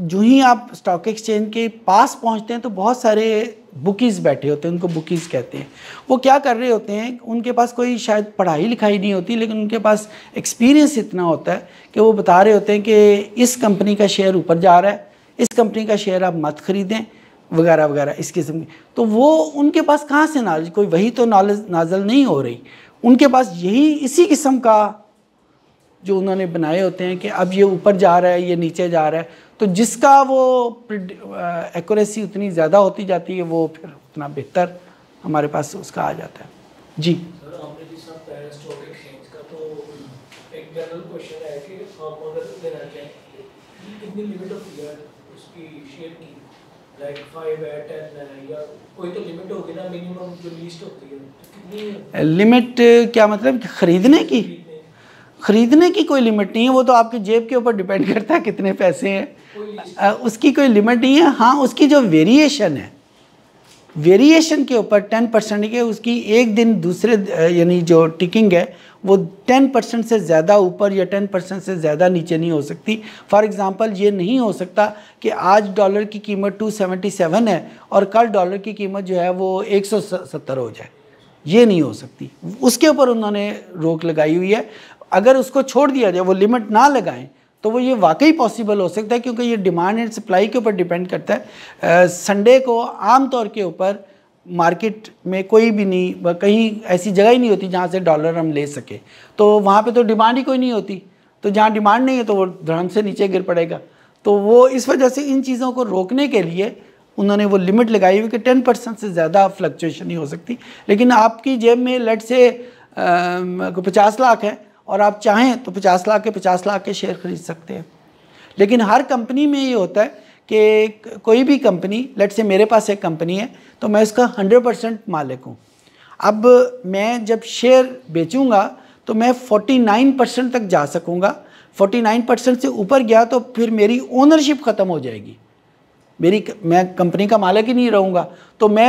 जो ही आप स्टॉक एक्सचेंज के पास पहुंचते हैं तो बहुत सारे बुकीज़ बैठे होते हैं, उनको बुकीज़ कहते हैं। वो क्या कर रहे होते हैं, उनके पास कोई शायद पढ़ाई लिखाई नहीं होती, लेकिन उनके पास एक्सपीरियंस इतना होता है कि वो बता रहे होते हैं कि इस कंपनी का शेयर ऊपर जा रहा है, इस कंपनी का शेयर आप मत ख़रीदें, वगैरह वगैरह इस किस्म की। तो वो उनके पास कहाँ से नॉलेज, कोई वही तो नॉलेज नाजल नहीं हो रही, उनके पास यही इसी किस्म का जो उन्होंने बनाए होते हैं कि अब ये ऊपर जा रहा है, ये नीचे जा रहा है, तो जिसका वो एक्यूरेसी उतनी ज़्यादा होती जाती है, वो फिर उतना बेहतर हमारे पास उसका आ जाता है। जी सर, आपने जिस स्टॉक एक्सचेंज का, तो एक जनरल क्वेश्चन है कि हम अगर लेना चाहें कितनी लिमिट होती है उसकी शेयर की, लाइक 5 है 10 है, या कोई तो लिमिट होगी ना, मिनिमम जो लीस्ट होती है, तो कितनी लिमिट क्या मतलब, खरीदने की? खरीदने की कोई लिमिट नहीं है, वो तो आपके जेब के ऊपर डिपेंड करता है कितने पैसे हैं, उसकी कोई लिमिट नहीं है। हाँ, उसकी जो वेरिएशन है, वेरिएशन के ऊपर 10% के उसकी एक दिन दूसरे यानी जो टिकिंग है वो 10% से ज़्यादा ऊपर या 10% से ज़्यादा नीचे नहीं हो सकती। फॉर एग्ज़ाम्पल, ये नहीं हो सकता कि आज डॉलर की कीमत 277 है और कल डॉलर की कीमत जो है वो 170 हो जाए, ये नहीं हो सकती। उसके ऊपर उन्होंने रोक लगाई हुई है। अगर उसको छोड़ दिया जाए, वो लिमिट ना लगाएं, तो वो ये वाकई पॉसिबल हो सकता है, क्योंकि ये डिमांड एंड सप्लाई के ऊपर डिपेंड करता है। संडे को आम तौर के ऊपर मार्केट में कोई भी नहीं, कहीं ऐसी जगह ही नहीं होती जहाँ से डॉलर हम ले सके, तो वहाँ पे तो डिमांड ही कोई नहीं होती, तो जहाँ डिमांड नहीं है तो वो धड़म से नीचे गिर पड़ेगा। तो वो इस वजह से इन चीज़ों को रोकने के लिए उन्होंने वो लिमिट लगाई हुई कि 10% से ज़्यादा फ्लक्चुएशन नहीं हो सकती। लेकिन आपकी जेब में लेट से 50 लाख है और आप चाहें तो 50 लाख के शेयर खरीद सकते हैं। लेकिन हर कंपनी में ये होता है कि कोई भी कंपनी, लेट से मेरे पास एक कंपनी है तो मैं इसका 100% मालिक हूँ। अब मैं जब शेयर बेचूंगा तो मैं 49% तक जा सकूँगा। 49% से ऊपर गया तो फिर मेरी ओनरशिप ख़त्म हो जाएगी, मैं कंपनी का मालिक ही नहीं रहूँगा। तो मैं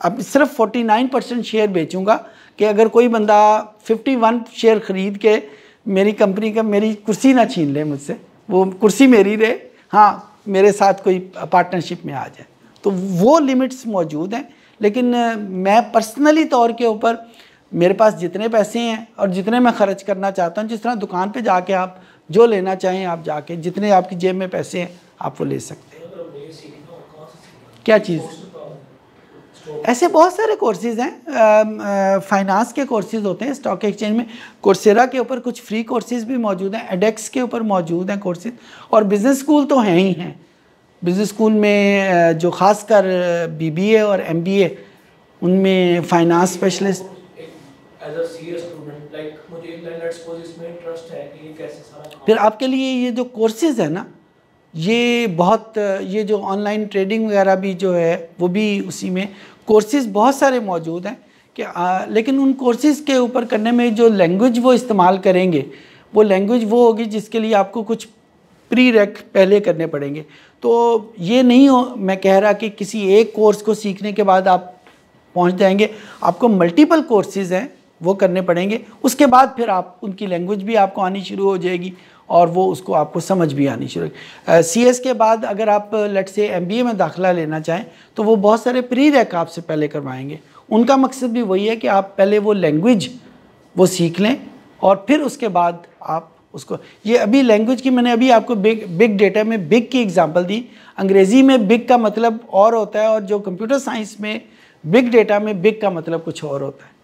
अब सिर्फ 49% शेयर बेचूंगा कि अगर कोई बंदा 51 शेयर ख़रीद के मेरी कंपनी का, मेरी कुर्सी ना छीन ले मुझसे, वो कुर्सी मेरी रहे, हाँ मेरे साथ कोई पार्टनरशिप में आ जाए, तो वो लिमिट्स मौजूद हैं। लेकिन मैं पर्सनली तौर के ऊपर मेरे पास जितने पैसे हैं और जितने मैं ख़र्च करना चाहता हूँ, जिस तरह दुकान पे जाके आप जो लेना चाहें आप जाके, जितने आपकी जेब में पैसे हैं आप वो ले सकते हैं। क्या चीज़? ऐसे बहुत सारे कोर्सेज़ हैं, फाइनेंस के कोर्सेज़ होते हैं स्टॉक एक्सचेंज में। कोर्सेरा के ऊपर कुछ फ्री कोर्सेज़ भी मौजूद हैं, एडेक्स के ऊपर मौजूद हैं कोर्सेज़, और बिज़नेस स्कूल तो हैं ही हैं। बिज़नेस स्कूल में जो ख़ासकर BBA और MBA, उनमें फाइनेंस स्पेशलिस्ट फिर आपके लिए ये जो कोर्सेज़ है ना, ये बहुत, ये जो ऑनलाइन ट्रेडिंग वगैरह भी जो है वो भी उसी में कोर्सेज़ बहुत सारे मौजूद हैं कि लेकिन उन कोर्सेज़ के ऊपर करने में जो लैंग्वेज वो इस्तेमाल करेंगे वो लैंग्वेज वो होगी जिसके लिए आपको कुछ प्री रेक पहले करने पड़ेंगे। तो ये नहीं हो, मैं कह रहा कि किसी एक कोर्स को सीखने के बाद आप पहुंच जाएंगे। आपको मल्टीपल कोर्सेज़ हैं वो करने पड़ेंगे, उसके बाद फिर आप उनकी लैंग्वेज भी आपको आनी शुरू हो जाएगी और वो उसको आपको समझ भी आनी शुरू। CS के बाद अगर आप लेट्स से MBA में दाखिला लेना चाहें तो वो बहुत सारे प्री रैक आपसे पहले करवाएंगे। उनका मकसद भी वही है कि आप पहले वो लैंग्वेज वो सीख लें और फिर उसके बाद आप उसको, ये अभी लैंग्वेज की मैंने अभी आपको बिग डेटा में बिग की एग्जांपल दी। अंग्रेज़ी में बिग का मतलब और होता है और जो कंप्यूटर साइंस में बिग डेटा में बिग का मतलब कुछ और होता है।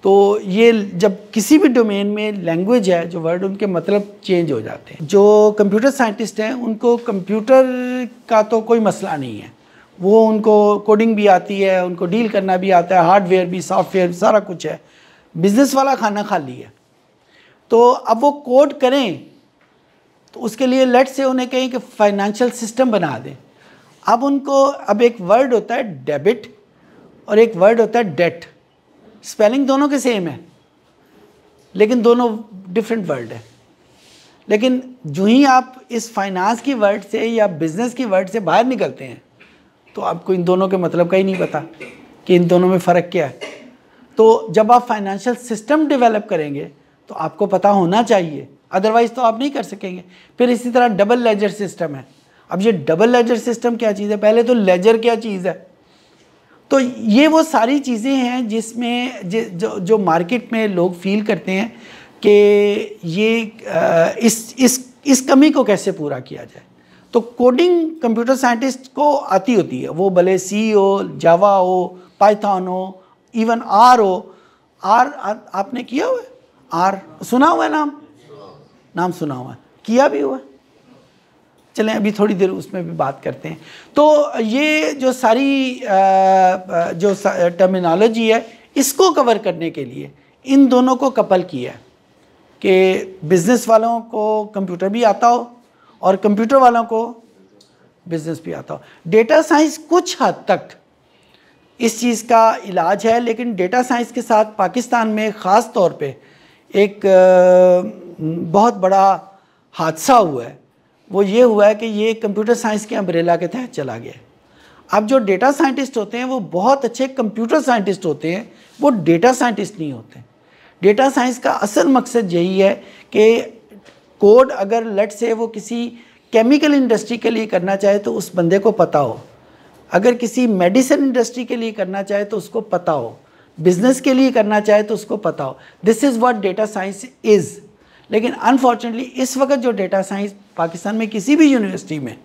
तो ये जब किसी भी डोमेन में लैंग्वेज है जो वर्ड, उनके मतलब चेंज हो जाते हैं। जो कंप्यूटर साइंटिस्ट हैं उनको कंप्यूटर का तो कोई मसला नहीं है, वो उनको कोडिंग भी आती है, उनको डील करना भी आता है, हार्डवेयर भी सॉफ्टवेयर सारा कुछ है। बिज़नेस वाला खाना खाली है। तो अब वो कोड करें तो उसके लिए लेट्स से उन्हें कहें कि फाइनेंशियल सिस्टम बना दें। अब उनको, अब एक वर्ड होता है डेबिट और एक वर्ड होता है डेट। स्पेलिंग दोनों के सेम है लेकिन दोनों डिफरेंट वर्ड है। लेकिन जो ही आप इस फाइनेंस की वर्ड से या बिज़नेस की वर्ड से बाहर निकलते हैं तो आपको इन दोनों के मतलब का ही नहीं पता कि इन दोनों में फ़र्क क्या है। तो जब आप फाइनेंशियल सिस्टम डेवलप करेंगे तो आपको पता होना चाहिए, अदरवाइज़ तो आप नहीं कर सकेंगे। फिर इसी तरह डबल लेजर सिस्टम है। अब ये डबल लेजर सिस्टम क्या चीज़ है, पहले तो लेजर क्या चीज़ है। तो ये वो सारी चीज़ें हैं जिसमें जो मार्केट में लोग फील करते हैं कि ये इस कमी को कैसे पूरा किया जाए। तो कोडिंग कंप्यूटर साइंटिस्ट को आती होती है, वो भले C हो, जावा हो, पाइथन हो, इवन R हो। R आपने किया हुआ है? R सुना हुआ है, नाम सुना हुआ है, किया भी हुआ है। चलें अभी थोड़ी देर उसमें भी बात करते हैं। तो ये जो सारी जो टर्मिनोलॉजी है इसको कवर करने के लिए इन दोनों को कपल किया है कि बिज़नेस वालों को कंप्यूटर भी आता हो और कंप्यूटर वालों को बिज़नेस भी आता हो। डेटा साइंस कुछ हद तक इस चीज़ का इलाज है, लेकिन डेटा साइंस के साथ पाकिस्तान में ख़ास तौर पे एक बहुत बड़ा हादसा हुआ है। वो ये हुआ है कि ये कंप्यूटर साइंस के अम्ब्रेला के तहत चला गया। अब जो डेटा साइंटिस्ट होते हैं वो बहुत अच्छे कंप्यूटर साइंटिस्ट होते हैं, वो डेटा साइंटिस्ट नहीं होते। डेटा साइंस का असल मकसद यही है कि कोड अगर लेट से वो किसी केमिकल इंडस्ट्री के लिए करना चाहे तो उस बंदे को पता हो, अगर किसी मेडिसिन इंडस्ट्री के लिए करना चाहे तो उसको पता हो, बिज़नेस के लिए करना चाहे तो उसको पता हो। This is what data science is. लेकिन अनफॉर्चुनेटली इस वक्त जो डेटा साइंस पाकिस्तान में किसी भी यूनिवर्सिटी में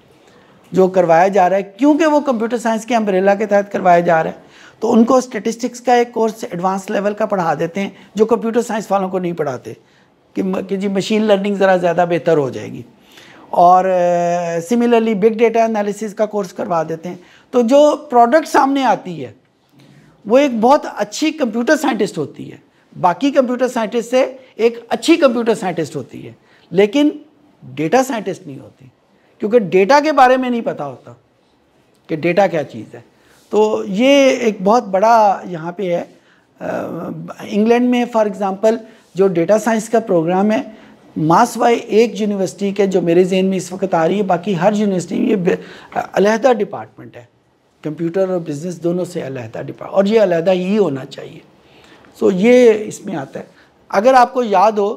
जो करवाया जा रहा है, क्योंकि वो कंप्यूटर साइंस के अम्ब्रेला के तहत करवाया जा रहा है, तो उनको स्टेटिस्टिक्स का एक कोर्स एडवांस लेवल का पढ़ा देते हैं जो कंप्यूटर साइंस वालों को नहीं पढ़ाते कि जी मशीन लर्निंग ज़रा ज़्यादा बेहतर हो जाएगी। और सिमिलरली बिग डेटा एनालिसिस का कोर्स करवा देते हैं। तो जो प्रोडक्ट सामने आती है वो एक बहुत अच्छी कंप्यूटर साइंटिस्ट होती है, बाकी कंप्यूटर साइंटिस्ट से एक अच्छी कंप्यूटर साइंटिस्ट होती है, लेकिन डेटा साइंटिस्ट नहीं होती, क्योंकि डेटा के बारे में नहीं पता होता कि डेटा क्या चीज़ है। तो ये एक बहुत बड़ा यहाँ पे है। इंग्लैंड में फॉर एग्ज़ाम्पल जो डेटा साइंस का प्रोग्राम है, मासवाई एक यूनिवर्सिटी के जो मेरे जहन में इस वक्त आ रही है, बाकी हर यूनिवर्सिटी में ये अलहदा डिपार्टमेंट है, कंप्यूटर और बिज़नेस दोनों से अलहदा डिपार्टमेंट, और ये अलहदा ही होना चाहिए। सो ये इसमें आता है। अगर आपको याद हो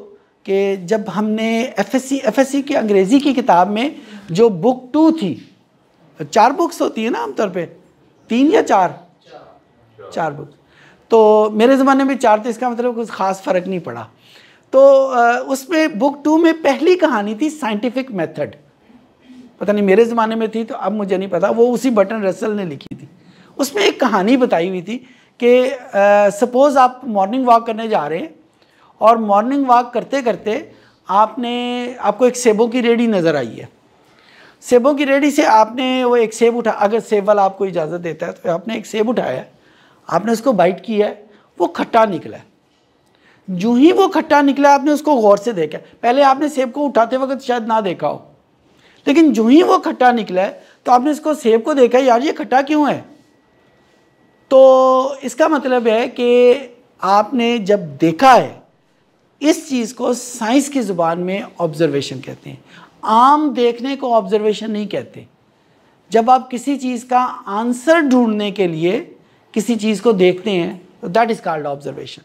कि जब हमने एफएससी की अंग्रेज़ी की किताब में जो बुक 2 थी, 4 बुक्स होती है ना आमतौर पे, 3 या 4 बुक। तो मेरे ज़माने में 4 थे, इसका मतलब कुछ ख़ास फ़र्क नहीं पड़ा। तो उसमें बुक 2 में पहली कहानी थी साइंटिफिक मेथड, पता नहीं मेरे ज़माने में थी तो अब मुझे नहीं पता, वो उसी बर्टन रसल ने लिखी थी। उसमें एक कहानी बताई हुई थी कि सपोज़ आप मॉर्निंग वॉक करने जा रहे हैं और मॉर्निंग वॉक करते करते आपको एक सेबों की रेडी नज़र आई है। सेबों की रेडी से आपने वो एक सेब उठा, अगर सेब वाला आपको इजाज़त देता है तो आपने एक सेब उठाया, आपने उसको बाइट किया है, वो खट्टा निकला है। जो ही वो खट्टा निकला आपने उसको गौर से देखा। पहले आपने सेब को उठाते वक्त शायद ना देखा हो, लेकिन जो ही वो खट्टा निकला है तो आपने इसको सेब को देखा, यार ये खट्टा क्यों है। तो इसका मतलब है कि आपने जब देखा है, इस चीज़ को साइंस की ज़ुबान में ऑब्जर्वेशन कहते हैं। आम देखने को ऑब्जर्वेशन नहीं कहते। जब आप किसी चीज़ का आंसर ढूंढने के लिए किसी चीज़ को देखते हैं तो दैट इज़ कॉल्ड ऑब्जर्वेशन।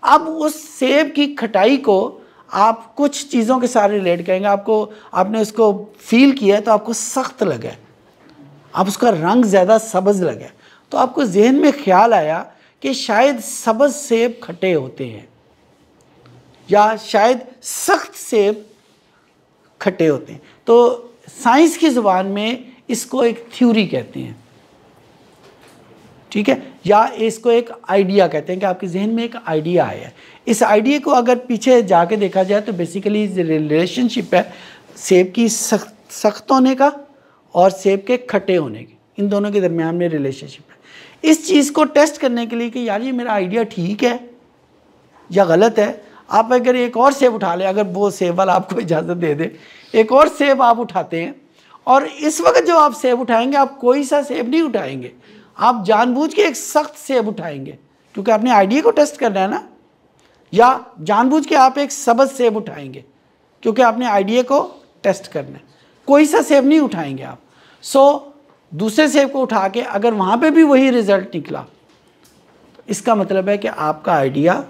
अब उस सेब की खटाई को आप कुछ चीज़ों के साथ रिलेट करेंगे। आपने उसको फील किया तो आपको सख्त लगा, आप उसका रंग ज़्यादा सब्ज़ लगा, तो आपको जहन में ख्याल आया कि शायद सब्ज़ सेब खट्टे होते हैं या शायद सख्त सेब खट्टे होते हैं। तो साइंस की ज़ुबान में इसको एक थ्योरी कहते हैं, ठीक है, या इसको एक आइडिया कहते हैं कि आपके जहन में एक आइडिया आया है। इस आइडिया को अगर पीछे जाके देखा जाए तो बेसिकली रिलेशनशिप है सेब की सख्त होने का और सेब के खट्टे होने की, इन दोनों के दरमियान में रिलेशनशिप है। इस चीज़ को टेस्ट करने के लिए कि यार ये मेरा आइडिया ठीक है या गलत है, आप अगर एक और सेब उठा लें, अगर वो सेब वाला आपको इजाज़त दे दे, एक और सेब आप उठाते हैं और इस वक्त जो आप सेब उठाएंगे आप कोई सा सेब नहीं उठाएंगे, आप जानबूझ के एक सख्त सेब उठाएंगे क्योंकि आपने आइडिया को टेस्ट करना है ना, या जानबूझ के आप एक सब्ज़ सेब उठाएंगे क्योंकि आपने आइडिया को टेस्ट करना है, कोई सा सेब नहीं उठाएंगे आप। सो दूसरे सेब को उठा के अगर वहाँ पे भी वही रिज़ल्ट निकला तो इसका मतलब है कि आपका आइडिया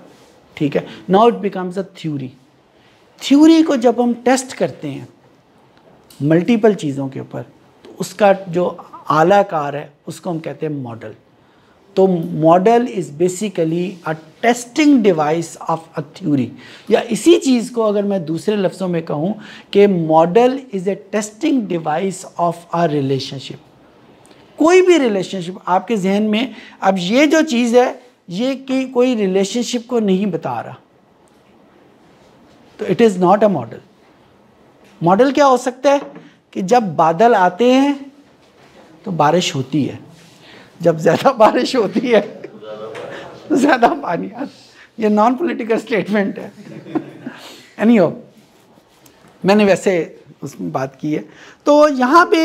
ठीक है। Now it becomes a theory. Theory को जब हम टेस्ट करते हैं मल्टीपल चीज़ों के ऊपर तो उसका जो आलाकार है उसको हम कहते हैं मॉडल। तो model is basically a testing device of a theory, या इसी चीज़ को अगर मैं दूसरे लफ्ज़ों में कहूँ कि model is a testing device of a relationship. कोई भी रिलेशनशिप आपके जहन में, अब ये जो चीज़ है ये कि कोई रिलेशनशिप को नहीं बता रहा तो it is not a model. Model क्या हो सकता है कि जब बादल आते हैं तो बारिश होती है, जब ज़्यादा बारिश होती है तो ज़्यादा पानी आता है। ये नॉन पॉलिटिकल स्टेटमेंट है। एनीहो, मैंने वैसे उसमें बात की है। तो यहाँ पे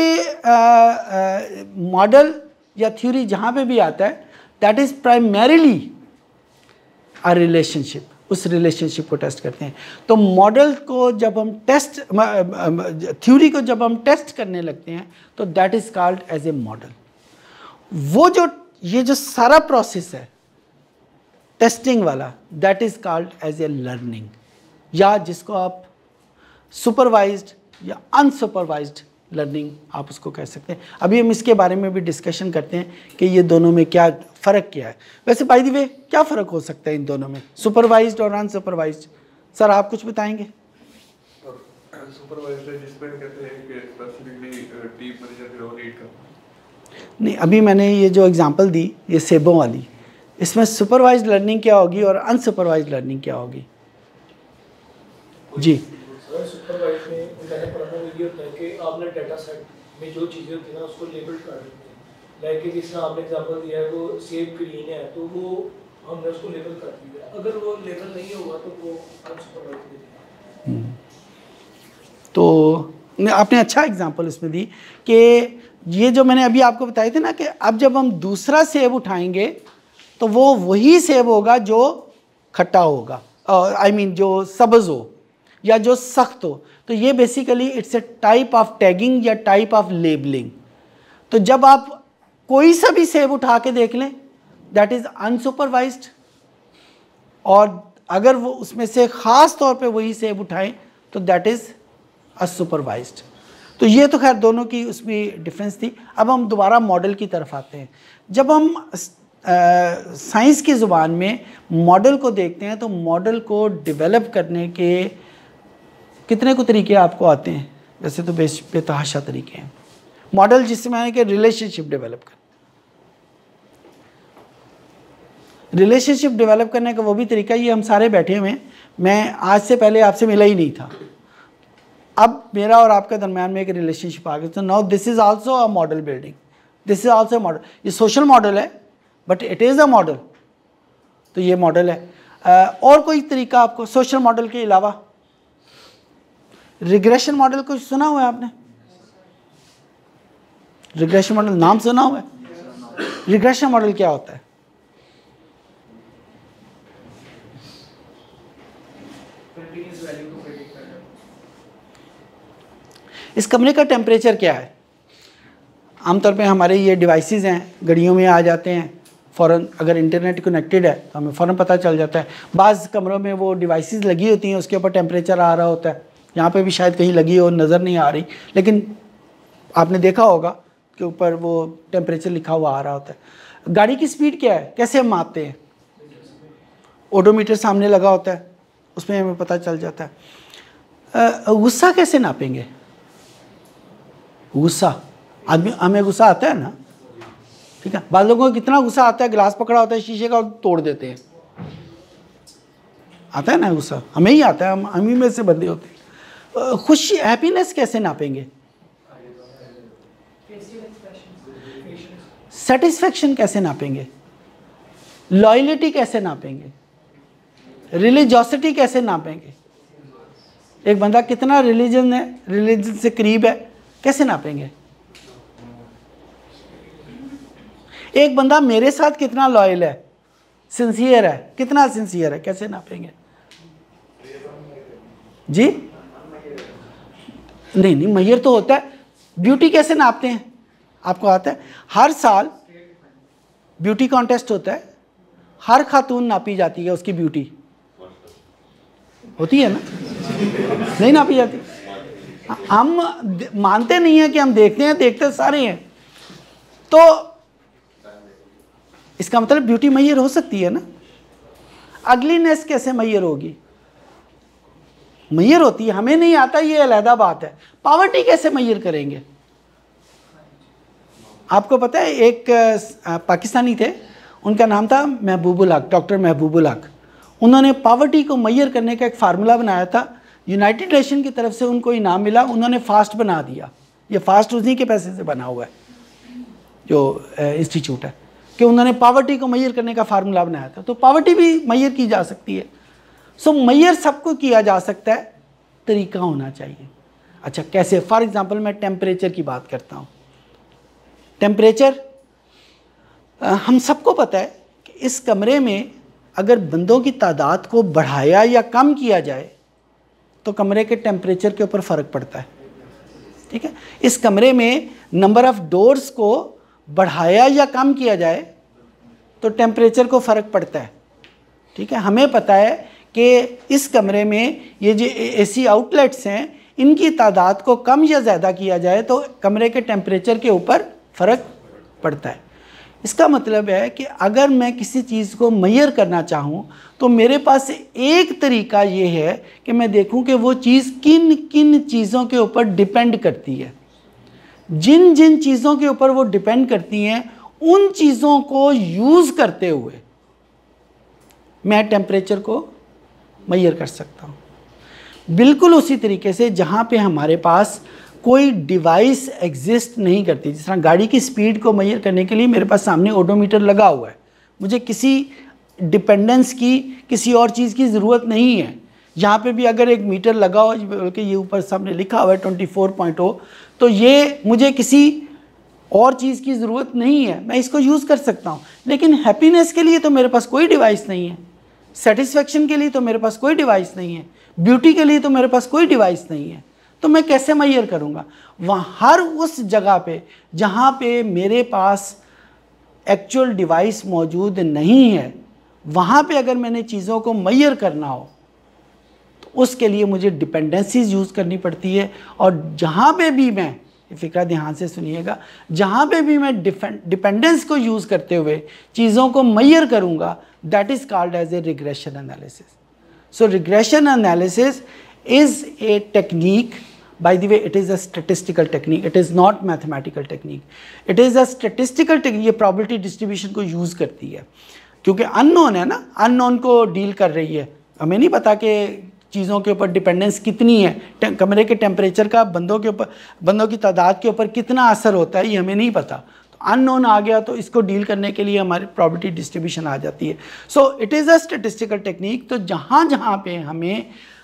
मॉडल या थ्योरी जहाँ पे भी आता है that is primarily a relationship, उस रिलेशनशिप को टेस्ट करते हैं। तो मॉडल को जब हम थ्योरी को जब हम टेस्ट करने लगते हैं तो that is called as a model. वो ये जो सारा प्रोसेस है टेस्टिंग वाला that is called as a learning, या जिसको आप सुपरवाइज्ड या अनसुपरवाइज्ड लर्निंग आप उसको कह सकते हैं। अभी हम इसके बारे में भी डिस्कशन करते हैं कि ये दोनों में क्या फ़र्क क्या है। वैसे बाय द वे क्या फ़र्क हो सकता है इन दोनों में, सुपरवाइज्ड और अनसुपरवाइज्ड? सर आप कुछ बताएंगे? सुपरवाइज्ड जिसमें कहते हैं कि स्पेसिफिकली टीम मैनेजर जो लीड करता। नहीं, अभी मैंने ये जो एग्जांपल दी ये सेबों वाली, इसमें सुपरवाइज्ड लर्निंग क्या होगी और अनसुपरवाइज्ड लर्निंग क्या होगी? जी सुपरवाइज में मैंने पढ़ा ये होता है कि आपने डाटा सेट में जो चीज़ें होती हैं ना उसको लेबल कर देते हैं। लाइक जिस तरह आपने एग्जांपल दिया है वो सेब ग्रीन है तो वो हमने उसको लेबल कर दिया, अगर वो लेबल नहीं होगा तो वो अनसुपरवाइज्ड है। तो आपने अच्छा एग्जांपल इसमें दी कि ये जो मैंने अभी आपको बताए थे ना कि अब जब हम दूसरा सेब उठाएंगे तो वो वही सेब होगा जो खट्टा होगा, आई मीन जो सब्ज़ हो या जो सख्त हो। तो ये basically it's a type of tagging या टाइप ऑफ लेबलिंग। तो जब आप कोई सा भी सेब उठा के देख लें दैट इज़ अनसुपरवाइज्ड, और अगर वो उसमें से ख़ास तौर पे वही सेब उठाएं तो दैट इज़ असुपरवाइज्ड। तो ये तो खैर दोनों की उसमें डिफरेंस थी। अब हम दोबारा मॉडल की तरफ आते हैं। जब हम साइंस की ज़ुबान में मॉडल को देखते हैं तो मॉडल को डेवलप करने के कितने को तरीके आपको आते हैं? वैसे तो बेतहाशा तरीके हैं। मॉडल जिसमें है कि रिलेशनशिप डेवलप करने का वो भी तरीका, ये हम सारे बैठे हुए हैं, मैं आज से पहले आपसे मिला ही नहीं था, अब मेरा और आपके दरम्यान में एक रिलेशनशिप आ गया। तो now this is also a model building, this is also a model. ये सोशल मॉडल है but it is a model, तो ये मॉडल है। और कोई तरीका आपको सोशल मॉडल के अलावा? रिग्रेशन मॉडल कुछ सुना हुआ है आपने? रिग्रेशन मॉडल नाम सुना हुआ है? रिग्रेशन मॉडल क्या होता है? इस कमरे का टेम्परेचर क्या है? आमतौर पे हमारे ये डिवाइसेस हैं, घड़ियों में आ जाते हैं, फ़ौरन अगर इंटरनेट कनेक्टेड है तो हमें फ़ौरन पता चल जाता है। बाज़ कमरों में वो डिवाइसेस लगी होती हैं, उसके ऊपर टेम्परेचर आ रहा होता है। यहाँ पे भी शायद कहीं लगी हो, नज़र नहीं आ रही, लेकिन आपने देखा होगा कि ऊपर वो टेम्परेचर लिखा हुआ आ रहा होता है। गाड़ी की स्पीड क्या है, कैसे हम मापते हैं? ओडोमीटर सामने लगा होता है, उसमें हमें पता चल जाता है। गुस्सा कैसे नापेंगे? गुस्सा, आदमी हमें गुस्सा आता है ना, ठीक है, बाद लोगों को कितना गुस्सा आता है, गिलास पकड़ा होता है शीशे का और तोड़ देते हैं, आता है ना गुस्सा, हमें ही आता है, हम ही में से बंदे होते हैं। खुशी, हैप्पीनेस कैसे नापेंगे? सेटिस्फेक्शन कैसे नापेंगे? लॉयल्टी कैसे नापेंगे? रिलीजियोसिटी कैसे नापेंगे? एक बंदा कितना रिलीजन है, रिलीजन से करीब है, कैसे नापेंगे? एक बंदा मेरे साथ कितना लॉयल है, सिंसियर है, कितना सिंसियर है, कैसे नापेंगे? जी नहीं, मैयर तो होता है। ब्यूटी कैसे नापते हैं, आपको आता है? हर साल ब्यूटी कॉन्टेस्ट होता है, हर खातून नापी जाती है, उसकी ब्यूटी होती है ना, नहीं नापी जाती? हम मानते नहीं हैं कि हम देखते हैं, देखते सारे हैं, तो इसका मतलब ब्यूटी मैयर हो सकती है ना। अगलीनेस कैसे मैयर होगी? मैयर होती है, हमें नहीं आता, ये अलहदा बात है। पावर्टी कैसे मैयर करेंगे? आपको पता है एक पाकिस्तानी थे, उनका नाम था महबूबुल हक, डॉक्टर महबूबुल हक। उन्होंने पावर्टी को मैयर करने का एक फार्मूला बनाया था, यूनाइटेड नेशन की तरफ से उनको इनाम मिला, उन्होंने फास्ट बना दिया। ये फास्ट उन्हीं के पैसे से बना हुआ है जो इंस्टीट्यूट है, कि उन्होंने पावर्टी को मैयर करने का फार्मूला बनाया था। तो पावर्टी भी मैयर की जा सकती है। सो मैयर सबको किया जा सकता है, तरीका होना चाहिए। अच्छा, कैसे? फॉर एग्जांपल मैं टेम्परेचर की बात करता हूँ। टेम्परेचर हम सबको पता है कि इस कमरे में अगर बंदों की तादाद को बढ़ाया या कम किया जाए तो कमरे के टेम्परेचर के ऊपर फ़र्क पड़ता है, ठीक है। इस कमरे में नंबर ऑफ़ डोर्स को बढ़ाया या कम किया जाए तो टेम्परेचर को फ़र्क पड़ता है, ठीक है। हमें पता है कि इस कमरे में ये जो एसी आउटलेट्स हैं, इनकी तादाद को कम या ज़्यादा किया जाए तो कमरे के टेम्परेचर के ऊपर फ़र्क पड़ता है। इसका मतलब है कि अगर मैं किसी चीज़ को मैयर करना चाहूँ तो मेरे पास एक तरीका ये है कि मैं देखूँ कि वो चीज़ किन किन चीज़ों के ऊपर डिपेंड करती है। जिन जिन चीज़ों के ऊपर वो डिपेंड करती हैं, उन चीज़ों को यूज़ करते हुए मैं टेम्परेचर को मैयर कर सकता हूँ। बिल्कुल उसी तरीके से जहाँ पे हमारे पास कोई डिवाइस एग्जिस्ट नहीं करती, जिस तरह गाड़ी की स्पीड को मैयर करने के लिए मेरे पास सामने ओडोमीटर लगा हुआ है, मुझे किसी डिपेंडेंस की, किसी और चीज़ की ज़रूरत नहीं है। यहाँ पे भी अगर एक मीटर लगा हो, बल्कि ये ऊपर सामने लिखा हुआ है 24.0, तो ये मुझे किसी और चीज़ की ज़रूरत नहीं है, मैं इसको यूज़ कर सकता हूँ। लेकिन हैप्पीनेस के लिए तो मेरे पास कोई डिवाइस नहीं है, सेटिस्फेक्शन के लिए तो मेरे पास कोई डिवाइस नहीं है, ब्यूटी के लिए तो मेरे पास कोई डिवाइस नहीं है। तो मैं कैसे मैयर करूँगा? वहाँ हर उस जगह पे जहाँ पे मेरे पास एक्चुअल डिवाइस मौजूद नहीं है, वहाँ पे अगर मैंने चीज़ों को मैयर करना हो तो उसके लिए मुझे डिपेंडेंसीज यूज़ करनी पड़ती है। और जहाँ पे भी मैं, फ़िक्रा ध्यान से सुनिएगा, जहाँ पे भी मैं डिपेंडेंस को यूज़ करते हुए चीज़ों को मेजर करूँगा, that is called as a regression analysis. So regression analysis is a technique, by the way it is a statistical technique, it is not mathematical technique, it is a statistical technique। ये probability distribution को use करती है क्योंकि unknown है ना, unknown को deal कर रही है। हमें नहीं पता कि चीज़ों के ऊपर डिपेंडेंस कितनी है, कमरे के टेम्परेचर का बंदों के ऊपर, बंदों की तादाद के ऊपर कितना असर होता है, ये हमें नहीं पता। तो अननोन आ गया तो इसको डील करने के लिए हमारी प्रोबेबिलिटी डिस्ट्रीब्यूशन आ जाती है। So it is a statistical technique. तो जहाँ जहाँ पे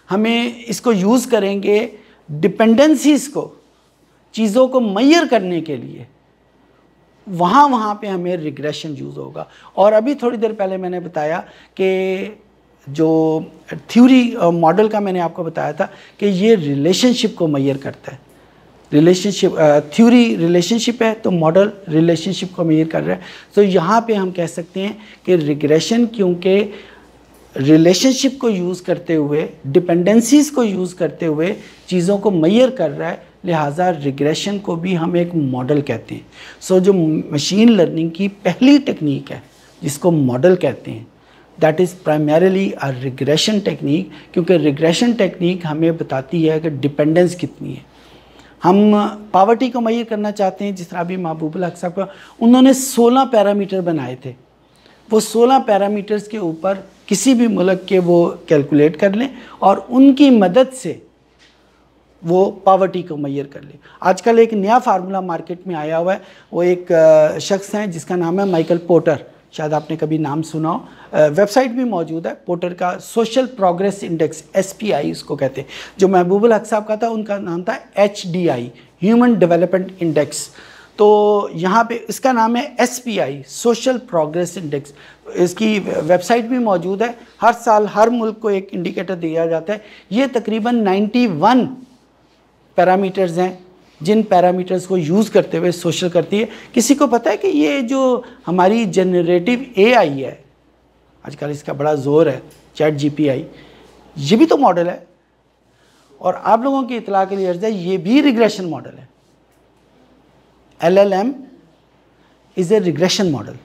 हमें इसको यूज़ करेंगे डिपेंडेंसीज को, चीज़ों को मेजर करने के लिए, वहाँ पे हमें रिग्रेशन यूज़ होगा। और अभी थोड़ी देर पहले मैंने बताया कि जो थ्योरी मॉडल का मैंने आपको बताया था कि ये रिलेशनशिप को मेजर करता है। रिलेशनशिप, थ्योरी रिलेशनशिप है तो मॉडल रिलेशनशिप को मेजर कर रहा है। तो यहाँ पे हम कह सकते हैं कि रिग्रेशन, क्योंकि रिलेशनशिप को यूज़ करते हुए, डिपेंडेंसीज को यूज़ करते हुए चीज़ों को मेजर कर रहा है, लिहाजा रिग्रेशन को भी हम एक मॉडल कहते हैं। सो जो मशीन लर्निंग की पहली टेक्निक है जिसको मॉडल कहते हैं, that is primarily a regression technique, क्योंकि रिग्रेशन टेक्निक हमें बताती है कि डिपेंडेंस कितनी है। हम पावर्टी को मेजर करना चाहते हैं, जिस तरह अभी महबूबुल हक साहब का, उन्होंने 16 पैरामीटर बनाए थे। वो 16 पैरामीटर्स के ऊपर किसी भी मुल्क के वो कैलकुलेट कर लें और उनकी मदद से वो पावर्टी को मेजर कर लें। आजकल एक नया फार्मूला मार्केट में आया हुआ है, वो एक शख्स हैं जिसका नाम है माइकल पोर्टर, शायद आपने कभी नाम सुना हो, वेबसाइट भी मौजूद है पोर्टर का, सोशल प्रोग्रेस इंडेक्स, SPI उसको कहते हैं। जो महबूबुल हक साहब का था उनका नाम था HDI, ह्यूमन डेवलपमेंट इंडेक्स। तो यहाँ पे इसका नाम है SPI, सोशल प्रोग्रेस इंडेक्स। इसकी वेबसाइट भी मौजूद है। हर साल हर मुल्क को एक इंडिकेटर दिया जाता है। ये तकरीबन 91 पैरामीटर्स हैं जिन पैरामीटर्स को यूज़ करते हुए सोशल करती है। किसी को पता है कि ये जो हमारी जनरेटिव AI है, आजकल इसका बड़ा ज़ोर है, ChatGPT, ये भी तो मॉडल है। और आप लोगों की इतला के लिए अर्ज़ है, ये भी रिग्रेशन मॉडल है। LLM is a regression model.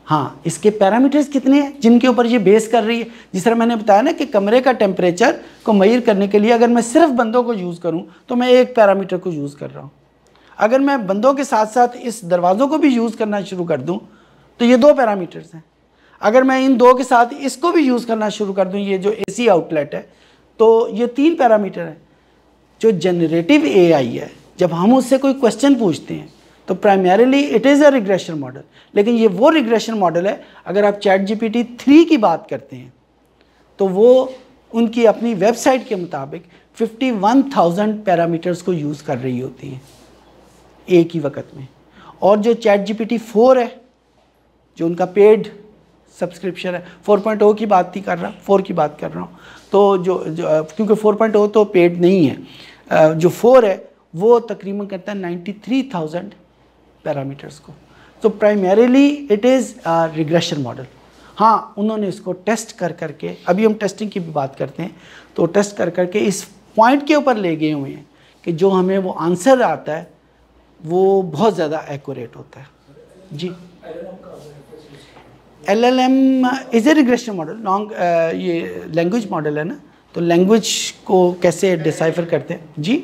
हाँ, इसके पैरामीटर्स कितने हैं जिनके ऊपर ये बेस कर रही है। जिस तरह मैंने बताया ना कि कमरे का टेम्परेचर को मेजर करने के लिए अगर मैं सिर्फ बंदों को यूज़ करूं तो मैं एक पैरामीटर को यूज़ कर रहा हूं। अगर मैं बंदों के साथ साथ इस दरवाज़ों को भी यूज़ करना शुरू कर दूं तो ये 2 पैरामीटर्स हैं। अगर मैं इन 2 के साथ इसको भी यूज़ करना शुरू कर दूँ, ये जो AC आउटलेट है, तो ये 3 पैरामीटर हैं। जो जनरेटिव AI है, जब हम उससे कोई क्वेश्चन पूछते हैं तो primarily it is a regression model. लेकिन ये वो रिग्रेशन मॉडल है, अगर आप ChatGPT 3 की बात करते हैं तो वो उनकी अपनी वेबसाइट के मुताबिक 51,000 पैरामीटर्स को यूज़ कर रही होती हैं एक ही वक्त में। और जो ChatGPT 4 है, जो उनका पेड सब्सक्रिप्शन है, 4.0 की बात नहीं कर रहा, 4 की बात कर रहा हूँ। तो जो क्योंकि 4.0 तो पेड नहीं है, जो 4 है वो तकरीबन करता है 93,000 पैरामीटर्स को। तो primarily it is regression model. हाँ, उन्होंने इसको टेस्ट कर करके, अभी हम टेस्टिंग की भी बात करते हैं, तो टेस्ट कर करके इस पॉइंट के ऊपर ले गए हुए हैं कि जो हमें वो आंसर आता है वो बहुत ज़्यादा एक्यूरेट होता है। जी, LLM is a regression model. ये लैंग्वेज मॉडल है ना, तो लैंग्वेज को कैसे डिसाइफर करते हैं। जी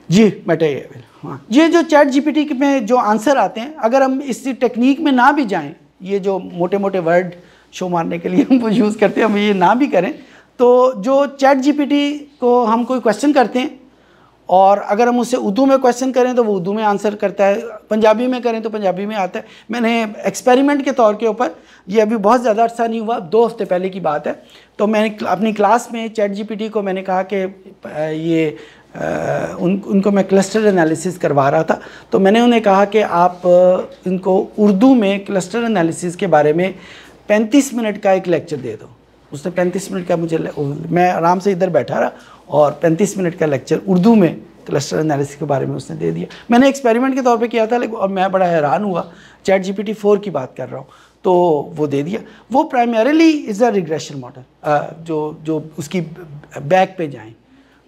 जी, मेटा AI। हाँ, ये जो ChatGPT में जो आंसर आते हैं, अगर हम इसी टेक्निक में ना भी जाएं, ये जो मोटे मोटे वर्ड शो मारने के लिए हम वो यूज़ करते हैं, हम ये ना भी करें, तो जो ChatGPT को हम कोई क्वेश्चन करते हैं और अगर हम उससे उर्दू में क्वेश्चन करें तो वो उर्दू में आंसर करता है, पंजाबी में करें तो पंजाबी में आता है। मैंने एक्सपेरिमेंट के तौर के ऊपर, ये अभी बहुत ज़्यादा अर्सा नहीं हुआ, 2 हफ्ते पहले की बात है, तो मैंने अपनी क्लास में ChatGPT को मैंने कहा कि ये उनको मैं क्लस्टर एनालिसिस करवा रहा था, तो मैंने उन्हें कहा कि आप इनको उर्दू में क्लस्टर एनालिसिस के बारे में 35 मिनट का एक लेक्चर दे दो। उसने 35 मिनट का मैं आराम से इधर बैठा रहा और 35 मिनट का लेक्चर उर्दू में क्लस्टर एनालिसिस के बारे में उसने दे दिया। मैंने एक्सपेरिमेंट के तौर पे किया था, लेकिन और मैं बड़ा हैरान हुआ। ChatGPT 4 की बात कर रहा हूँ। तो वो दे दिया। वो primarily is a regression model जो उसकी बैक पे जाएं।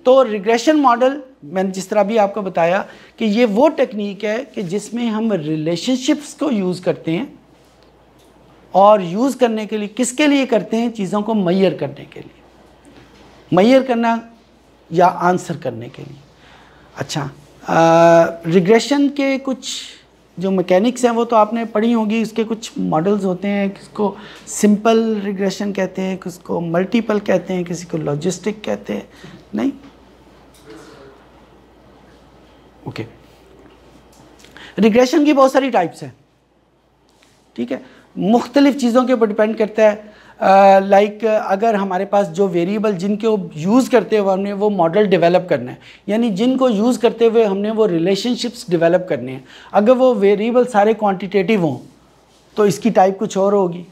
तो रिग्रेशन मॉडल मैंने जिस तरह भी आपको बताया कि ये वो टेक्निक है कि जिसमें हम रिलेशनशिप्स को यूज़ करते हैं, और यूज़ करने के लिए किसके लिए करते हैं? चीज़ों को मेजर करने के लिए, मेजर करना या आंसर करने के लिए। अच्छा, रिग्रेशन के कुछ जो मैकेनिक्स हैं वो तो आपने पढ़ी होगी। उसके कुछ मॉडल्स होते हैं, किसको सिंपल रिग्रेशन कहते हैं, किसको मल्टीपल कहते हैं, किसी को लॉजिस्टिक कहते हैं। नहीं, ओके। रिग्रेशन की बहुत सारी टाइप्स हैं, ठीक है, मुख्तलिफ चीज़ों के ऊपर डिपेंड करता है। लाइक अगर हमारे पास जो वेरिएबल जिनको यूज़ करते हुए हमने वो मॉडल डेवलप करना है, यानी जिनको यूज़ करते हुए हमने वो रिलेशनशिप्स डेवलप करने हैं, अगर वो वेरिएबल सारे क्वांटिटेटिव हों तो इसकी टाइप कुछ और होगी।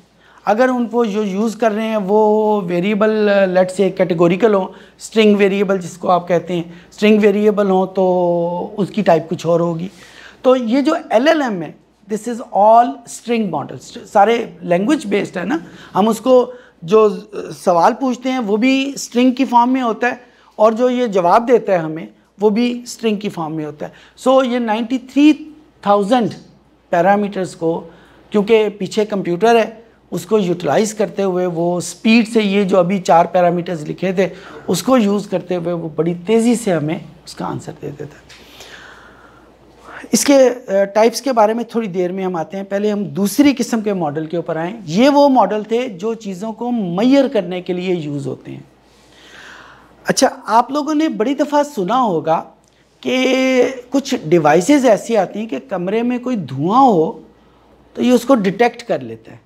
अगर उनको जो यूज़ कर रहे हैं वो वेरिएबल लेट्स से कैटेगोरिकल हो, स्ट्रिंग वेरिएबल जिसको आप कहते हैं, स्ट्रिंग वेरिएबल हो तो उसकी टाइप कुछ और होगी। तो ये जो LLM है, this is all string models, सारे लैंग्वेज बेस्ड है ना। हम उसको जो सवाल पूछते हैं वो भी स्ट्रिंग की फॉर्म में होता है, और जो ये जवाब देता है हमें वो भी स्ट्रिंग की फॉर्म में होता है। सो ये 93,000 पैरामीटर्स को, क्योंकि पीछे कंप्यूटर है, उसको यूटिलाइज़ करते हुए वो स्पीड से ये जो अभी 4 पैरामीटर्स लिखे थे उसको यूज़ करते हुए वो बड़ी तेज़ी से हमें उसका आंसर दे देता है। इसके टाइप्स के बारे में थोड़ी देर में हम आते हैं, पहले हम दूसरी किस्म के मॉडल के ऊपर आएँ। ये वो मॉडल थे जो चीज़ों को मेजर करने के लिए यूज़ होते हैं। अच्छा, आप लोगों ने बड़ी दफ़ा सुना होगा कि कुछ डिवाइसेस ऐसी आती हैं कि कमरे में कोई धुआं हो तो ये उसको डिटेक्ट कर लेता है।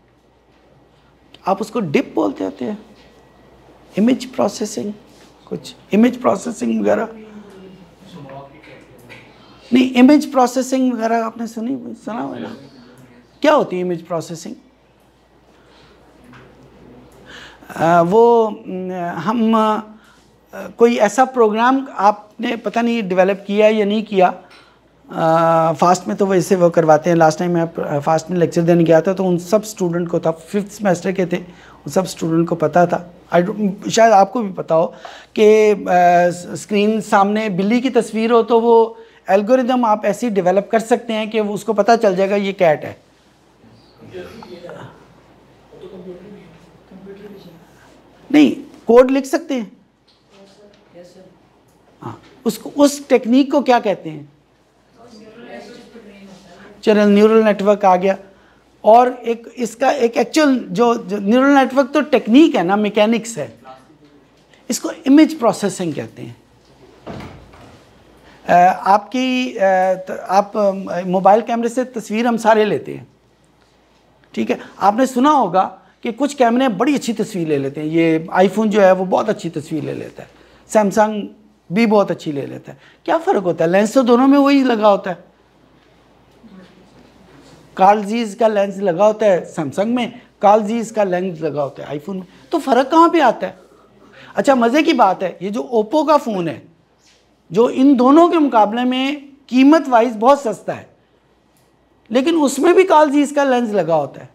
आप उसको डिप बोलते होते हैं, इमेज प्रोसेसिंग, कुछ इमेज प्रोसेसिंग वगैरह नहीं, इमेज प्रोसेसिंग वगैरह आपने सुना होगा। क्या होती है इमेज प्रोसेसिंग? कोई ऐसा प्रोग्राम आपने पता नहीं डेवलप किया या नहीं किया। फास्ट में तो वैसे वो करवाते हैं। लास्ट टाइम मैं फास्ट में लेक्चर देने गया था तो उन सब स्टूडेंट को था, 5th सेमेस्टर के थे, उन सब स्टूडेंट को पता था। शायद आपको भी पता हो कि स्क्रीन सामने बिल्ली की तस्वीर हो तो वो एल्गोरिदम आप ऐसे ही डेवलप कर सकते हैं कि वो उसको पता चल जाएगा ये कैट है। नहीं, कोड लिख सकते हैं। हाँ, उसको उस टेक्निक को क्या कहते हैं? चलो, न्यूरल नेटवर्क आ गया। और एक इसका एक एक्चुअल जो न्यूरल नेटवर्क तो टेक्निक है ना, मैकेनिक्स है, इसको इमेज प्रोसेसिंग कहते हैं। आप मोबाइल कैमरे से तस्वीर हम सारे लेते हैं, ठीक है। आपने सुना होगा कि कुछ कैमरे बड़ी अच्छी तस्वीर ले लेते हैं। ये आईफोन जो है वो बहुत अच्छी तस्वीर ले लेता है, सैमसंग भी बहुत अच्छी ले लेता है। क्या फ़र्क होता है? लेंस तो दोनों में वही लगा होता है। कार्ल ज़ीस का लेंस लगा होता है सैमसंग में, कार्ल ज़ीस का लेंस लगा होता है आईफोन में। तो फ़र्क कहाँ पे आता है? अच्छा, मज़े की बात है, ये जो ओप्पो का फ़ोन है जो इन दोनों के मुकाबले में कीमत वाइज बहुत सस्ता है, लेकिन उसमें भी कार्ल ज़ीस का लेंस लगा होता है।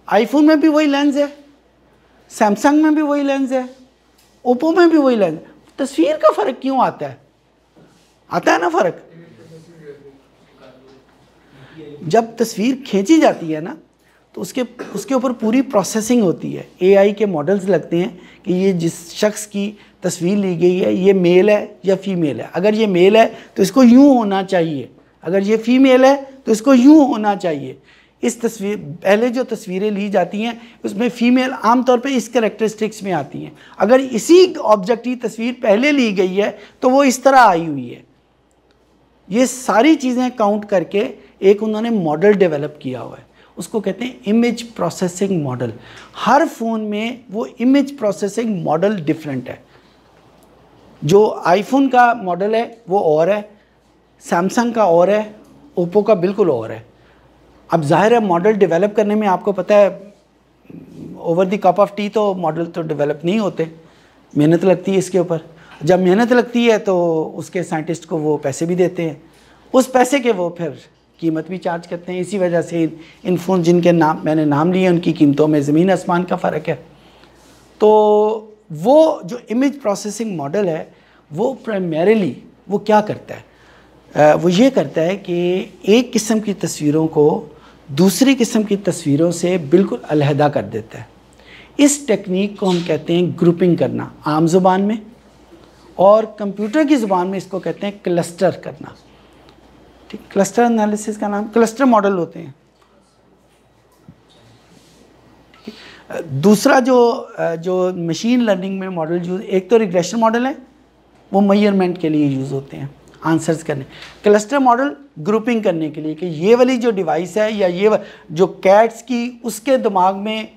आईफोन में भी वही लेंस है, सैमसंग में भी वही लेंस है, ओप्पो में भी वही लेंस। तस्वीर का फ़र्क क्यों आता है? आता है ना फ़र्क। जब तस्वीर खींची जाती है ना तो उसके ऊपर पूरी प्रोसेसिंग होती है। AI के मॉडल्स लगते हैं कि ये जिस शख्स की तस्वीर ली गई है ये मेल है या फीमेल है। अगर ये मेल है तो इसको यूँ होना चाहिए, अगर ये फीमेल है तो इसको यूँ होना चाहिए। इस तस्वीर पहले जो तस्वीरें ली जाती हैं उसमें फ़ीमेल आमतौर पे इस कैरेक्टरिस्टिक्स में आती हैं। अगर इसी ऑब्जेक्ट की तस्वीर पहले ली गई है तो वो इस तरह आई हुई है। ये सारी चीज़ें काउंट करके एक उन्होंने मॉडल डेवलप किया हुआ है, उसको कहते हैं इमेज प्रोसेसिंग मॉडल। हर फ़ोन में वो इमेज प्रोसेसिंग मॉडल डिफरेंट है। जो आईफोन का मॉडल है वो और है, सैमसंग का और है, ओप्पो का बिल्कुल और है। अब जाहिर है मॉडल डेवलप करने में आपको पता है over the cup of T तो मॉडल तो डेवलप नहीं होते, मेहनत लगती है इसके ऊपर। जब मेहनत लगती है तो उसके साइंटिस्ट को वो पैसे भी देते हैं, उस पैसे के वो फिर कीमत भी चार्ज करते हैं। इसी वजह से इन फ़ोन जिनके नाम मैंने नाम लिए उनकी कीमतों में ज़मीन आसमान का फ़र्क है। तो वो जो इमेज प्रोसेसिंग मॉडल है वो प्राइमरीली वो क्या करता है, वो ये करता है कि एक किस्म की तस्वीरों को दूसरी किस्म की तस्वीरों से बिल्कुल अलहदा कर देता है। इस टेक्निक को हम कहते हैं ग्रुपिंग करना आम ज़ुबान में, और कंप्यूटर की ज़ुबान में इसको कहते हैं क्लस्टर करना। ठीक, क्लस्टर एनालिसिस का नाम क्लस्टर मॉडल होते हैं। दूसरा जो मशीन लर्निंग में मॉडल यूज, एक तो रिग्रेशन मॉडल है, वो मेजरमेंट के लिए यूज़ होते हैं, आंसर्स करने। क्लस्टर मॉडल ग्रुपिंग करने के लिए कि ये वाली जो डिवाइस है या ये जो कैट्स की उसके दिमाग में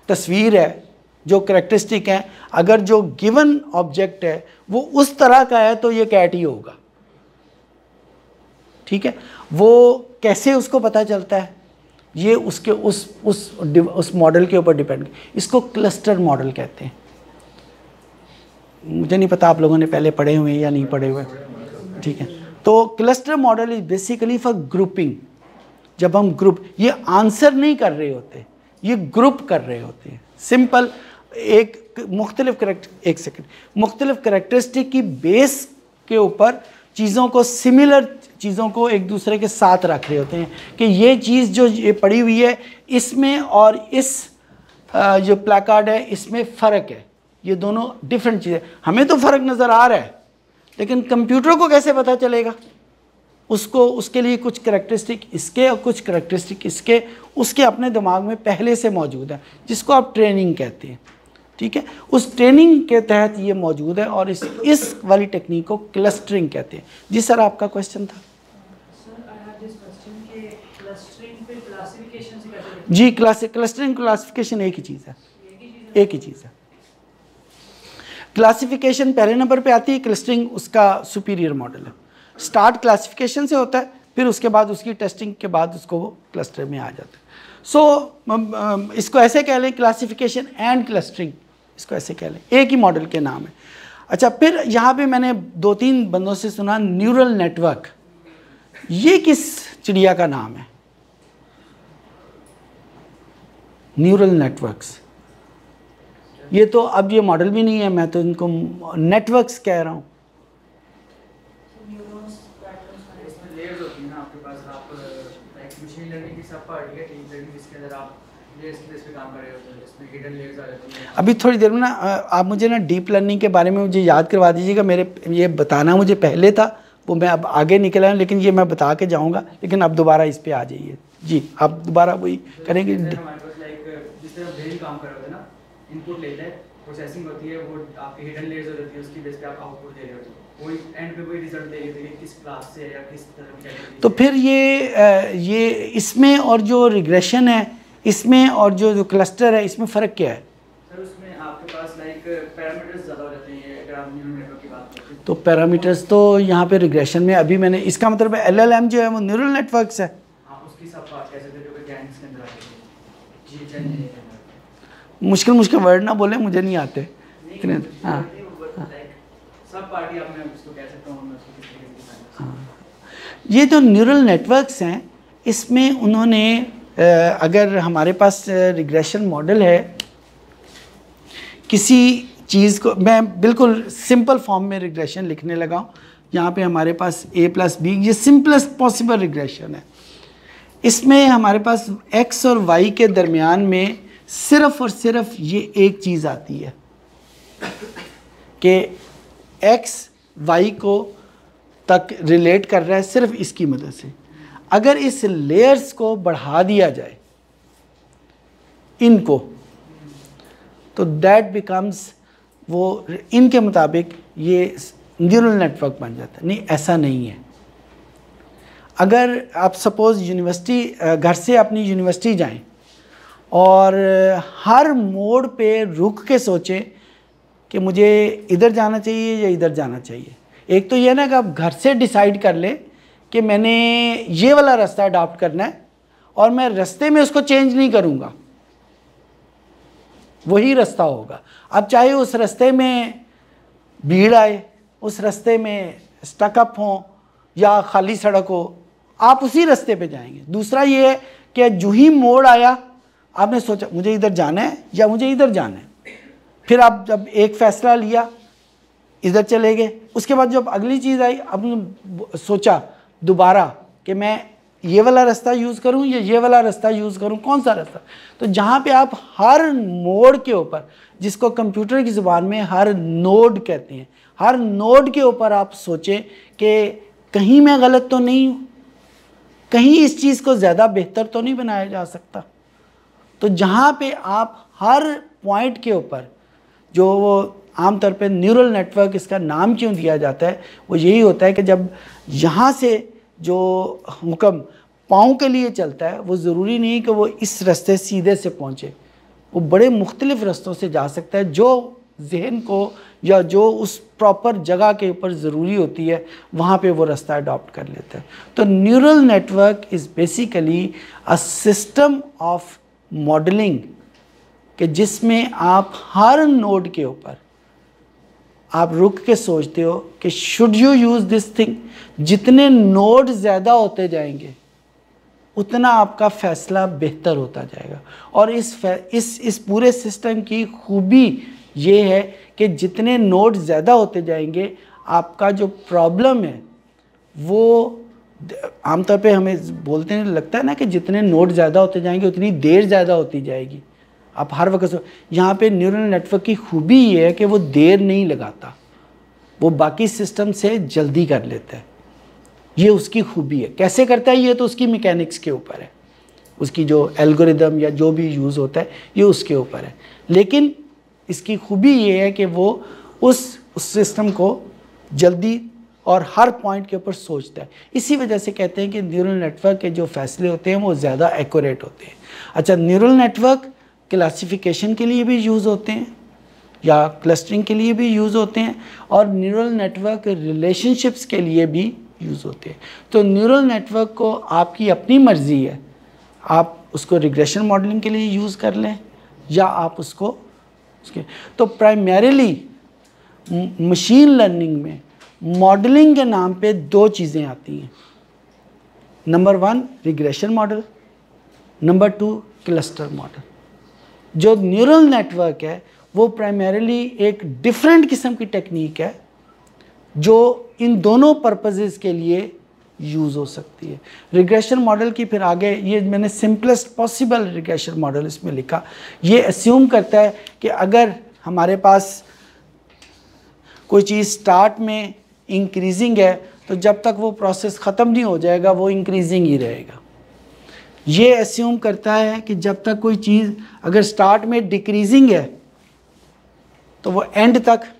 तस्वीर है, जो करैक्टरिस्टिक है, अगर जो गिवन ऑब्जेक्ट है वो उस तरह का है तो ये कैट ही होगा। ठीक है, वो कैसे उसको पता चलता है, ये उसके उस मॉडल के ऊपर डिपेंड। इसको क्लस्टर मॉडल कहते हैं। मुझे नहीं पता आप लोगों ने पहले पढ़े हुए या नहीं पढ़े हुए। ठीक है, तो cluster model is basically for grouping. जब हम ग्रुप, ये आंसर नहीं कर रहे होते, ये ग्रुप कर रहे होते हैं। सिंपल मुख्तलिफ करैक्टरिस्टिक की बेस के ऊपर चीज़ों को, सिमिलर चीज़ों को एक दूसरे के साथ रख रहे होते हैं कि ये चीज़ जो ये पड़ी हुई है इसमें और इस जो प्लाकार्ड है इसमें फ़र्क है, ये दोनों डिफरेंट चीज़ें। हमें तो फ़र्क नज़र आ रहा है लेकिन कंप्यूटर को कैसे पता चलेगा? उसको, उसके लिए कुछ करैक्टरिस्टिक इसके और कुछ करैक्टरिस्टिक इसके, उसके अपने दिमाग में पहले से मौजूद है, जिसको आप ट्रेनिंग कहते हैं। ठीक है, उस ट्रेनिंग के तहत ये मौजूद है और इस वाली टेक्निक को क्लस्टरिंग कहते हैं। जी सर, आपका क्वेश्चन था। जी, क्लस्टरिंग क्लासिफिकेशन एक ही चीज़ है, एक ही चीज़ है। क्लासिफिकेशन पहले नंबर पे आती है, क्लस्टरिंग उसका सुपीरियर मॉडल है। स्टार्ट क्लासिफिकेशन से होता है, फिर उसके बाद उसकी टेस्टिंग के बाद उसको वो क्लस्टर में आ जाता है। सो इसको ऐसे कह लें, क्लासिफिकेशन एंड क्लस्टरिंग, इसको ऐसे कह लें, एक ही मॉडल के नाम है। अच्छा, फिर यहाँ पे मैंने 2-3 बंदों से सुना न्यूरल नेटवर्क। ये किस चिड़िया का नाम है? Neural networks. ये तो अब ये मॉडल भी नहीं है, मैं तो इनको नेटवर्क्स कह रहा हूँ। अभी थोड़ी देर में ना आप मुझे ना डीप लर्निंग के बारे में मुझे याद करवा दीजिएगा। मेरे ये बताना मुझे पहले था, वो मैं अब आगे निकला हूँ, लेकिन ये मैं बता के जाऊँगा। लेकिन अब दोबारा इस पे आ जाइए। जी, आप दोबारा वही करेंगे। जिस तरह ब्रेन काम कर रहे होते हैं ना, इनपुट लेते हैं, प्रोसेसिंग होती है, वो आपकी हिडन लेयर्स हो जाती है, उसकी बेस पे आप आउटपुट दे रहे होते हो, वही एंड पे वही रिजल्ट दे रहे हैं, किस क्लास से है या किस तरह की कैटेगरी। तो फिर ये इसमें और जो रिग्रेशन है इसमें और जो क्लस्टर है इसमें फ़र्क क्या है? सर उसमें आपके पास लाइक पैरामीटर्स ज़्यादा हो जाते हैं अगर आप न्यूरल नेटवर्क की बात करते हैं। तो पैरामीटर्स तो यहाँ पे रिग्रेशन में अभी मैंने, इसका मतलब है LLM जो है वो न्यूरल नेटवर्क्स है। हाँ, उसकी सब बात कैसे थे जो कि जैन्स के अंदर आते हैं। जी, जैन मुश्किल वर्ड ना बोले, मुझे नहीं आते इतने। हाँ, सब पार्टी आप मैं उसको कह सकता हूँ, मैं उसको किस तरीके से हाँ, ये जो न्यूरल नेटवर्क्स हैं इसमें उन्होंने अगर हमारे पास रिग्रेशन मॉडल है किसी चीज़ को, मैं बिल्कुल सिंपल फॉर्म में रिग्रेशन लिखने लगा हूँ। यहाँ पे हमारे पास A+B, ये सिंपलेस्ट पॉसिबल रिग्रेशन है। इसमें हमारे पास X और Y के दरमियान में सिर्फ और सिर्फ ये एक चीज़ आती है कि X Y को तक रिलेट कर रहा है सिर्फ इसकी मदद से। अगर इस लेयर्स को बढ़ा दिया जाए इनको, तो दैट बिकम्स, वो इनके मुताबिक ये न्यूरल नेटवर्क बन जाता है। नहीं, ऐसा नहीं है। अगर आप सपोज़ यूनिवर्सिटी, घर से अपनी यूनिवर्सिटी जाएं और हर मोड़ पे रुक के सोचें कि मुझे इधर जाना चाहिए या इधर जाना चाहिए। एक तो ये ना कि आप घर से डिसाइड कर लें कि मैंने ये वाला रास्ता अडॉप्ट करना है और मैं रास्ते में उसको चेंज नहीं करूँगा, वही रास्ता होगा। अब चाहे उस रास्ते में भीड़ आए, उस रास्ते में स्टकअप हो या खाली सड़क हो, आप उसी रास्ते पे जाएंगे। दूसरा ये है कि जो ही मोड़ आया आपने सोचा मुझे इधर जाना है या मुझे इधर जाना है, फिर आप जब एक फ़ैसला लिया इधर चले गए, उसके बाद जब अगली चीज़ आई आपने सोचा दोबारा कि मैं ये वाला रास्ता यूज़ करूं या ये वाला रास्ता यूज़ करूं, कौन सा रास्ता। तो जहाँ पे आप हर मोड़ के ऊपर, जिसको कंप्यूटर की ज़ुबान में हर नोड कहते हैं, हर नोड के ऊपर आप सोचें कि कहीं मैं गलत तो नहीं हूँ, कहीं इस चीज़ को ज़्यादा बेहतर तो नहीं बनाया जा सकता। तो जहाँ पे आप हर पॉइंट के ऊपर, जो वो आमतौर पे न्यूरल नेटवर्क इसका नाम क्यों दिया जाता है, वो यही होता है कि जब यहाँ से जो हुक्म पाँव के लिए चलता है वो ज़रूरी नहीं कि वो इस रास्ते सीधे से पहुँचे, वो बड़े मुख्तलिफ़ रास्तों से जा सकता है जो जहन को या जो उस प्रॉपर जगह के ऊपर ज़रूरी होती है वहाँ पे वो रास्ता अडॉप्ट कर लेता है। तो neural network is basically a system of modelling कि जिसमें आप हर नोड के ऊपर आप रुक के सोचते हो कि should you use this thing. जितने नोड ज़्यादा होते जाएंगे उतना आपका फ़ैसला बेहतर होता जाएगा। और इस पूरे सिस्टम की खूबी ये है कि जितने नोड ज़्यादा होते जाएंगे आपका जो प्रॉब्लम है वो आमतौर पे हमें बोलते हैं, लगता है ना कि जितने नोड ज़्यादा होते जाएंगे उतनी देर ज़्यादा होती जाएगी। आप हर वक्त यहाँ पे न्यूरल नेटवर्क की खूबी ये है कि वो देर नहीं लगाता, वो बाकी सिस्टम से जल्दी कर लेता है। ये उसकी खूबी है। कैसे करता है ये तो उसकी मैकेनिक्स के ऊपर है, उसकी जो एल्गोरिदम या जो भी यूज़ होता है ये उसके ऊपर है। लेकिन इसकी खूबी ये है कि वो उस सिस्टम को जल्दी और हर पॉइंट के ऊपर सोचता है। इसी वजह से कहते हैं कि न्यूरल नेटवर्क के जो फैसले होते हैं वो ज़्यादा एक्यूरेट होते हैं। अच्छा, न्यूरल नेटवर्क क्लासिफिकेशन के लिए भी यूज़ होते हैं या क्लस्टरिंग के लिए भी यूज़ होते हैं, और न्यूरल नेटवर्क रिलेशनशिप्स के लिए भी यूज़ होते हैं। तो न्यूरल नेटवर्क को आपकी अपनी मर्ज़ी है, आप उसको रिग्रेशन मॉडलिंग के लिए यूज़ कर लें या आप उसको तो प्राइमरीली मशीन लर्निंग में मॉडलिंग के नाम पे दो चीज़ें आती हैं। Number 1 regression model, number 2 cluster model. जो न्यूरल नेटवर्क है वो प्राइमरीली एक डिफरेंट किस्म की टेक्निक है जो इन दोनों पर्पसेस के लिए यूज़ हो सकती है। रिग्रेशन मॉडल की फिर आगे ये मैंने सिंपलेस्ट पॉसिबल रिग्रेशन मॉडल इसमें लिखा। ये अस्यूम करता है कि अगर हमारे पास कोई चीज़ स्टार्ट में इंक्रीजिंग है तो जब तक वो प्रोसेस ख़त्म नहीं हो जाएगा वो इंक्रीजिंग ही रहेगा। ये अस्यूम करता है कि जब तक कोई चीज़ अगर स्टार्ट में डिक्रीजिंग है तो वो एंड तक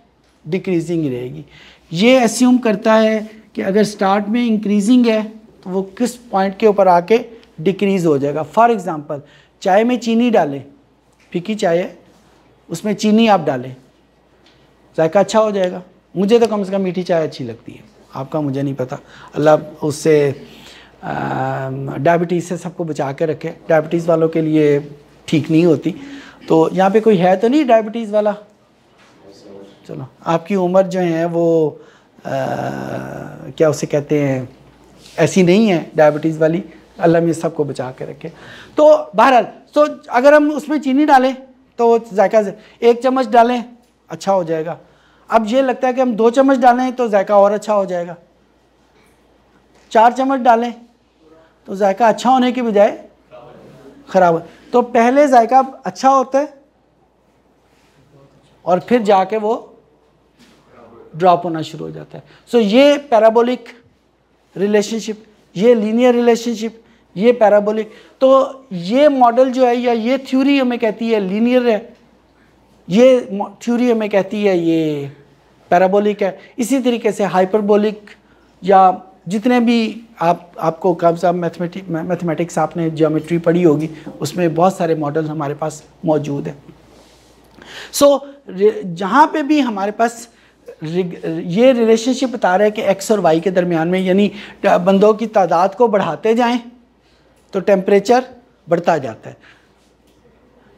डिक्रीजिंग रहेगी। ये अस्यूम करता है कि अगर स्टार्ट में इंक्रीजिंग है तो वो किस पॉइंट के ऊपर आके डिक्रीज़ हो जाएगा। फॉर एग्ज़ाम्पल, चाय में चीनी डालें, फीकी चाय है उसमें चीनी आप डालें, जायका अच्छा हो जाएगा। मुझे तो कम से कम मीठी चाय अच्छी लगती है, आपका मुझे नहीं पता। अल्लाह उससे डायबिटीज़ से सबको बचा के रखे। डायबिटीज़ वालों के लिए ठीक नहीं होती। तो यहाँ पे कोई है तो नहीं डायबिटीज़ वाला? चलो, आपकी उम्र जो है वो क्या उसे कहते हैं, ऐसी नहीं है डायबिटीज़ वाली। अल्लाह में सबको बचा के रखे। तो बहरहाल, तो अगर हम उसमें चीनी डालें तो जायका से 1 चम्मच डालें अच्छा हो जाएगा। अब ये लगता है कि हम 2 चम्मच डालें तो जायका और अच्छा हो जाएगा। 4 चम्मच डालें तो जायका अच्छा होने की बजाय ख़राब है। तो पहले जायका अच्छा होता है और फिर जाके वो ड्रॉप होना शुरू हो जाता है। सो ये पैराबोलिक रिलेशनशिप, ये लीनियर रिलेशनशिप, ये पैराबोलिक। तो ये मॉडल जो है या ये थ्योरी हमें कहती है लीनियर है, ये थ्योरी हमें कहती है ये पैराबोलिक है। इसी तरीके से हाइपरबोलिक या जितने भी आपको कब साहब मैथमेटिक्स आपने ज्योमेट्री पढ़ी होगी उसमें बहुत सारे मॉडल हमारे पास मौजूद हैं। सो जहाँ पे भी हमारे पास ये रिलेशनशिप बता रहा है कि एक्स और वाई के दरमियान में, यानी बंदों की तादाद को बढ़ाते जाएं तो टेम्परेचर बढ़ता जाता है,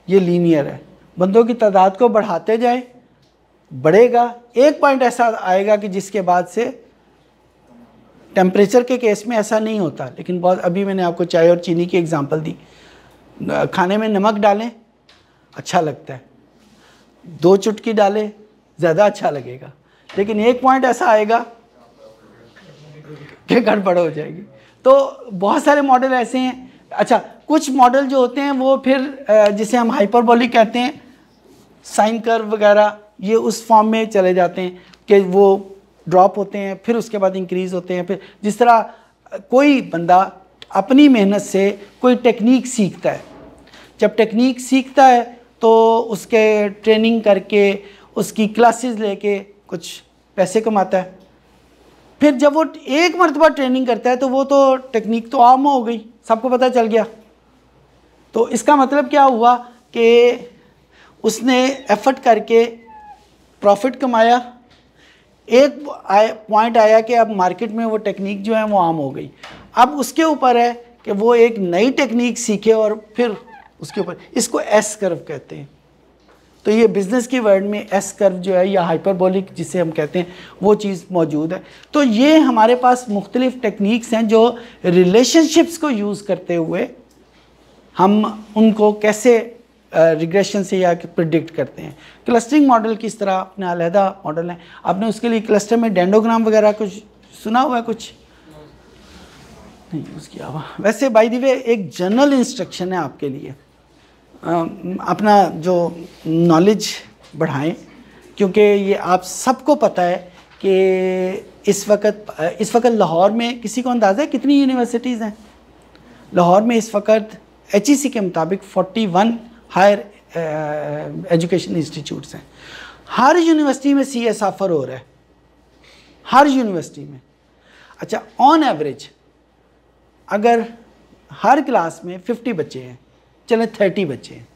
ये लीनियर है। बंदों की तादाद को बढ़ाते जाएं बढ़ेगा, एक पॉइंट ऐसा आएगा कि जिसके बाद से टेम्परेचर के केस में ऐसा नहीं होता, लेकिन बहुत, अभी मैंने आपको चाय और चीनी की एग्जांपल दी। खाने में नमक डालें अच्छा लगता है, 2 चुटकी डालें ज़्यादा अच्छा लगेगा, लेकिन एक पॉइंट ऐसा आएगा कि गड़बड़ हो जाएगी। तो बहुत सारे मॉडल ऐसे हैं। अच्छा, कुछ मॉडल जो होते हैं वो फिर जिसे हम हाइपरबोलिक कहते हैं, साइन कर्व वगैरह, ये उस फॉर्म में चले जाते हैं कि वो ड्रॉप होते हैं, फिर उसके बाद इंक्रीज़ होते हैं। फिर जिस तरह कोई बंदा अपनी मेहनत से कोई टेक्निक सीखता है, जब टेक्निक सीखता है तो उसके ट्रेनिंग करके, उसकी क्लासेस लेके कुछ पैसे कमाता है। फिर जब वो एक मरतबा ट्रेनिंग करता है तो वो तो टेक्निक तो आम हो गई, सबको पता चल गया। तो इसका मतलब क्या हुआ कि उसने एफर्ट करके प्रॉफिट कमाया, एक पॉइंट आया कि अब मार्केट में वो टेक्निक जो है वो आम हो गई। अब उसके ऊपर है कि वो एक नई टेक्निक सीखे और फिर उसके ऊपर, इसको एस कर्व कहते हैं। तो ये बिज़नेस की वर्ड में एस कर्व जो है या हाइपरबोलिक जिसे हम कहते हैं वो चीज़ मौजूद है। तो ये हमारे पास मुख्तलिफ टेक्निक्स हैं जो रिलेशनशिप्स को यूज़ करते हुए हम उनको कैसे रिग्रेशन से या प्रिडिक्ट करते हैं। क्लस्टरिंग मॉडल किस तरह अपने अलहदा मॉडल हैं। आपने उसके लिए क्लस्टर में डेंडोग्राम वगैरह कुछ सुना हुआ है? कुछ नहीं यूज़ किया हुआ। वैसे बाय द वे एक जनरल इंस्ट्रक्शन है आपके लिए, अपना जो नॉलेज बढ़ाएं, क्योंकि ये आप सबको पता है कि इस वक्त लाहौर में किसी को अंदाज़ा है कितनी यूनिवर्सिटीज़ हैं? लाहौर में इस वक्त HEC के मुताबिक 41 हायर एजुकेशन इंस्टीट्यूट्स हैं। हर यूनिवर्सिटी में CS ऑफर हो रहा है, हर यूनिवर्सिटी में। अच्छा, ऑन एवरेज अगर हर क्लास में 50 बच्चे हैं, चले 30 बच्चे हैं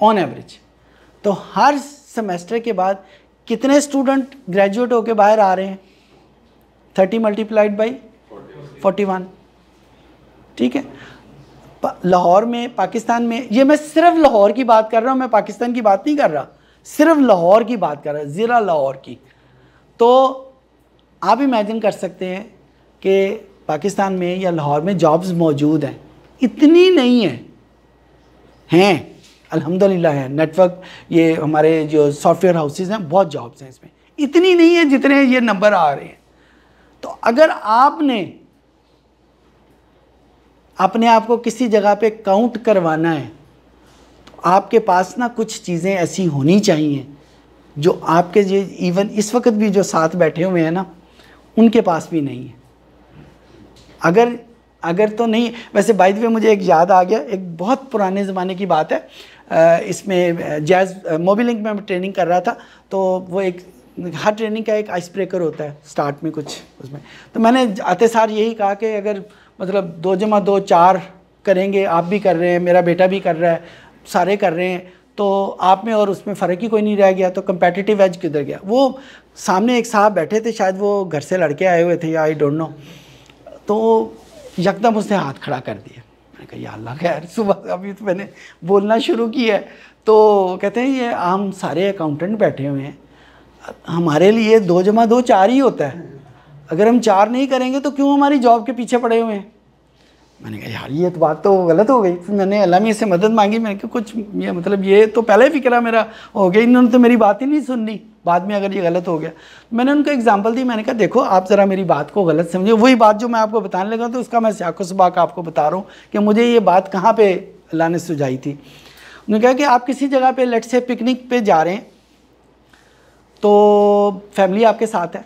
ऑन एवरेज, तो हर सेमेस्टर के बाद कितने स्टूडेंट ग्रेजुएट होके बाहर आ रहे हैं? 30 मल्टीप्लाइड बाई 41, ठीक है। लाहौर में, पाकिस्तान में, ये मैं सिर्फ लाहौर की बात कर रहा हूँ, मैं पाकिस्तान की बात नहीं कर रहा, सिर्फ लाहौर की बात कर रहा हूँ, ज़िला लाहौर की। तो आप इमेजिन कर सकते हैं कि पाकिस्तान में या लाहौर में जॉब्स मौजूद हैं, इतनी नहीं हैं अल्हम्दुलिल्लाह है। नेटवर्क, ये हमारे जो सॉफ्टवेयर हाउसेज हैं, बहुत जॉब्स हैं इसमें, इतनी नहीं है जितने ये नंबर आ रहे हैं। तो अगर आपने अपने आप को किसी जगह पे काउंट करवाना है तो आपके पास ना कुछ चीज़ें ऐसी होनी चाहिए जो आपके जो इवन इस वक्त भी जो साथ बैठे हुए हैं ना, उनके पास भी नहीं है। अगर तो नहीं, वैसे बाय द वे मुझे एक याद आ गया, एक बहुत पुराने ज़माने की बात है। इसमें जैज़ मोबिलिंक में ट्रेनिंग कर रहा था, तो वो एक हर ट्रेनिंग का एक आइस ब्रेकर होता है स्टार्ट में कुछ उसमें। तो मैंने आते सार यही कहा कि अगर मतलब 2 × 2 4 करेंगे, आप भी कर रहे हैं, मेरा बेटा भी कर रहा है, सारे कर रहे हैं, तो आप में और उसमें फ़र्क ही कोई नहीं रह गया, तो कंपेटिटिव एज किधर गया? वो सामने एक साहब बैठे थे, शायद वो घर से लड़के आए हुए थे या आई डोंट नो, तो यकदम उसने हाथ खड़ा कर दिया। मैंने कहा या अल्लाह खैर, सुबह अभी तो मैंने बोलना शुरू किया है। तो कहते हैं ये हम सारे अकाउंटेंट बैठे हुए हैं, हमारे लिए 2 × 2 4 ही होता है, अगर हम 4 नहीं करेंगे तो क्यों हमारी जॉब के पीछे पड़े हुए हैं? मैंने कहा यार ये तो बात तो गलत हो गई। फिर मैंने अल्लाह में से मदद मांगी, मैंने कहा कुछ ये मतलब ये तो पहले फिक्रा मेरा हो गया, इन्होंने तो मेरी बात ही नहीं सुननी बाद में अगर ये गलत हो गया। मैंने उनको एग्जांपल दी, मैंने कहा देखो आप ज़रा मेरी बात को गलत समझे, वही बात जो मैं आपको बताने लगा तो उसका मैं सियाक़ो सबाक़ आपको बता रहा हूँ कि मुझे ये बात कहाँ पर अल्लाह ने सुझाई थी। उन्होंने कहा कि आप किसी जगह पर लेट से पिकनिक पे जा रहे हैं, तो फैमिली आपके साथ है,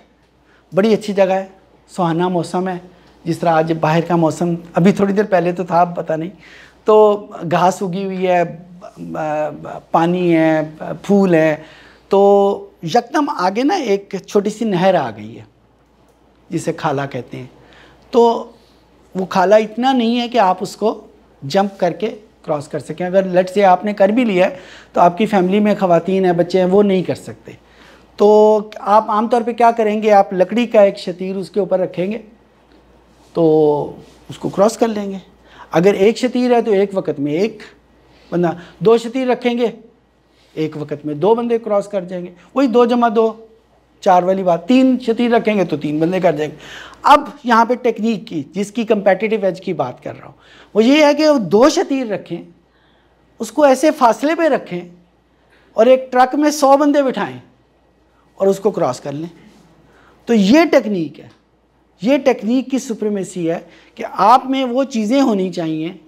बड़ी अच्छी जगह है, सुहाना मौसम है, जिस तरह आज बाहर का मौसम, अभी थोड़ी देर पहले तो था पता नहीं, तो घास उगी हुई है, पानी है, फूल है। तो यकदम आगे ना एक छोटी सी नहर आ गई है जिसे खाला कहते हैं। तो वो खाला इतना नहीं है कि आप उसको जंप करके क्रॉस कर सकें। अगर लेट से आपने कर भी लिया है तो आपकी फैमिली में ख़वातीन हैं, बच्चे हैं, वो नहीं कर सकते। तो आप आमतौर पे क्या करेंगे, आप लकड़ी का एक शतीर उसके ऊपर रखेंगे तो उसको क्रॉस कर लेंगे। अगर एक शतीर है तो एक वक्त में एक बंदा, 2 शतीर रखेंगे एक वक्त में 2 बंदे क्रॉस कर जाएंगे। वही 2 × 2 4 वाली बात, 3 शतीर रखेंगे तो 3 बंदे कर जाएंगे। अब यहाँ पे टेक्निक की, जिसकी कंपेटिटिव एज की बात कर रहा हूँ, वो ये है कि वो 2 शतीर रखें, उसको ऐसे फासले पे रखें और एक ट्रक में 100 बंदे बिठाएं और उसको क्रॉस कर लें। तो ये टेक्निक है, ये टेक्निक की सुप्रीमेसी है कि आप में वो चीज़ें होनी चाहिए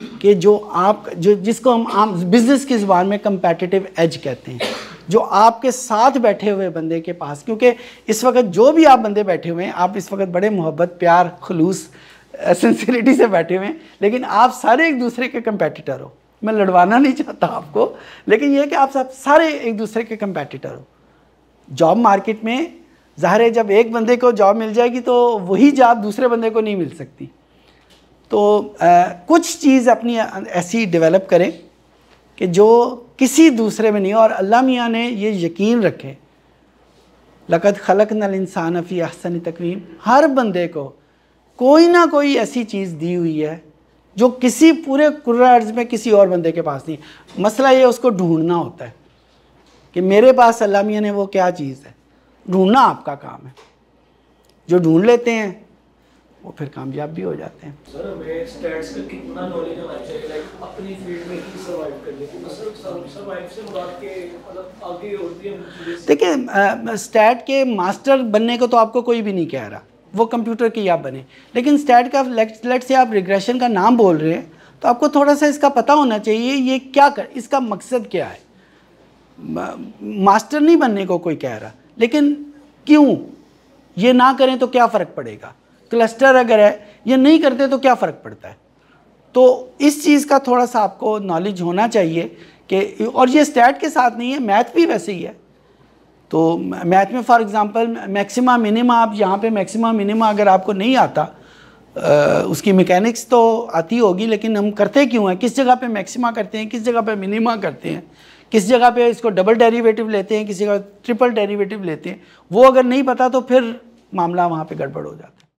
कि जिसको हम आम बिजनेस की ज़ुबान में कंपेटिटिव एज कहते हैं, जो आपके साथ बैठे हुए बंदे के पास, क्योंकि इस वक्त जो भी आप बंदे बैठे हुए हैं, आप इस वक्त बड़े मोहब्बत, प्यार, खुलूस, सिंसियरिटी से बैठे हुए हैं, लेकिन आप सारे एक दूसरे के कंपेटिटर हो। मैं लड़वाना नहीं चाहता आपको, लेकिन यह कि आप सब सारे एक दूसरे के कंपेटिटर हो। जॉब मार्केट में ज़ाहिर है जब एक बंदे को जॉब मिल जाएगी तो वही जॉब दूसरे बंदे को नहीं मिल सकती। तो कुछ चीज़ अपनी ऐसी डेवलप करें कि जो किसी दूसरे में नहीं हो। और अल्लाह मियाँ ने ये यकीन रखे, लक़द खलक़नल इंसान फ़ी अहसनि तक़वीम, हर बंदे को कोई ना कोई ऐसी चीज़ दी हुई है जो किसी पूरे कुर्रा अर्ज़ में किसी और बंदे के पास नहीं। मसला ये उसको ढूंढना होता है कि मेरे पास अल्लाह मियाँ ने वो क्या चीज़ है, ढूंढना आपका काम है। जो ढूंढ लेते हैं वो फिर कामयाब भी हो जाते हैं। सर हमें स्टैट्स का कितना नॉलेज होना चाहिए, लाइक अपनी फील्ड में ही सर्वाइव करने की, मतलब सर्वाइव से मुराद के मतलब आगे होती है। देखिए स्टैट के मास्टर बनने को तो आपको कोई भी नहीं कह रहा, वो कंप्यूटर की आप बने, लेकिन स्टैट का लेट से आप रिग्रेशन का नाम बोल रहे हैं तो आपको थोड़ा सा इसका पता होना चाहिए ये क्या कर, इसका मकसद क्या है। मास्टर नहीं बनने को कोई कह रहा, लेकिन क्यों ये ना करें तो क्या फ़र्क पड़ेगा, क्लस्टर अगर है ये नहीं करते तो क्या फ़र्क पड़ता है। तो इस चीज़ का थोड़ा सा आपको नॉलेज होना चाहिए कि, और ये स्टैट के साथ नहीं है, मैथ भी वैसे ही है। तो मैथ में फॉर एग्जांपल मैक्सिमा मिनिमा, आप यहाँ पे मैक्सिमा मिनिमा अगर आपको नहीं आता, उसकी मैकेनिक्स तो आती होगी, लेकिन हम करते क्यों हैं, किस जगह पे मैक्सिमा करते हैं, किस जगह पे मिनिमा करते हैं, किस जगह पे इसको डबल डेरिवेटिव लेते हैं, किसी जगह ट्रिपल डेरिवेटिव लेते हैं, वो अगर नहीं पता तो फिर मामला वहाँ पे गड़बड़ हो जाता है।